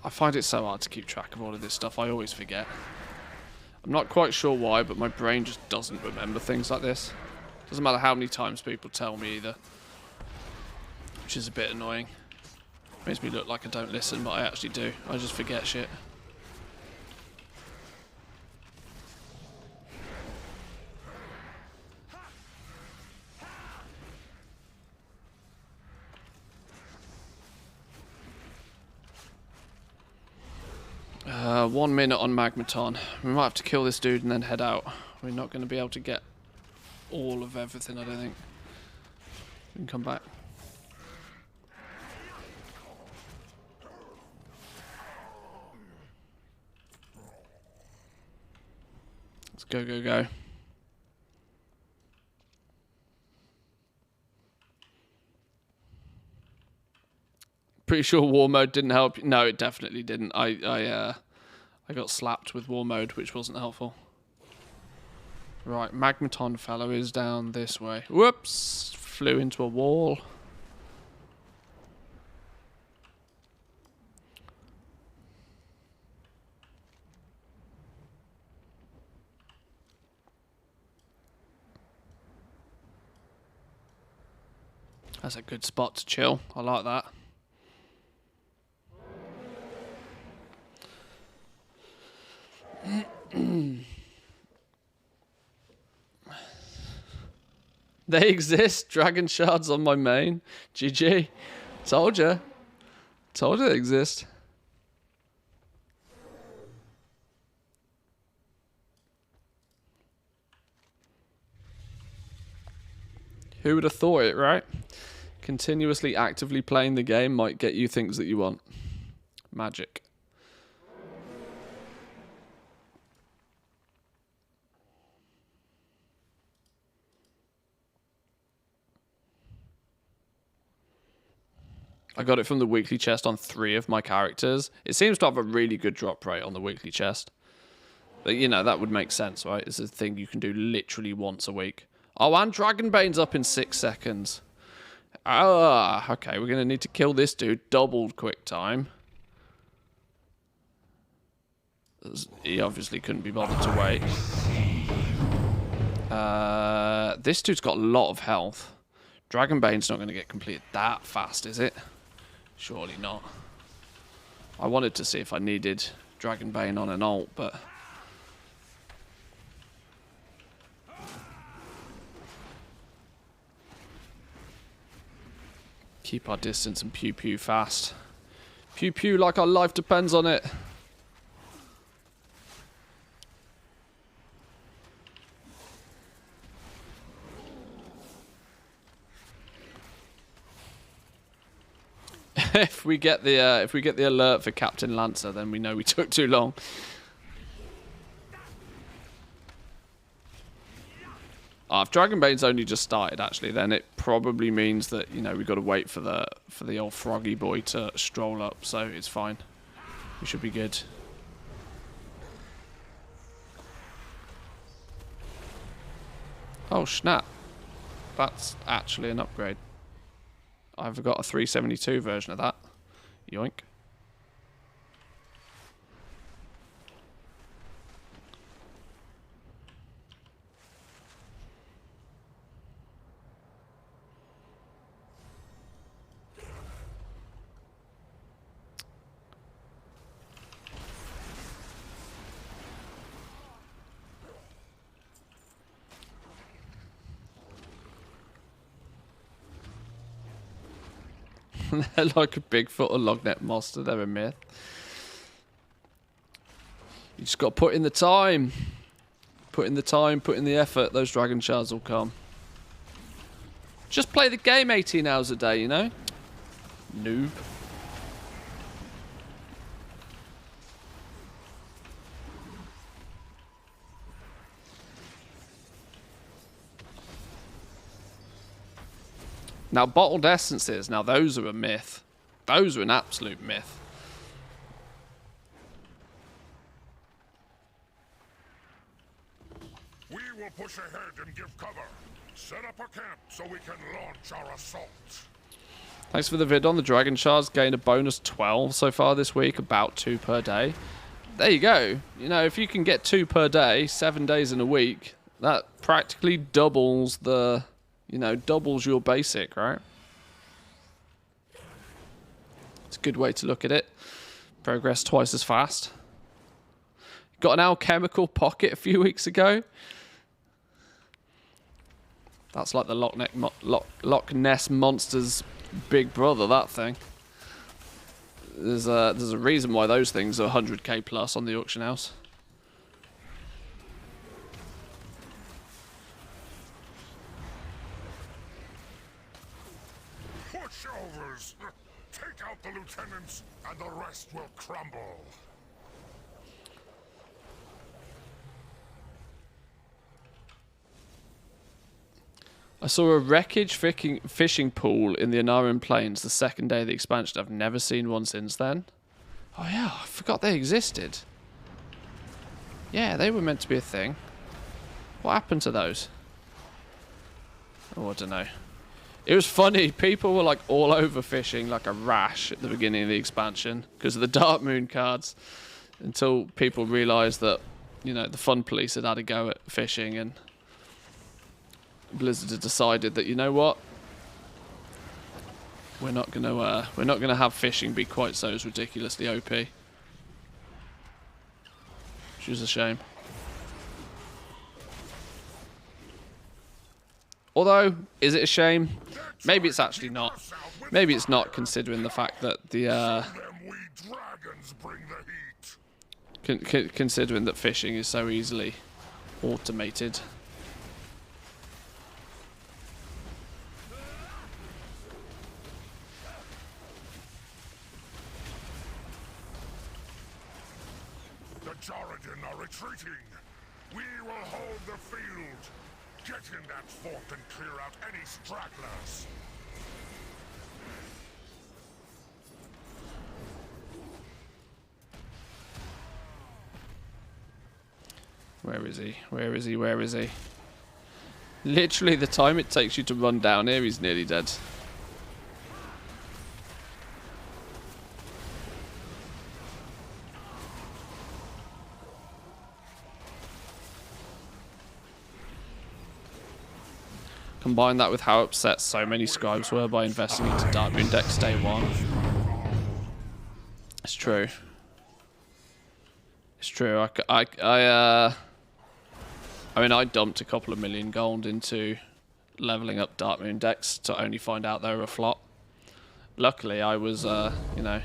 I find it so hard to keep track of all of this stuff. I always forget. I'm not quite sure why, but my brain just doesn't remember things like this. Doesn't matter how many times people tell me either. Which is a bit annoying. Makes me look like I don't listen, but I actually do. I just forget shit. Uh, 1 minute on Magmaton. We might have to kill this dude and then head out. We're not going to be able to get all of everything, I don't think. We can come back. Let's go, go, go. Pretty sure war mode didn't help. No, it definitely didn't. I got slapped with war mode, which wasn't helpful. Right, Magmaton fellow is down this way. Whoops! Flew into a wall. That's a good spot to chill. I like that. They exist. Dragon shards on my main. GG. Told ya. Told you they exist. Who would have thought it, right? Continuously actively playing the game might get you things that you want. Magic. I got it from the weekly chest on 3 of my characters. It seems to have a really good drop rate on the weekly chest. But, you know, that would make sense, right? It's a thing you can do literally once a week. Oh, and Dragonbane's up in 6 seconds. Ah, okay, we're going to need to kill this dude. Doubled quick time. He obviously couldn't be bothered to wait. This dude's got a lot of health. Dragonbane's not going to get completed that fast, is it? Surely not. I wanted to see if I needed Dragonbane on an ult, but... keep our distance and pew pew fast. Pew pew like our life depends on it. If we get the alert for Captain Lancer, then we know we took too long. If Dragonbane's only just started, actually, then it probably means that, you know, we've got to wait for the old froggy boy to stroll up, so it's fine. We should be good. Oh, snap. That's actually an upgrade. I've got a 372 version of that. Yoink. They're like a Bigfoot or Lognet monster. They're a myth. You just got to put in the time. Put in the time, put in the effort. Those dragon shards will come. Just play the game 18 hours a day, you know? Noob. Now, bottled essences, now those are a myth. Those are an absolute myth. We will push ahead and give cover. Set up a camp so we can launch our assault. Thanks for the vid on the dragon shards. Gained a bonus 12 so far this week, about 2 per day. There you go. You know, if you can get 2 per day, 7 days in a week, that practically doubles the, you know, doubles your basic, right? It's a good way to look at it. Progress twice as fast. Got an alchemical pocket a few weeks ago. That's like the Loch Ness Monster's big brother, that thing. There's a reason why those things are 100k plus on the auction house. Pushovers! Take out the lieutenants, and the rest will crumble. I saw a wreckage fishing pool in the Anaran Plains the second day of the expansion. I've never seen one since then. Oh yeah, I forgot they existed. Yeah, they were meant to be a thing. What happened to those? Oh, I don't know. It was funny. People were like all over fishing like a rash at the beginning of the expansion because of the Dark Moon cards, until people realised that, you know, the fun police had had a go at fishing, and Blizzard had decided that, you know what, we're not gonna have fishing be quite so ridiculously OP, which is a shame. Although, is it a shame? Maybe it's actually not. Maybe it's not, considering the fact that the considering that fishing is so easily automated. The Joradin are retreating. We will hold the field. Get in that fort and clear out any stragglers. Where is he? Where is he? Where is he? Literally, the time it takes you to run down here, he's nearly dead. Combine that with how upset so many scribes were by investing into Dark Moon decks day one. It's true. It's true. I mean, I dumped a couple of million gold into leveling up Dark Moon decks to only find out they were a flop. Luckily, I was, you know,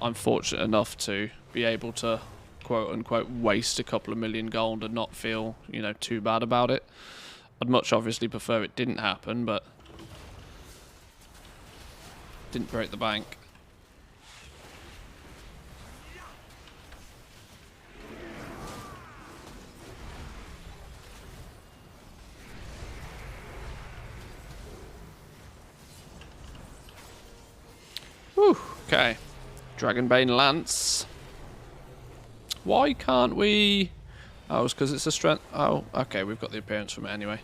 I'm fortunate enough to be able to, quote-unquote, waste a couple of million gold and not feel, you know, too bad about it. I'd much obviously prefer it didn't happen, but didn't break the bank. Whew, okay. Dragonbane Lance. Why can't we... Oh, it's because it's a strength... Oh, okay, we've got the appearance from it anyway.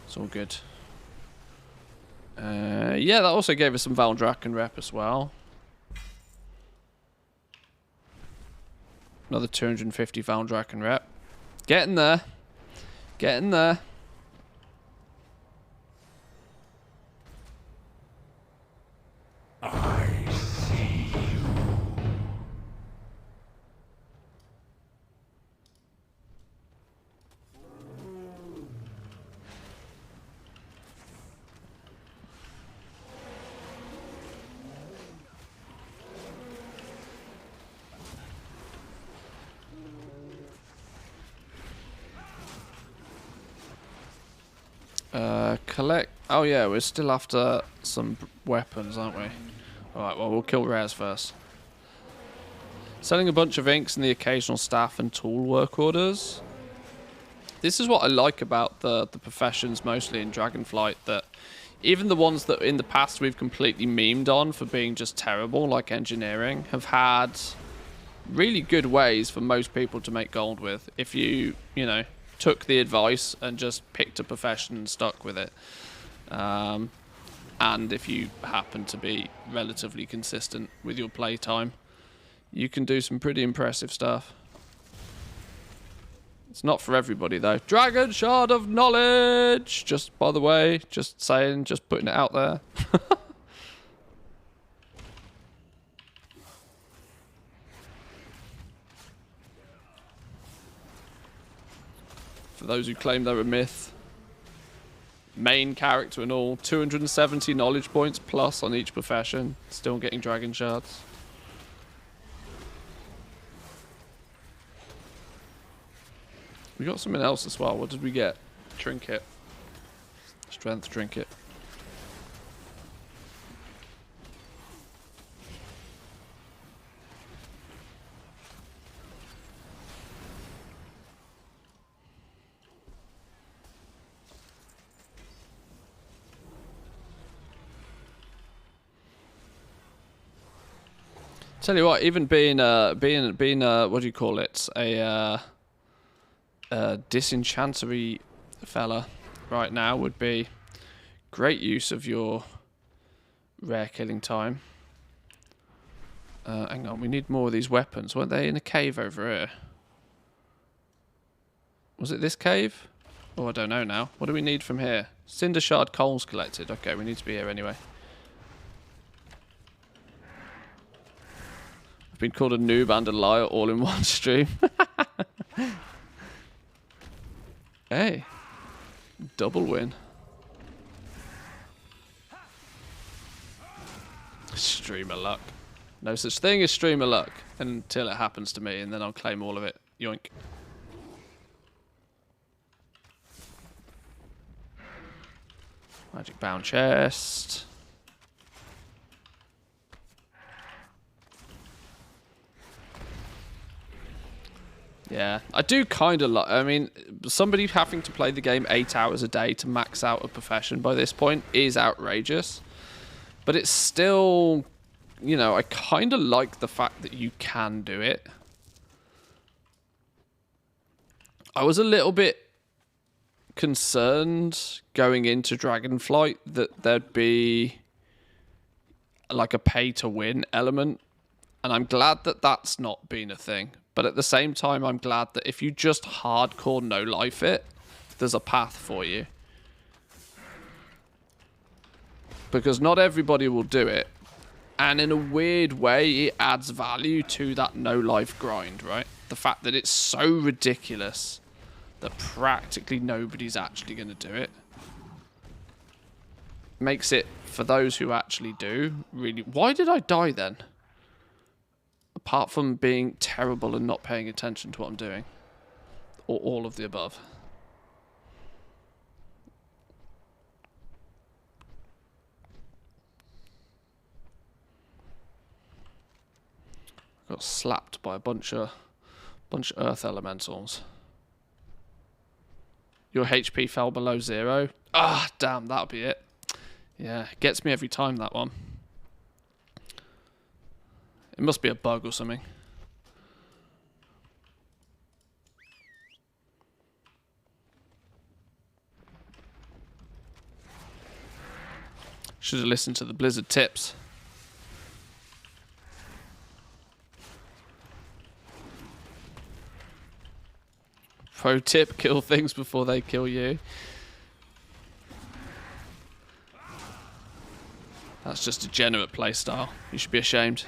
It's all good. Yeah, that also gave us some Valdrakken rep as well. Another 250 Valdrakken rep. Getting there. Getting there. I see you. Collect... Oh yeah, we're still after some weapons, aren't we? Alright, well, we'll kill rares first. Selling a bunch of inks and the occasional staff and tool work orders. This is what I like about the professions mostly in Dragonflight, that even the ones that in the past we've completely memed on for being just terrible, like engineering, have had really good ways for most people to make gold with, if you know, took the advice and just picked a profession and stuck with it. and if you happen to be relatively consistent with your playtime, you can do some pretty impressive stuff. It's not for everybody, though. Dragon Shard of Knowledge! Just, by the way, just saying, just putting it out there. For those who claim they're a myth. Main character and all. 270 knowledge points plus on each profession. Still getting Dragon Shards. We got something else as well. What did we get? Trinket. Strength trinket. Tell you what, even being what do you call it? A disenchantery fella right now would be great use of your rare killing time. Hang on, we need more of these weapons. Weren't they in a cave over here? Was it this cave? Oh, I don't know now. What do we need from here? Cinder shard coals collected. Okay, we need to be here anyway. I've been called a noob and a liar all in one stream. Hey, double win. Streamer luck. No such thing as streamer luck until it happens to me, and then I'll claim all of it. Yoink. Magic bound chest. Yeah, I do kind of like. I mean, somebody having to play the game 8 hours a day to max out a profession by this point is outrageous. But it's still, you know, I kind of like the fact that you can do it. I was a little bit concerned going into Dragonflight that there'd be like a pay-to-win element. And I'm glad that that's not been a thing. But at the same time, I'm glad that if you just hardcore no-life it, there's a path for you. Because not everybody will do it. And in a weird way, it adds value to that no-life grind, right? The fact that it's so ridiculous that practically nobody's actually going to do it. Makes it, for those who actually do, really... Why did I die then? Apart from being terrible and not paying attention to what I'm doing. Or all of the above. Got slapped by a bunch of earth elementals. Your HP fell below 0. Ah, damn, that'll be it. Yeah, gets me every time, that one. It must be a bug or something. Should have listened to the Blizzard tips. Pro tip, kill things before they kill you. That's just a degenerate playstyle. You should be ashamed.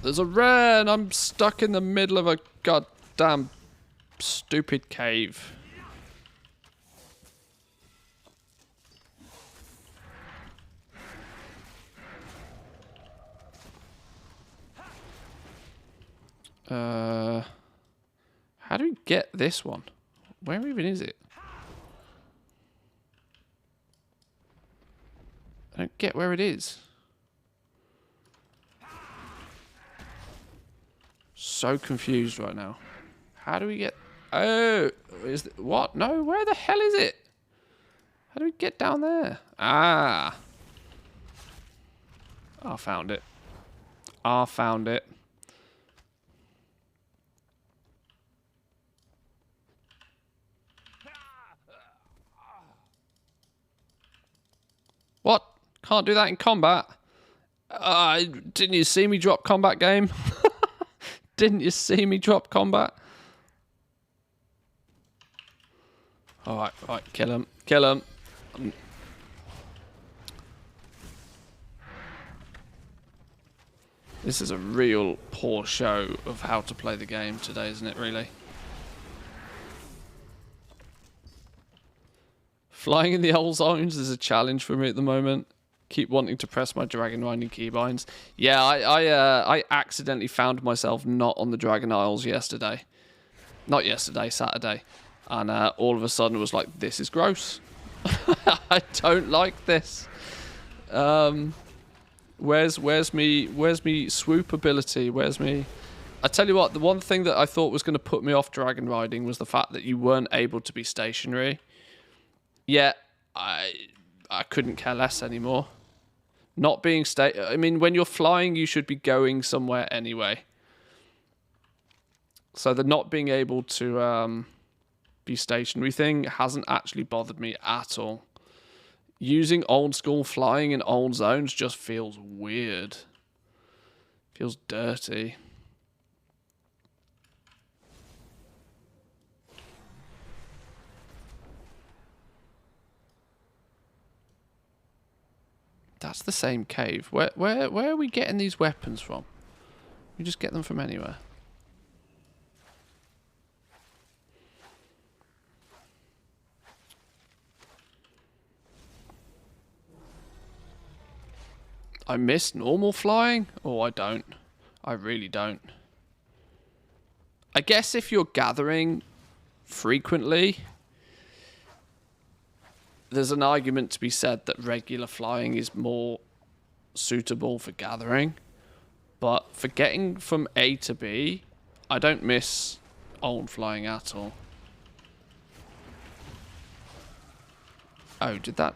There's a rare and I'm stuck in the middle of a goddamn stupid cave. How do we get this one? Where even is it? I don't get where it is. So confused right now. How do we get... Oh, is it... What? No, where the hell is it? How do we get down there? Ah. I found it. I found it. Can't do that in combat. Didn't you see me drop combat, game? Didn't you see me drop combat? Alright, right, kill him. Kill him. This is a real poor show of how to play the game today, isn't it, really? Flying in the old zones is a challenge for me at the moment. Keep wanting to press my dragon riding keybinds. Yeah, I accidentally found myself not on the Dragon Isles yesterday. Not yesterday, Saturday. And all of a sudden was like, this is gross. I don't like this. Where's me swoop ability? Where's me... I tell you what, the one thing that I thought was going to put me off dragon riding was the fact that you weren't able to be stationary. Yet, I couldn't care less anymore. Not being I mean, when you're flying, you should be going somewhere anyway. So the not being able to be stationary thing hasn't actually bothered me at all. Using old school flying in old zones just feels weird. Feels dirty. That's the same cave. Where are we getting these weapons from? We just get them from anywhere. I miss normal flying? Oh, I don't. I really don't. I guess if you're gathering frequently, there's an argument to be said that regular flying is more suitable for gathering. But for getting from A to B, I don't miss old flying at all. Oh, did that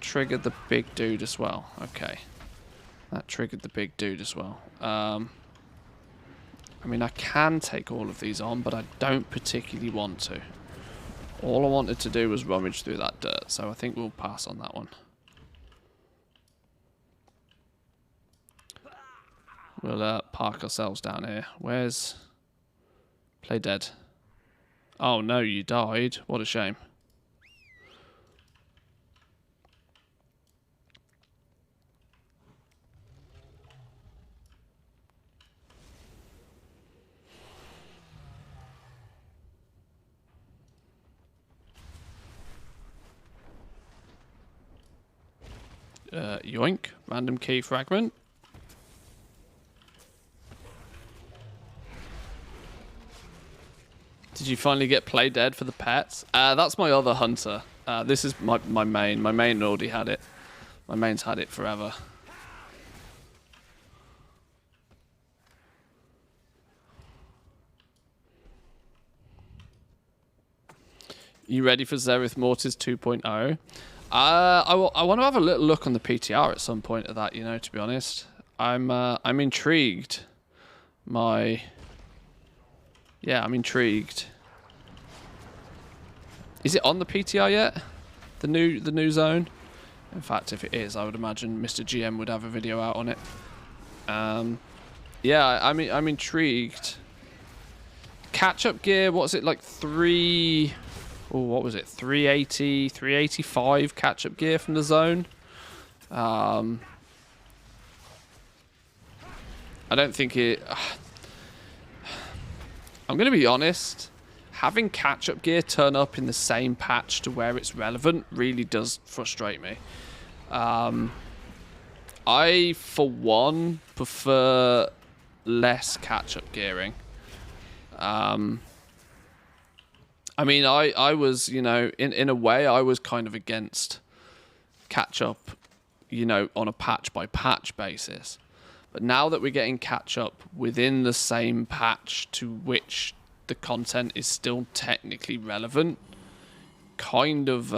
trigger the big dude as well? Okay. That triggered the big dude as well. I mean, I can take all of these on, but I don't particularly want to. All I wanted to do was rummage through that dirt, so I think we'll pass on that one. We'll park ourselves down here. Where's... Play dead. Oh no, you died. What a shame. Yoink. Random key fragment. Did you finally get play dead for the pets? That's my other hunter. This is my main. My main already had it. My main's had it forever. You ready for Zereth Mortis 2.0? I want to have a little look on the PTR at some point of that, you know, to be honest. I'm intrigued. I'm intrigued. Is it on the PTR yet? The new zone? In fact, if it is, I would imagine Mr. GM would have a video out on it. Yeah, I'm intrigued. Catch-up gear, what was it, like 3... Oh, what was it? 380, 385 catch-up gear from the zone. I don't think it... I'm going to be honest. Having catch-up gear turn up in the same patch to where it's relevant really does frustrate me. I, for one, prefer less catch-up gearing. I mean, I was, you know, in a way, I was kind of against catch-up, you know, on a patch-by-patch basis. But now that we're getting catch-up within the same patch to which the content is still technically relevant, kind of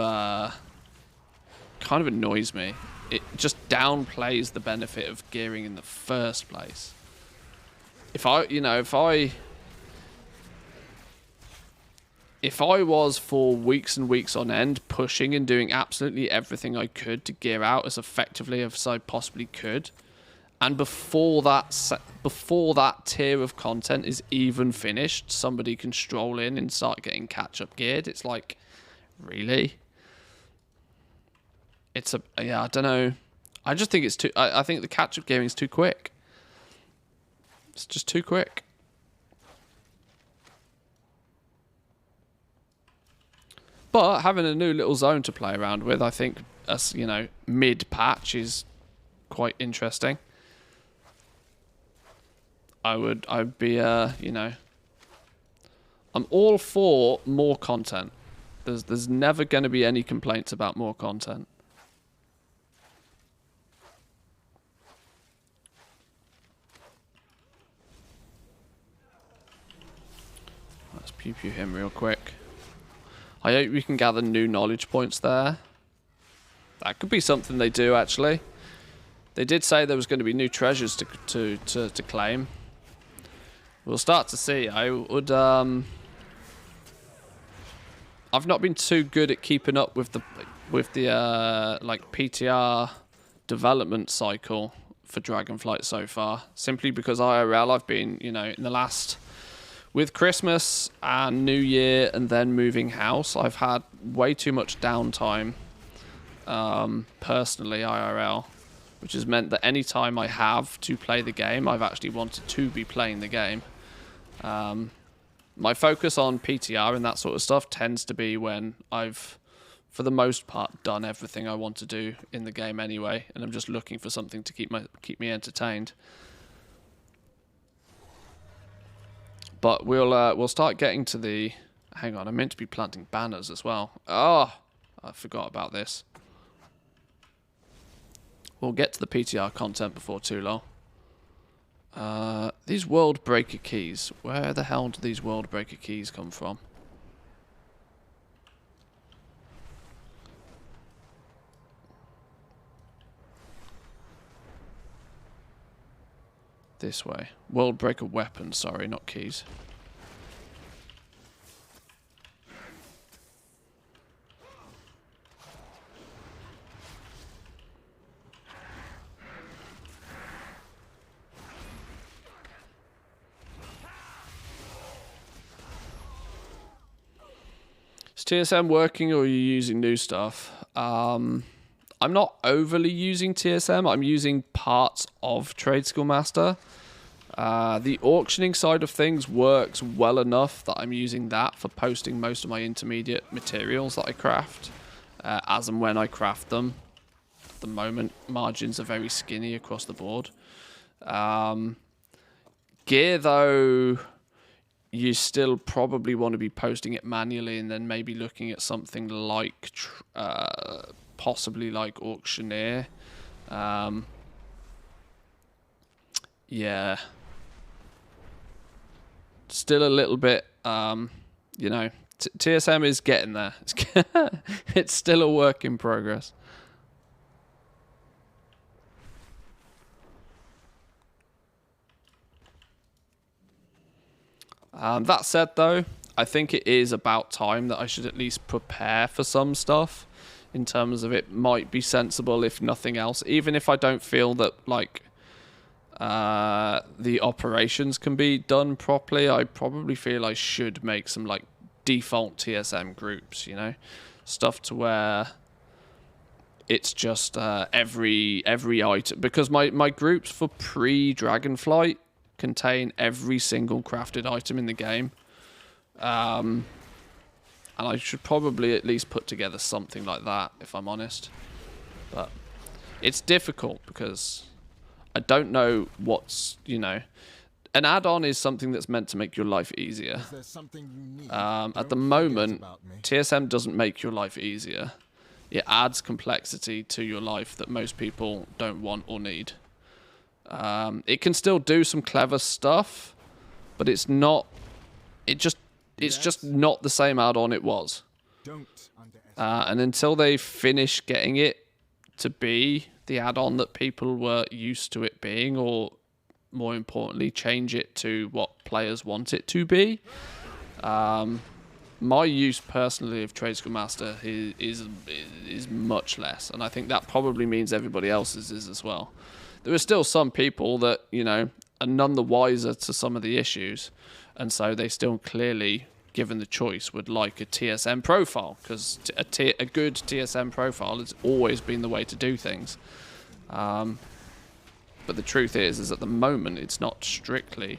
annoys me. It just downplays the benefit of gearing in the first place. if I was for weeks and weeks on end pushing and doing absolutely everything I could to gear out as effectively as I possibly could, and before that tier of content is even finished, somebody can stroll in and start getting catch-up geared. It's like, really? Yeah, I don't know. I just think it's too... I think the catch-up gearing is too quick. It's just too quick. But having a new little zone to play around with, I think, as you know, mid-patch is quite interesting. I'd be, you know, I'm all for more content. There's never going to be any complaints about more content. Let's pew-pew him real quick. I hope we can gather new knowledge points there. That could be something they do, actually. They did say there was going to be new treasures to claim. We'll start to see. I would I've not been too good at keeping up with the like PTR development cycle for Dragonflight so far, simply because IRL I've been, you know, in the last, with Christmas and New Year and then moving house, I've had way too much downtime personally IRL, which has meant that any time I have to play the game, I've actually wanted to be playing the game. My focus on PTR and that sort of stuff tends to be when I've, for the most part, done everything I want to do in the game anyway, and I'm just looking for something to keep me entertained. But we'll start getting to the... Hang on, I meant to be planting banners as well. Oh, I forgot about this. We'll get to the PTR content before too long. These World Breaker keys. Where the hell do these World Breaker keys come from? This way. World Breaker weapons, sorry, not keys. Is TSM working or are you using new stuff? I'm not overly using TSM. I'm using parts of Trade Skill Master. The auctioning side of things works well enough that I'm using that for posting most of my intermediate materials that I craft, as and when I craft them. At the moment, margins are very skinny across the board. Gear, though, you still probably want to be posting it manually and then maybe looking at something like possibly like Auctioneer. Yeah. Still a little bit, you know, TSM is getting there. It's still a work in progress. That said, though, I think it is about time that I should at least prepare for some stuff, in terms of it might be sensible, if nothing else. Even if I don't feel that, like, the operations can be done properly, I probably feel I should make some, like, default TSM groups, you know? Stuff to where it's just every item. Because my groups for pre-Dragonflight contain every single crafted item in the game. And I should probably at least put together something like that, if I'm honest. But it's difficult because I don't know what's, you know... An add-on is something that's meant to make your life easier. At the moment, TSM doesn't make your life easier. It adds complexity to your life that most people don't want or need. It can still do some clever stuff, but it's not... It's just not the same add-on it was. And until they finish getting it to be the add-on that people were used to it being, or more importantly, change it to what players want it to be, my use personally of Trade School Master is much less, and I think that probably means everybody else's is as well. There are still some people that, you know, are none the wiser to some of the issues, and so they still clearly, given the choice, would like a TSM profile, because a good TSM profile has always been the way to do things. But the truth is at the moment it's not strictly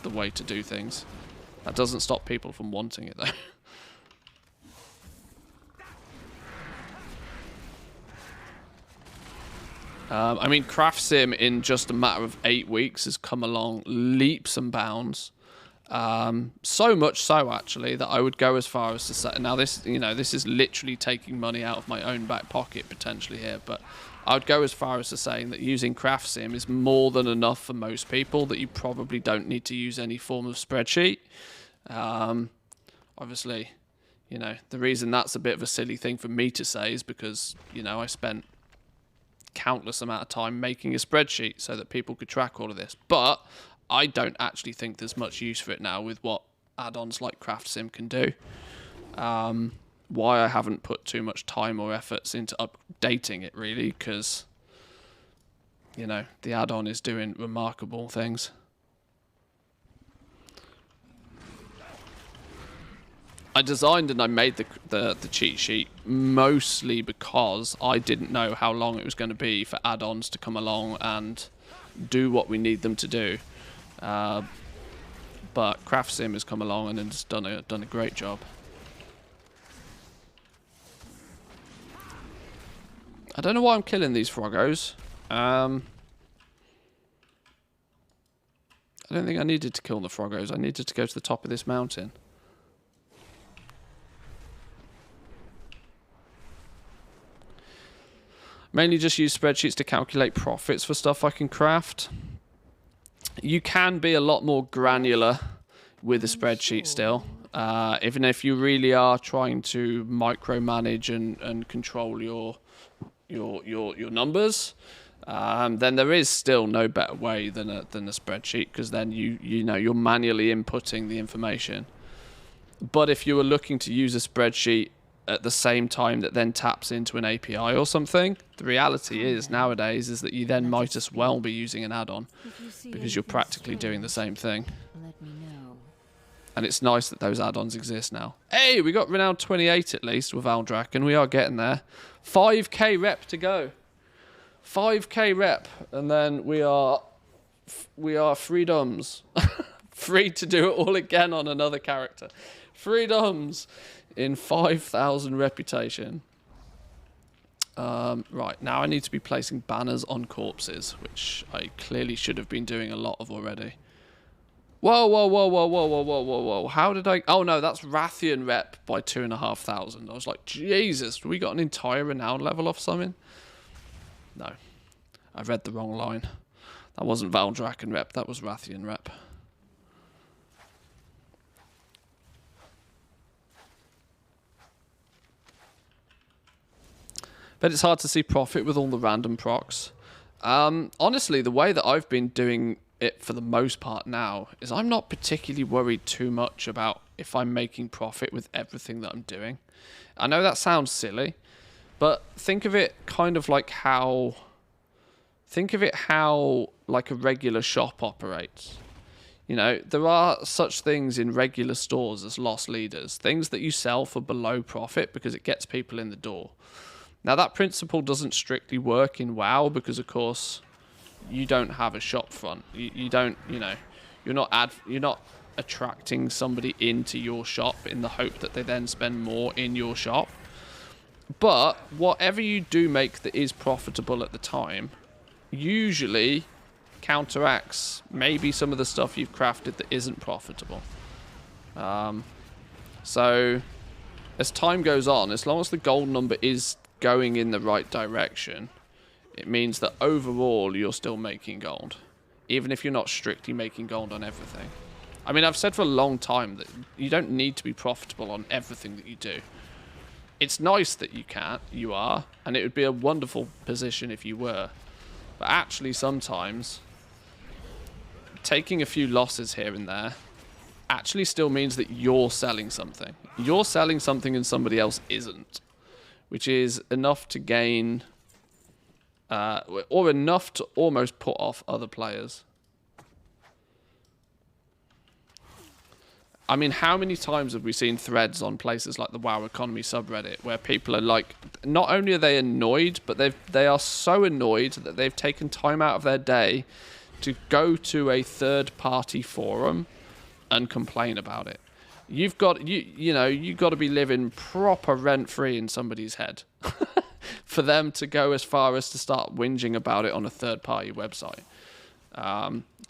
the way to do things. That doesn't stop people from wanting it, though. I mean, Craft Sim in just a matter of 8 weeks has come along leaps and bounds. So much so, actually, that I would go as far as to say, now this, you know, this is literally taking money out of my own back pocket potentially here, but I would go as far as to saying that using Craft Sim is more than enough for most people, that you probably don't need to use any form of spreadsheet. Obviously, you know, the reason that's a bit of a silly thing for me to say is because, you know, I spent countless amount of time making a spreadsheet so that people could track all of this. But I don't actually think there's much use for it now with what add-ons like Craft Sim can do. Why I haven't put too much time or efforts into updating it, really, because, you know, the add-on is doing remarkable things. I designed and I made the cheat sheet mostly because I didn't know how long it was going to be for add-ons to come along and do what we need them to do. But Craft Sim has come along and has done a great job. I don't know why I'm killing these froggos. I don't think I needed to kill the froggos. I needed to go to the top of this mountain. Mainly just use spreadsheets to calculate profits for stuff I can craft. You can be a lot more granular with a spreadsheet still. Even if you really are trying to micromanage and control your numbers, then there is still no better way than a spreadsheet, because then you know you're manually inputting the information. But if you were looking to use a spreadsheet at the same time that then taps into an API or something, the reality is nowadays is that you then might as well be using an add-on, because you're practically doing the same thing. Let me know. And it's nice that those add-ons exist now. Hey, we got renowned 28 at least with Aldrak, and we are getting there. 5k rep to go. 5k rep, and then we are freedoms. Free to do it all again on another character. Freedoms in 5,000 reputation. Right, now I need to be placing banners on corpses, which I clearly should have been doing a lot of already. Whoa, whoa, whoa, whoa, whoa, whoa, whoa, whoa, whoa. How did I... Oh, no, that's Rathian rep by 2,500. I was like, Jesus, we got an entire renown level off something? No. I read the wrong line. That wasn't Valdraken rep, that was Rathian rep. But it's hard to see profit with all the random procs. Honestly, the way that I've been doing it for the most part now is I'm not particularly worried too much about if I'm making profit with everything that I'm doing. I know that sounds silly, but think of it kind of like how... Think of it how like a regular shop operates. You know, there are such things in regular stores as loss leaders. Things that you sell for below profit because it gets people in the door. Now, that principle doesn't strictly work in WoW because, of course, you don't have a shop front. You don't, you know, you're not attracting somebody into your shop in the hope that they then spend more in your shop. But whatever you do make that is profitable at the time usually counteracts maybe some of the stuff you've crafted that isn't profitable. So as time goes on, as long as the gold number is going in the right direction, it means that overall you're still making gold, even if you're not strictly making gold on everything. I mean, I've said for a long time that you don't need to be profitable on everything that you do. It's nice that you are, and it would be a wonderful position if you were. But actually sometimes taking a few losses here and there actually still means that you're selling something. You're selling something and somebody else isn't, which is enough to gain, or enough to almost put off other players. I mean, how many times have we seen threads on places like the WoW Economy subreddit where people are like, not only are they annoyed, but they are so annoyed that they've taken time out of their day to go to a third-party forum and complain about it. You've got you've got to be living proper rent-free in somebody's head for them to go as far as to start whinging about it on a third-party website.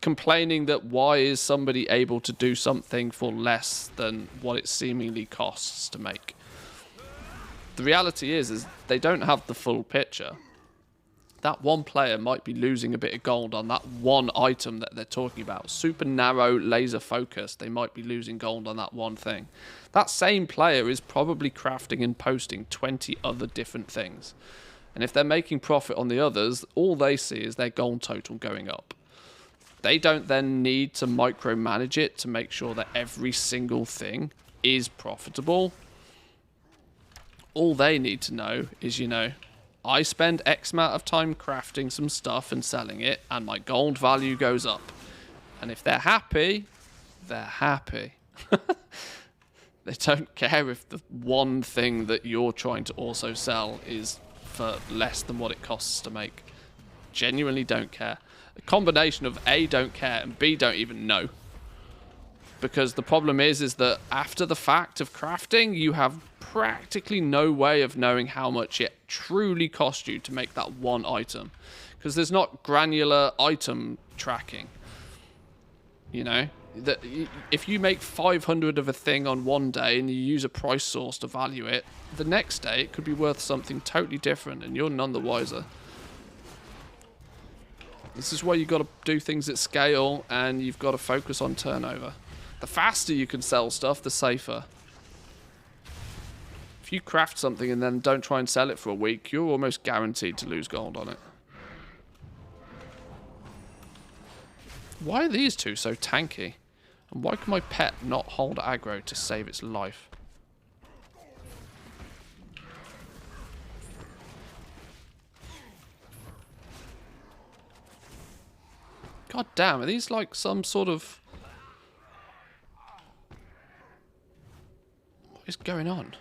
Complaining that why is somebody able to do something for less than what it seemingly costs to make. The reality is they don't have the full picture. That one player might be losing a bit of gold on that one item that they're talking about. Super narrow, laser focus. They might be losing gold on that one thing. That same player is probably crafting and posting 20 other different things. And if they're making profit on the others, all they see is their gold total going up. They don't then need to micromanage it to make sure that every single thing is profitable. All they need to know is, I spend X amount of time crafting some stuff and selling it, and my gold value goes up. And if they're happy, they're happy. They don't care if the one thing that you're trying to also sell is for less than what it costs to make. Genuinely don't care. A combination of A, don't care, and B, don't even know. Because the problem is that after the fact of crafting, you have practically no way of knowing how much it truly cost you to make that one item. Because there's not granular item tracking. That if you make 500 of a thing on one day and you use a price source to value it, the next day it could be worth something totally different and you're none the wiser. This is why you've got to do things at scale and you've got to focus on turnover. The faster you can sell stuff, the safer. If you craft something and then don't try and sell it for a week, you're almost guaranteed to lose gold on it. Why are these two so tanky? And why can my pet not hold aggro to save its life? God damn, are these like some sort of... What is going on?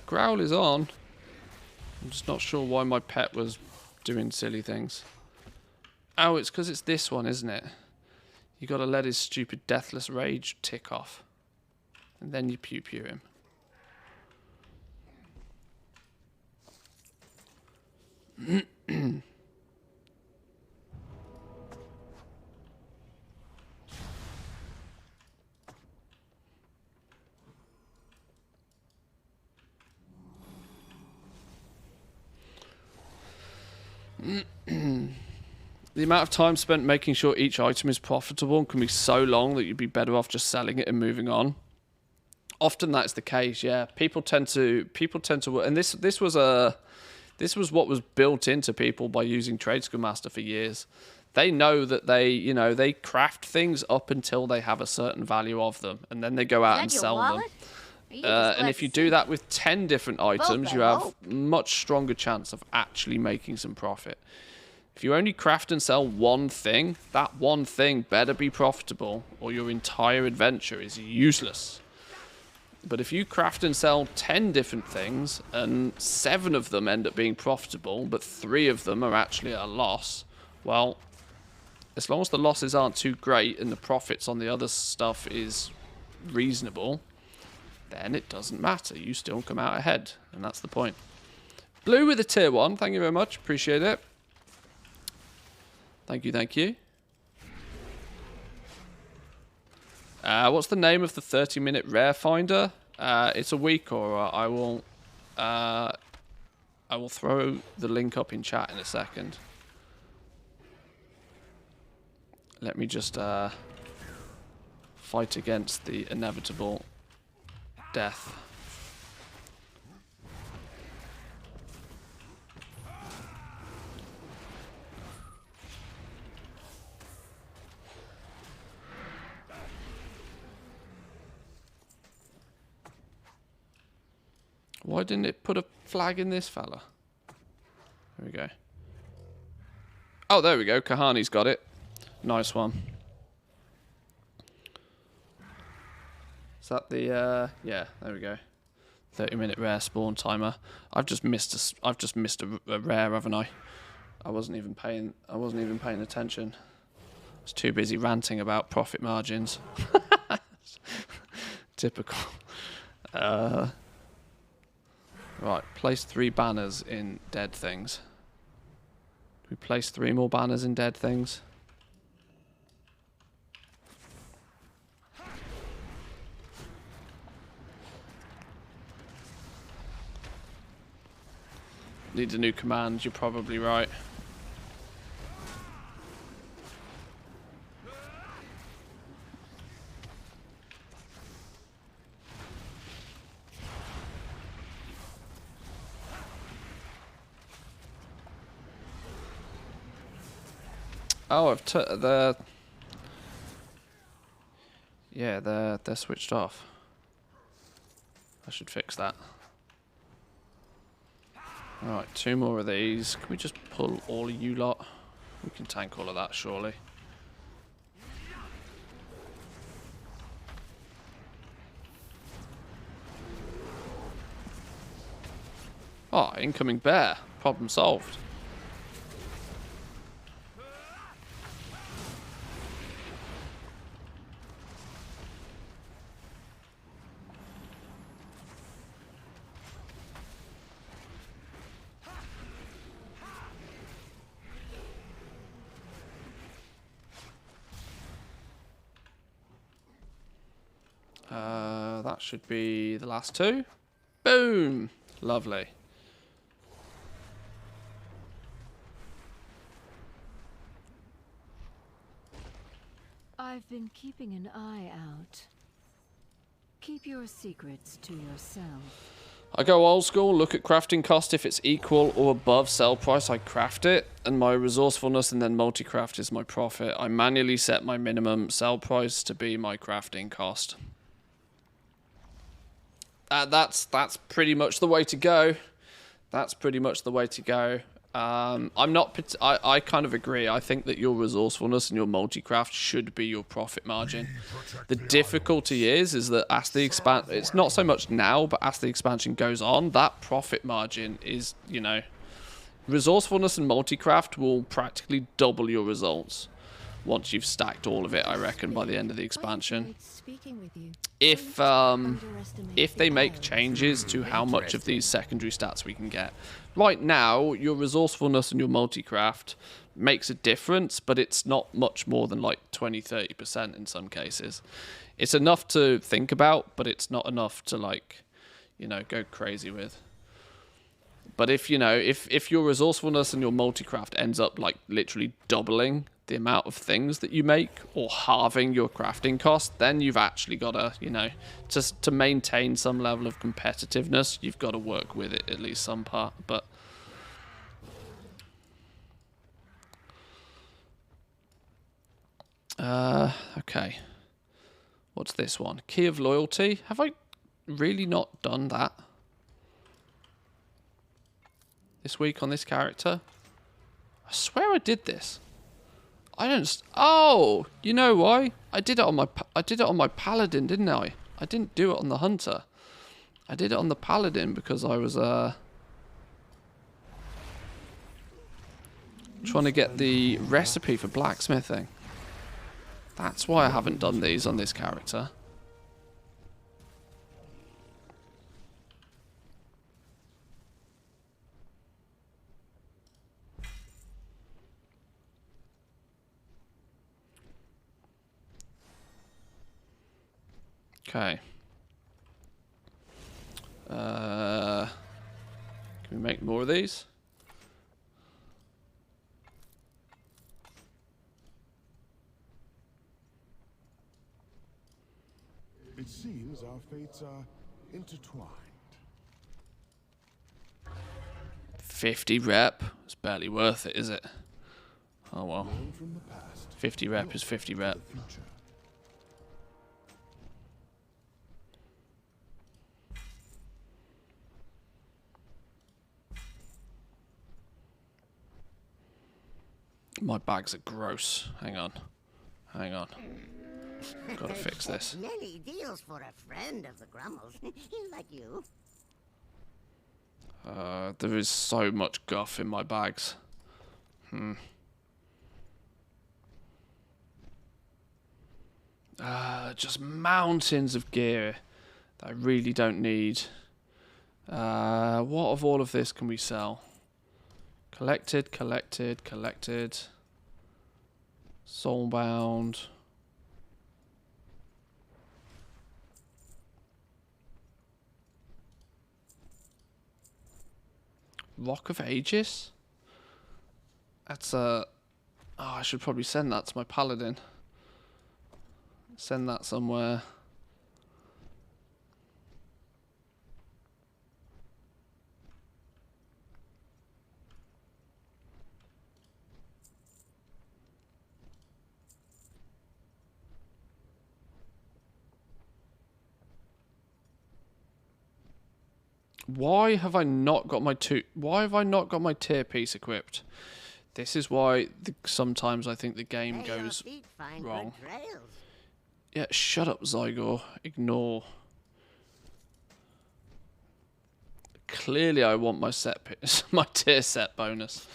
Growl is on. I'm just not sure why my pet was doing silly things. Oh, it's because it's this one, isn't it? You got to let his stupid deathless rage tick off. And then you pew-pew him. The amount of time spent making sure each item is profitable can be so long that you'd be better off just selling it and moving on. Often that's the case, yeah. People tend to, and this was what was built into people by using Trade Skill Master for years. They know that they craft things up until they have a certain value of them, and then they go out and sell them. And if you do that with 10 different items, you have much stronger chance of actually making some profit. If you only craft and sell one thing, that one thing better be profitable, or your entire adventure is useless. But if you craft and sell 10 different things, and 7 of them end up being profitable, but 3 of them are actually at a loss, well, as long as the losses aren't too great and the profits on the other stuff is reasonable, then it doesn't matter. You still come out ahead, and that's the point. Blue with a tier 1, thank you very much, appreciate it. Thank you, thank you. What's the name of the 30-minute rare finder? It's a week, or I will throw the link up in chat in a second. Let me just fight against the inevitable death. Why didn't it put a flag in this fella? There we go. Oh, there we go. Kahani's got it. Nice one. Is that the yeah, there we go. 30-minute rare spawn timer. I've just missed a rare, haven't I? I wasn't even paying attention. I was too busy ranting about profit margins. Typical. Right, place 3 banners in dead things. Do we place 3 more banners in dead things? Needs a new command, you're probably right. Oh, they're switched off. I should fix that. Alright, 2 more of these. Can we just pull all of you lot? We can tank all of that, surely. Oh, incoming bear. Problem solved. That should be the last 2. Boom! Lovely. I've been keeping an eye out. Keep your secrets to yourself. I go old school, look at crafting cost. If it's equal or above sell price, I craft it. And my resourcefulness and then multi-craft is my profit. I manually set my minimum sell price to be my crafting cost. That's pretty much the way to go. That's pretty much the way to go. I kind of agree. I think that your resourcefulness and your multi-craft should be your profit margin. The difficulty is that as the it's not so much now, but as the expansion goes on, that profit margin is, you know, resourcefulness and multi-craft will practically double your results once you've stacked all of it, I reckon, by the end of the expansion. If they make changes to how much of these secondary stats we can get. Right now, your resourcefulness and your multi-craft makes a difference, but it's not much more than like 20-30% in some cases. It's enough to think about, but it's not enough to, like, you know, go crazy with. But if, you know, if your resourcefulness and your multi-craft ends up like literally doubling the amount of things that you make or halving your crafting cost, then you've actually got to, you know, just to maintain some level of competitiveness, you've got to work with it at least some part. But okay, what's this one? Key of Loyalty. Have I really not done that this week on this character? I swear I did this. I don't. Oh, you know why? I did it on my paladin, didn't I? I didn't do it on the hunter. I did it on the paladin because I was trying to get the recipe for blacksmithing. That's why I haven't done these on this character. Okay. Can we make more of these? fates are intertwined. 50 rep. It's barely worth it, is it? Oh well. Learn from the past. 50 rep is 50 rep. The future. My bags are gross. Hang on. Hang on. Gotta fix this. Many deals for a friend of the Grummles. He's like you. There is so much guff in my bags. Just mountains of gear that I really don't need. What of all of this can we sell? Collected, collected, collected. Soulbound. Rock of Aegis? That's a... Oh, I should probably send that to my paladin. Send that somewhere. Why have I not got my tier piece equipped? This is why sometimes I think the game goes wrong. Yeah, shut up, Zygor. Ignore. Clearly, I want my my tier set bonus.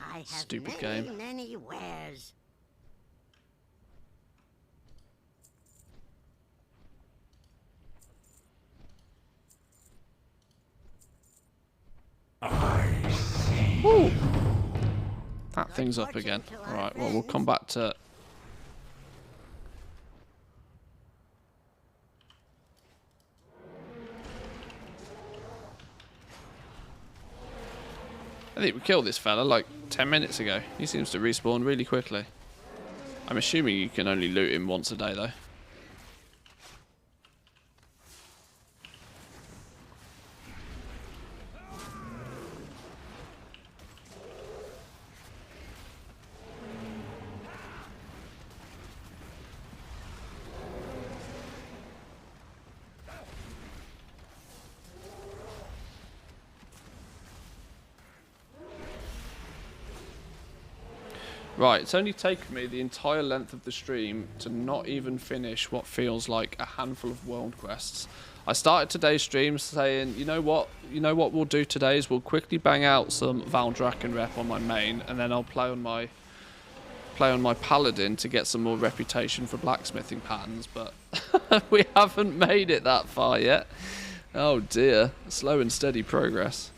I have Stupid many, game. many wares. Ooh. That thing's up again. Alright, well, we'll come back to... I think we killed this fella like 10 minutes ago. He seems to respawn really quickly. I'm assuming you can only loot him once a day, though. Right, it's only taken me the entire length of the stream to not even finish what feels like a handful of world quests. I started today's stream saying, you know what we'll do today is we'll quickly bang out some Valdrakken rep on my main, and then I'll play on my paladin to get some more reputation for blacksmithing patterns, but we haven't made it that far yet. Oh dear, slow and steady progress.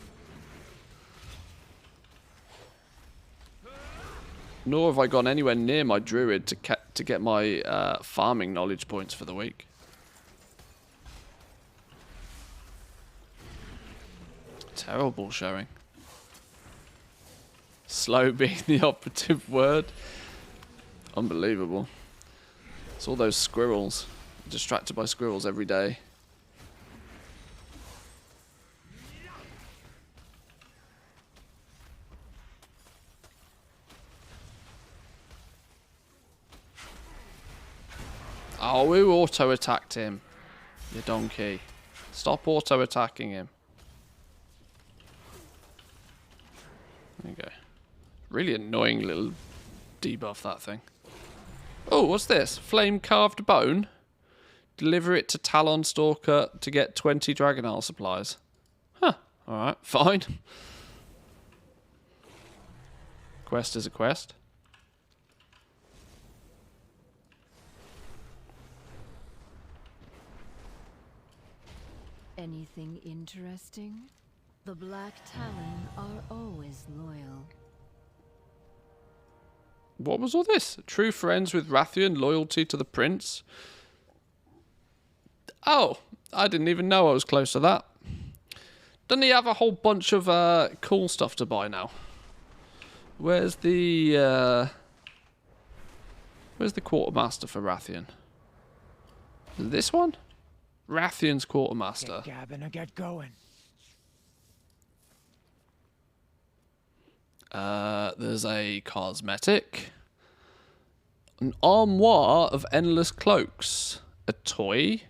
Nor have I gone anywhere near my druid to get my farming knowledge points for the week. Terrible showing. Slow being the operative word. Unbelievable. It's all those squirrels. I'm distracted by squirrels every day. Oh, we auto-attacked him. You donkey. Stop auto-attacking him. There you go. Really annoying little debuff, that thing. Oh, what's this? Flame-carved bone? Deliver it to Talon Stalker to get 20 Dragonale supplies. Huh. Alright, fine. Quest is a quest. Anything interesting? The Black Talon are always loyal. What was all this? True friends with Rathian, loyalty to the prince? Oh, I didn't even know I was close to that. Doesn't he have a whole bunch of cool stuff to buy now? Where's the quartermaster for Rathian? Is it this one? Rathian's quartermaster. Get gabbing and get going. There's a cosmetic. An armoire of endless cloaks. A toy.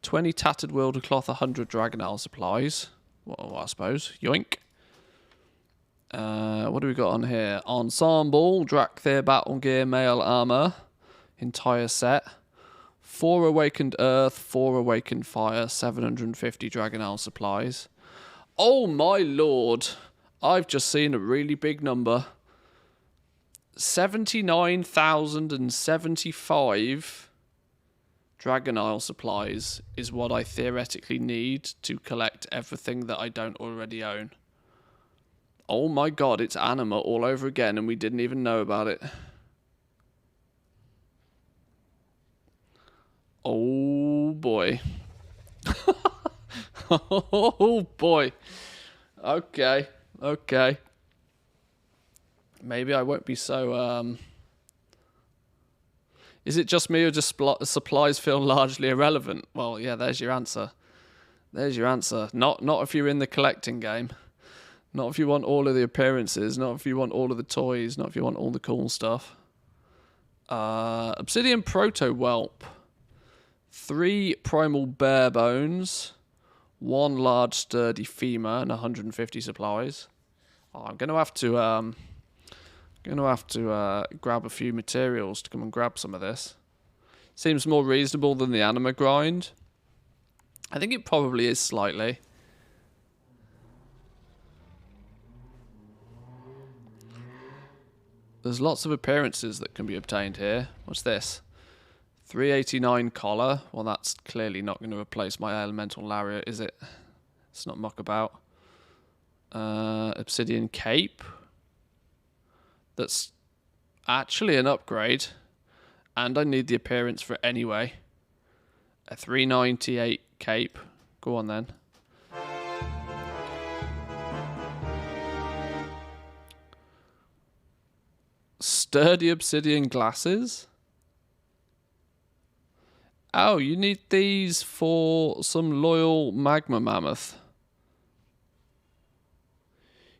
20 tattered wilder cloth, 100 dragonale supplies. Well, I suppose. Yoink. What do we got on here? Ensemble. Drakthir battle gear, mail armor. Entire set. 4 awakened earth, 4 awakened fire, 750 dragonale supplies. Oh my lord. I've just seen a really big number. 79,075 dragonale supplies is what I theoretically need to collect everything that I don't already own. Oh my god, it's Anima all over again and we didn't even know about it. Oh boy. Oh boy. Okay. Okay. Maybe I won't be so, Is it just me or just supplies feel largely irrelevant? Well, yeah, there's your answer. There's your answer. Not if you're in the collecting game. Not if you want all of the appearances. Not if you want all of the toys. Not if you want all the cool stuff. Obsidian Proto-Whelp. 3 Primal Bare Bones. 1 large sturdy femur and 150 supplies. Oh, I'm gonna have to grab a few materials to come and grab some of this. Seems more reasonable than the Anima grind. I think it probably is slightly. There's lots of appearances that can be obtained here. What's this? 389 collar. Well, that's clearly not going to replace my elemental lariat, is it? It's not muck about. Obsidian cape. That's actually an upgrade. And I need the appearance for it anyway. A 398 cape. Go on then. Sturdy obsidian glasses. Oh, you need these for some loyal magma mammoth.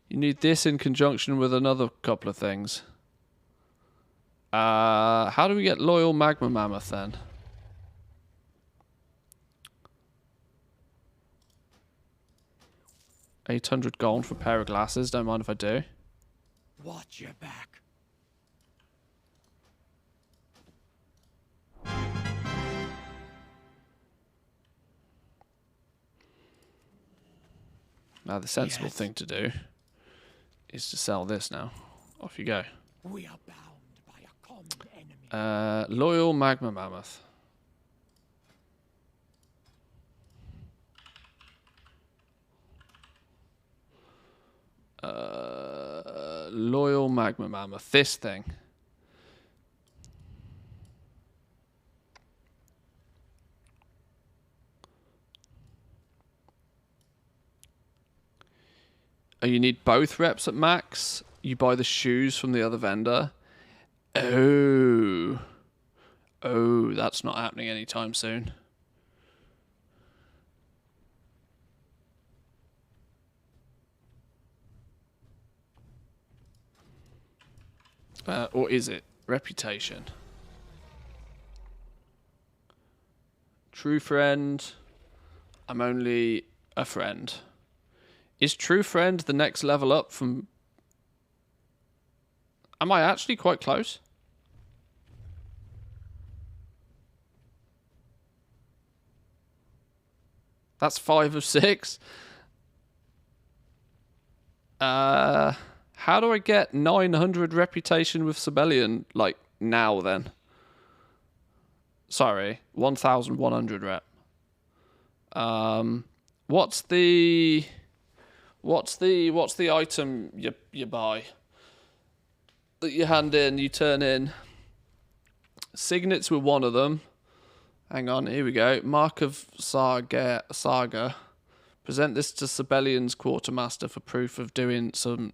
You need this in conjunction with another couple of things. How do we get loyal magma mammoth then? $800 gold for a pair of glasses. Don't mind if I do. Watch your back. Now the sensible thing to do is to sell this now. Off you go. We are bound by a common enemy. Loyal magma mammoth. Loyal magma mammoth. This thing. Oh, you need both reps at max. You buy the shoes from the other vendor. Oh. Oh, that's not happening anytime soon. Or is it? Reputation. True friend. I'm only a friend. Is True Friend the next level up from... Am I actually quite close? That's 5 of 6. How do I get 900 reputation with Sibelian, like, now then? Sorry, 1,100 rep. What's the item you buy? That you hand in, you turn in. Signets were one of them. Hang on, here we go. Mark of Saga. Present this to Sibelian's quartermaster for proof of doing some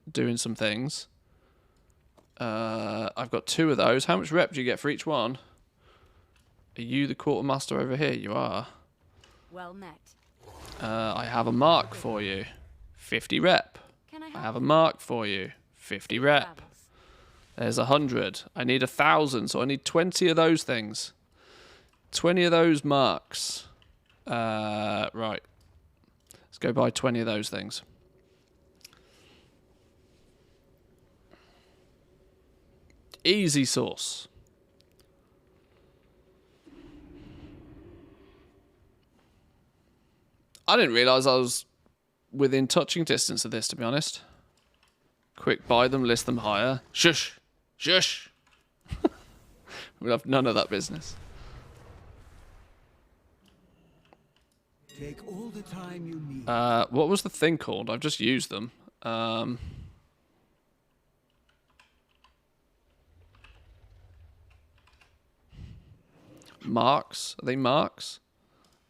things. I've got 2 of those. How much rep do you get for each one? Are you the quartermaster over here? You are. Well met. I have a mark for you. 50 rep. Can I have a mark for you. 50 rep. There's 100. I need 1,000, so I need 20 of those things. 20 of those marks. Right. Let's go buy 20 of those things. Easy sauce. I didn't realise I was within touching distance of this, to be honest. Quick, buy them, list them higher. Shush! Shush! We'll have none of that business. Take all the time you need. What was the thing called? I've just used them. Marks? Are they marks?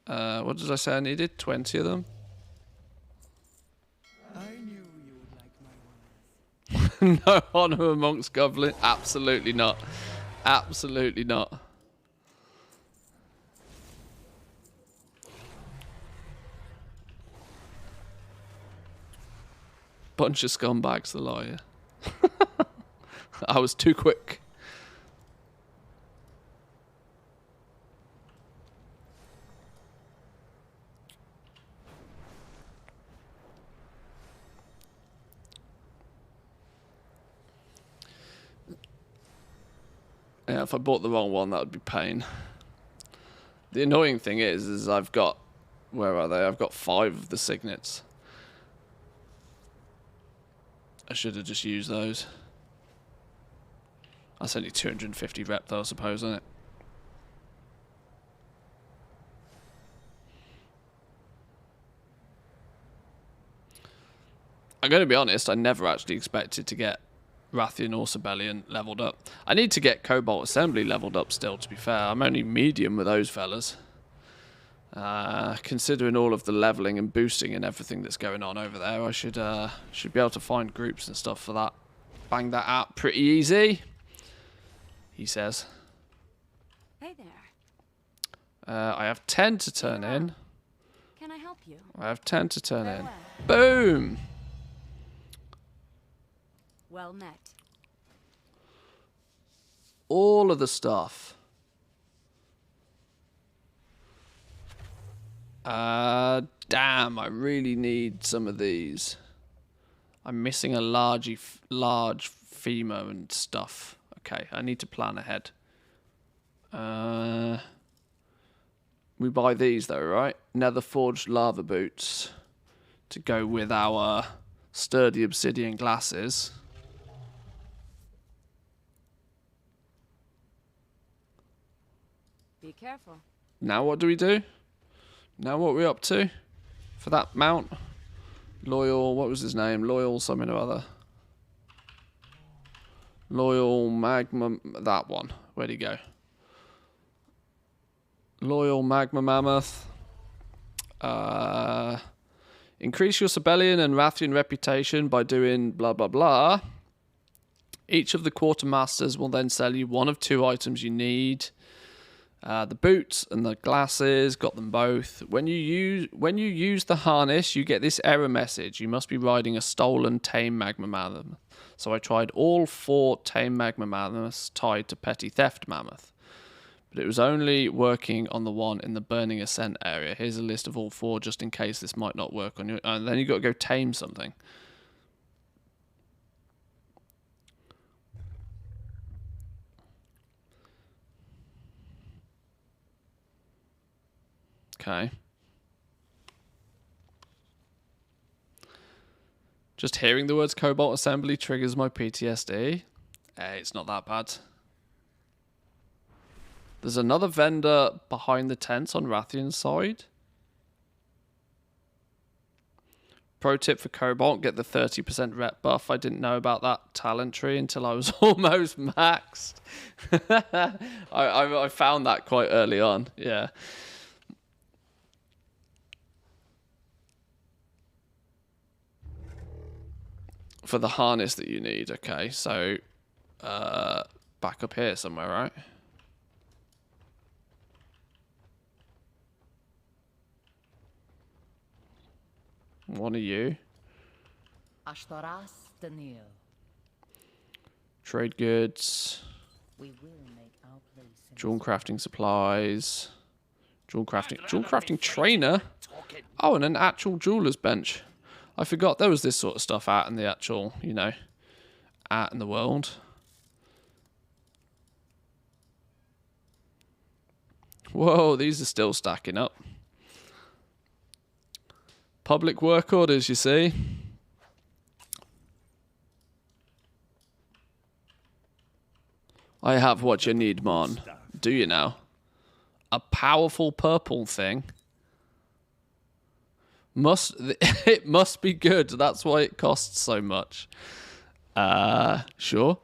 What did I say I needed? 20 of them? I knew you would like my wonders. No honor amongst goblins? Absolutely not. Absolutely not. Bunch of scumbags, the lawyer. I was too quick. Yeah, if I bought the wrong one, that would be pain. The annoying thing is I've got... Where are they? I've got 5 of the signets. I should have just used those. That's only 250 rep though, I suppose, isn't it? I'm going to be honest, I never actually expected to get Rathian or Sibelian leveled up. I need to get Cobalt Assembly leveled up still, to be fair. I'm only medium with those fellas. Considering all of the leveling and boosting and everything that's going on over there, I should be able to find groups and stuff for that. Bang that out pretty easy, he says. Hey there. I have 10 to turn in. Can I help you? I have 10 to turn in. Farewell. Boom! Well met. All of the stuff. Damn, I really need some of these. I'm missing a large femur and stuff. Okay, I need to plan ahead. We buy these though, right? Nether forged lava boots to go with our sturdy obsidian glasses. Be careful. Now what do we do? Now what are we up to? For that mount? Loyal, what was his name? Loyal something or other. Loyal Magma, that one. Where'd he go? Loyal Magma Mammoth. Increase your Sibelian and Rathian reputation by doing blah blah blah. Each of the quartermasters will then sell you one of 2 items you need. The boots and the glasses, got them both. When you use the harness, you get this error message. You must be riding a stolen tame magma mammoth. So I tried all 4 tame magma mammoths tied to petty theft mammoth, but it was only working on the one in the burning ascent area. Here's a list of all 4 just in case this might not work on you. And then you got to go tame something. Okay. Just hearing the words Cobalt Assembly triggers my PTSD. Hey, it's not that bad. There's another vendor behind the tents on Rathian's side. Pro tip for Cobalt, get the 30% rep buff. I didn't know about that talent tree until I was almost maxed. I found that quite early on, yeah. For the harness that you need, okay, so back up here somewhere, right? One of you. Ashtaras Daniel. Trade goods. We will make our place in Jewel crafting supplies. Jewel crafting trainer. Oh, and an actual jeweler's bench. I forgot there was this sort of stuff out in the actual, you know, out in the world. Whoa, these are still stacking up. Public work orders, you see. I have what you need, man. Do you now? A powerful purple thing. It must be good. That's why it costs so much. Sure.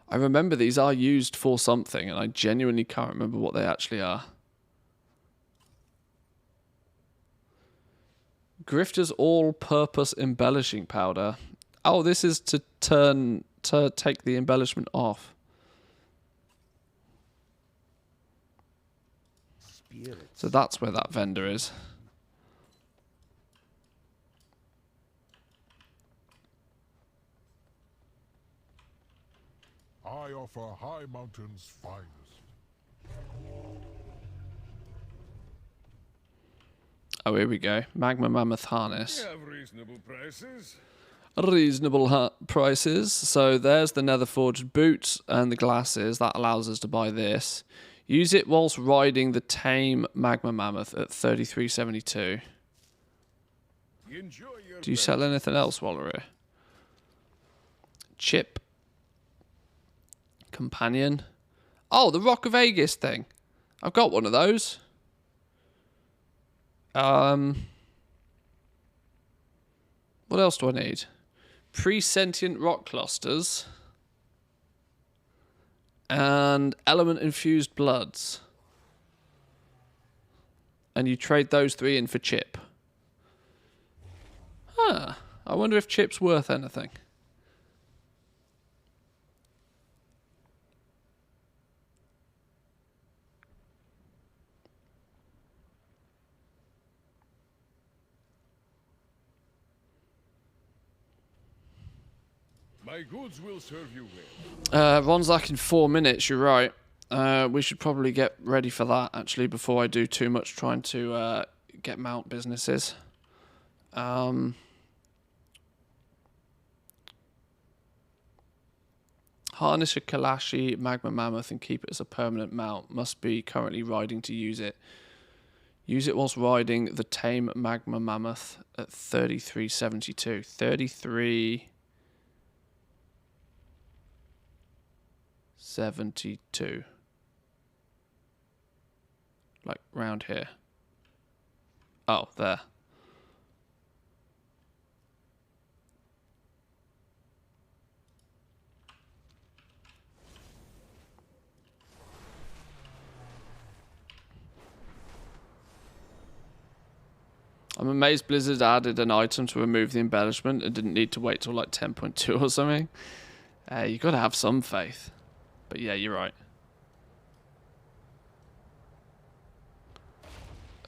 I remember these are used for something, and I genuinely can't remember what they actually are. Grifter's all-purpose embellishing powder. Oh, this is to take the embellishment off. So that's where that vendor is. I offer High Mountain's finest. Oh, here we go. Magma Mammoth harness. We have reasonable prices. Reasonable prices. So there's the nether forged boots and the glasses. That allows us to buy this. Use it whilst riding the tame Magma Mammoth at 33.72. Do you sell anything else while we're here? Chip. Companion. Oh, the Rock of Aegis thing. I've got one of those. What else do I need? Pre-sentient rock clusters. And element-infused bloods. And you trade those 3 in for Chip. Huh. I wonder if Chip's worth anything. My goods will serve you well. Ronzak in 4 minutes, you're right. We should probably get ready for that, actually, before I do too much trying to get mount businesses. Harness a Kalashi Magma Mammoth and keep it as a permanent mount. Must be currently riding to use it. Use it whilst riding the tame Magma Mammoth at 33.72. 33.72. Like round here. Oh, there. I'm amazed Blizzard added an item to remove the embellishment and didn't need to wait till like 10.2 or something. You gotta have some faith. But yeah, you're right.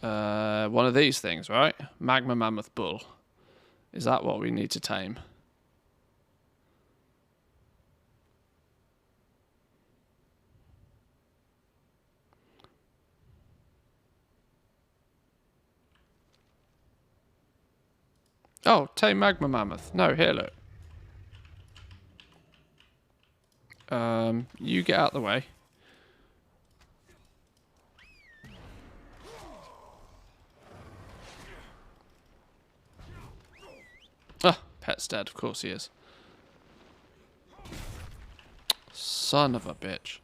One of these things, right? Magma Mammoth Bull. Is that what we need to tame? Oh, tame Magma Mammoth. No, here, look. You get out the way. Ah, Pet's dead. Of course he is. Son of a bitch.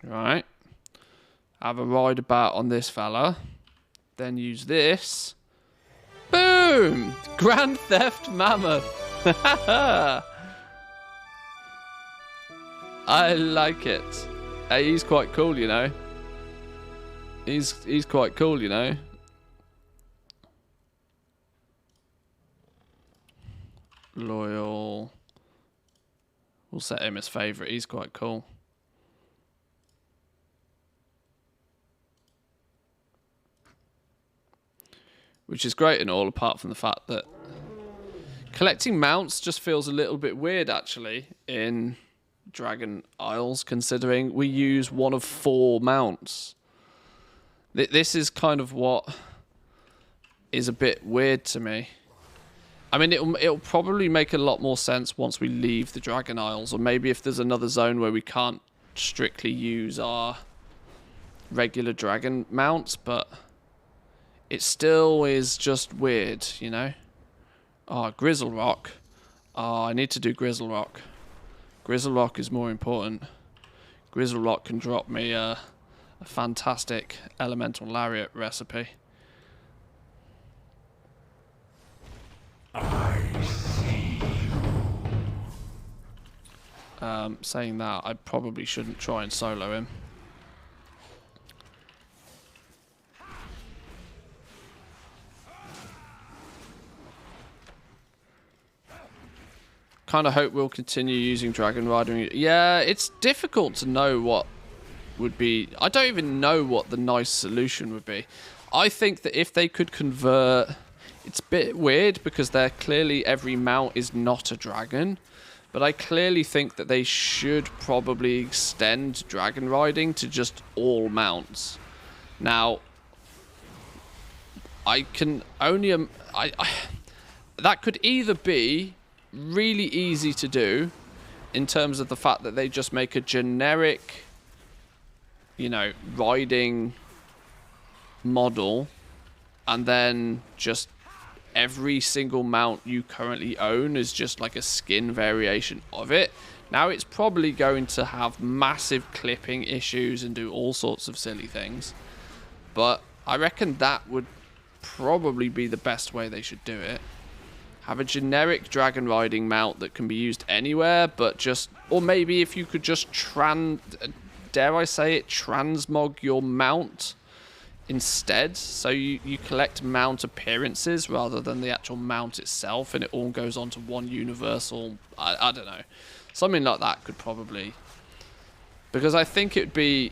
Right. Have a ride about on this fella. Then use this. Boom! Grand Theft Mammoth. I like it. Hey, he's quite cool, you know. He's quite cool, you know. Loyal. We'll set him as favourite. He's quite cool. Which is great and all, apart from the fact that collecting mounts just feels a little bit weird, actually, in Dragon Isles, considering we use one of 4 mounts. This is kind of what is a bit weird to me. I mean, it'll probably make a lot more sense once we leave the Dragon Isles, or maybe if there's another zone where we can't strictly use our regular dragon mounts, but it still is just weird, you know? Oh, Grizzle Rock. Oh, I need to do Grizzle Rock. Grizzle Rock is more important. Grizzle Rock can drop me a fantastic elemental lariat recipe. Saying that, I probably shouldn't try and solo him. Kind of hope we'll continue using dragon riding. Yeah, it's difficult to know what would be. I don't even know what the nice solution would be. I think that if they could convert, it's a bit weird because they're clearly every mount is not a dragon, but I clearly think that they should probably extend dragon riding to just all mounts. Now, I can only that could either be really easy to do in terms of the fact that they just make a generic, you know, riding model, and then just every single mount you currently own is just like a skin variation of it. Now it's probably going to have massive clipping issues and do all sorts of silly things, but I reckon that would probably be the best way they should do it. Have a generic dragon riding mount that can be used anywhere, but just, or maybe if you could just dare I say it, transmog your mount instead, so you collect mount appearances rather than the actual mount itself, and it all goes onto one universal, I don't know, something like that could probably, because I think it would be,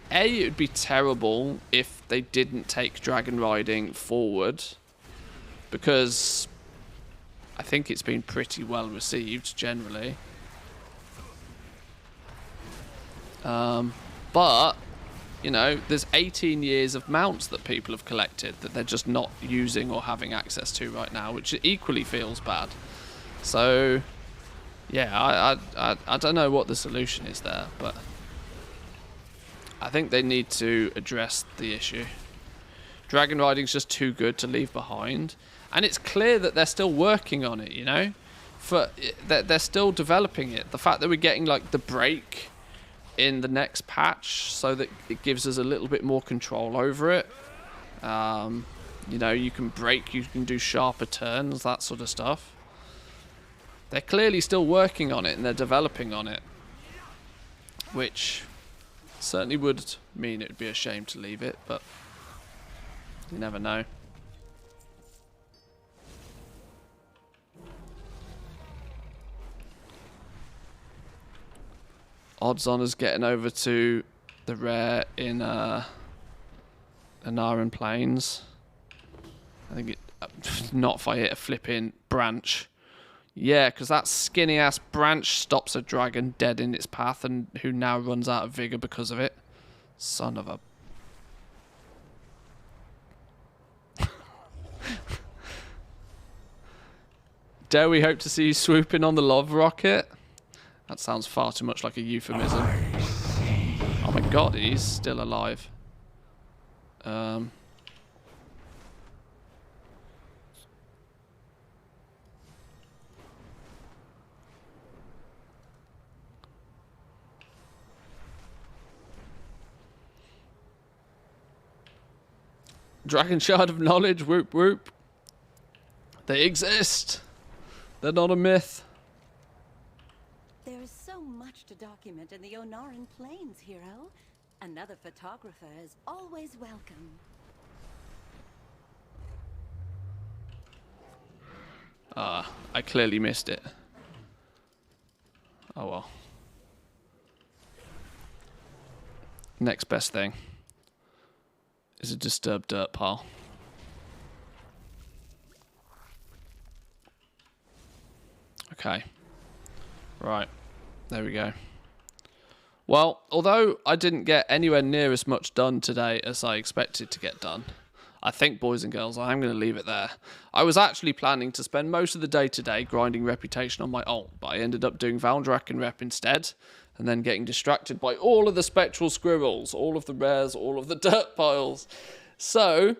it would be terrible if they didn't take dragon riding forward, because I think it's been pretty well received generally. But, you know, there's 18 years of mounts that people have collected that they're just not using or having access to right now, which equally feels bad. So, yeah, I don't know what the solution is there, but I think they need to address the issue. Dragon riding's just too good to leave behind. And it's clear that they're still working on it, you know? They're still developing it. The fact that we're getting, like, the break in the next patch so that it gives us a little bit more control over it. You know, you can break, you can do sharper turns, that sort of stuff. They're clearly still working on it and they're developing on it. Which certainly would mean it would be a shame to leave it, but you never know. Odds on us getting over to the rare in Anaran Plains. I think it not if I hit a flipping branch. Yeah, because that skinny ass branch stops a dragon dead in its path, and who now runs out of vigor because of it. Son of a. Dare we hope to see you swooping on the love rocket? That sounds far too much like a euphemism. Oh my god, he's still alive. Dragon Shard of Knowledge, whoop whoop. They exist. They're not a myth. There is so much to document in the Onaran Plains, hero. Another photographer is always welcome. I clearly missed it. Oh well. Next best thing is a disturbed dirt pile. Okay. Right. There we go. Well, although I didn't get anywhere near as much done today as I expected to get done, I think, boys and girls, I'm going to leave it there. I was actually planning to spend most of the day today grinding reputation on my ult, but I ended up doing Valdrakken rep instead, and then getting distracted by all of the spectral squirrels, all of the rares, all of the dirt piles. So,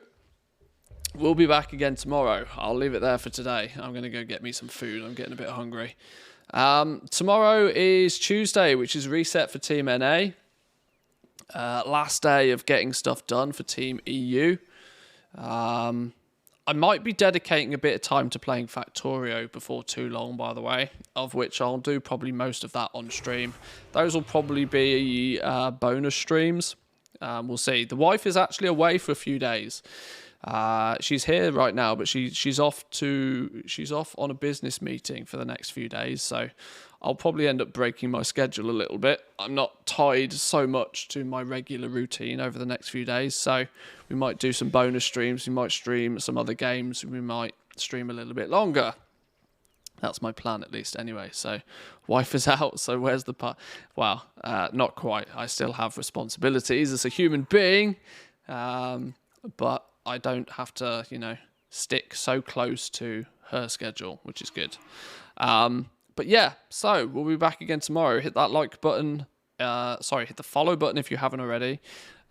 we'll be back again tomorrow. I'll leave it there for today. I'm going to go get me some food. I'm getting a bit hungry. Tomorrow is Tuesday, which is reset for Team NA. Last day of getting stuff done for Team EU. I might be dedicating a bit of time to playing Factorio before too long, by the way, of which I'll do probably most of that on stream. Those will probably be bonus streams. We'll see. The wife is actually away for a few days. She's here right now, but she's off on a business meeting for the next few days, so I'll probably end up breaking my schedule a little bit. I'm not tied so much to my regular routine over the next few days, so we might do some bonus streams, we might stream some other games, we might stream a little bit longer. That's my plan, at least, anyway. So, wife is out, so where's the part? Well, not quite. I still have responsibilities as a human being, but I don't have to, stick so close to her schedule, which is good. But yeah, so we'll be back again tomorrow. Hit that like button. Hit the follow button if you haven't already.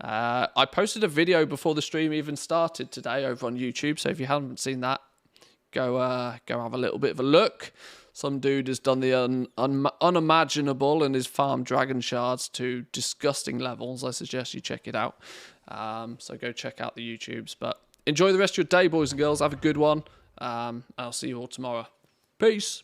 I posted a video before the stream even started today over on YouTube, so if you haven't seen that, go have a little bit of a look. Some dude has done the unimaginable and has farmed dragon shards to disgusting levels. I suggest you check it out. So go check out the YouTubes. But enjoy the rest of your day, boys and girls. Have a good one. I'll see you all tomorrow. Peace.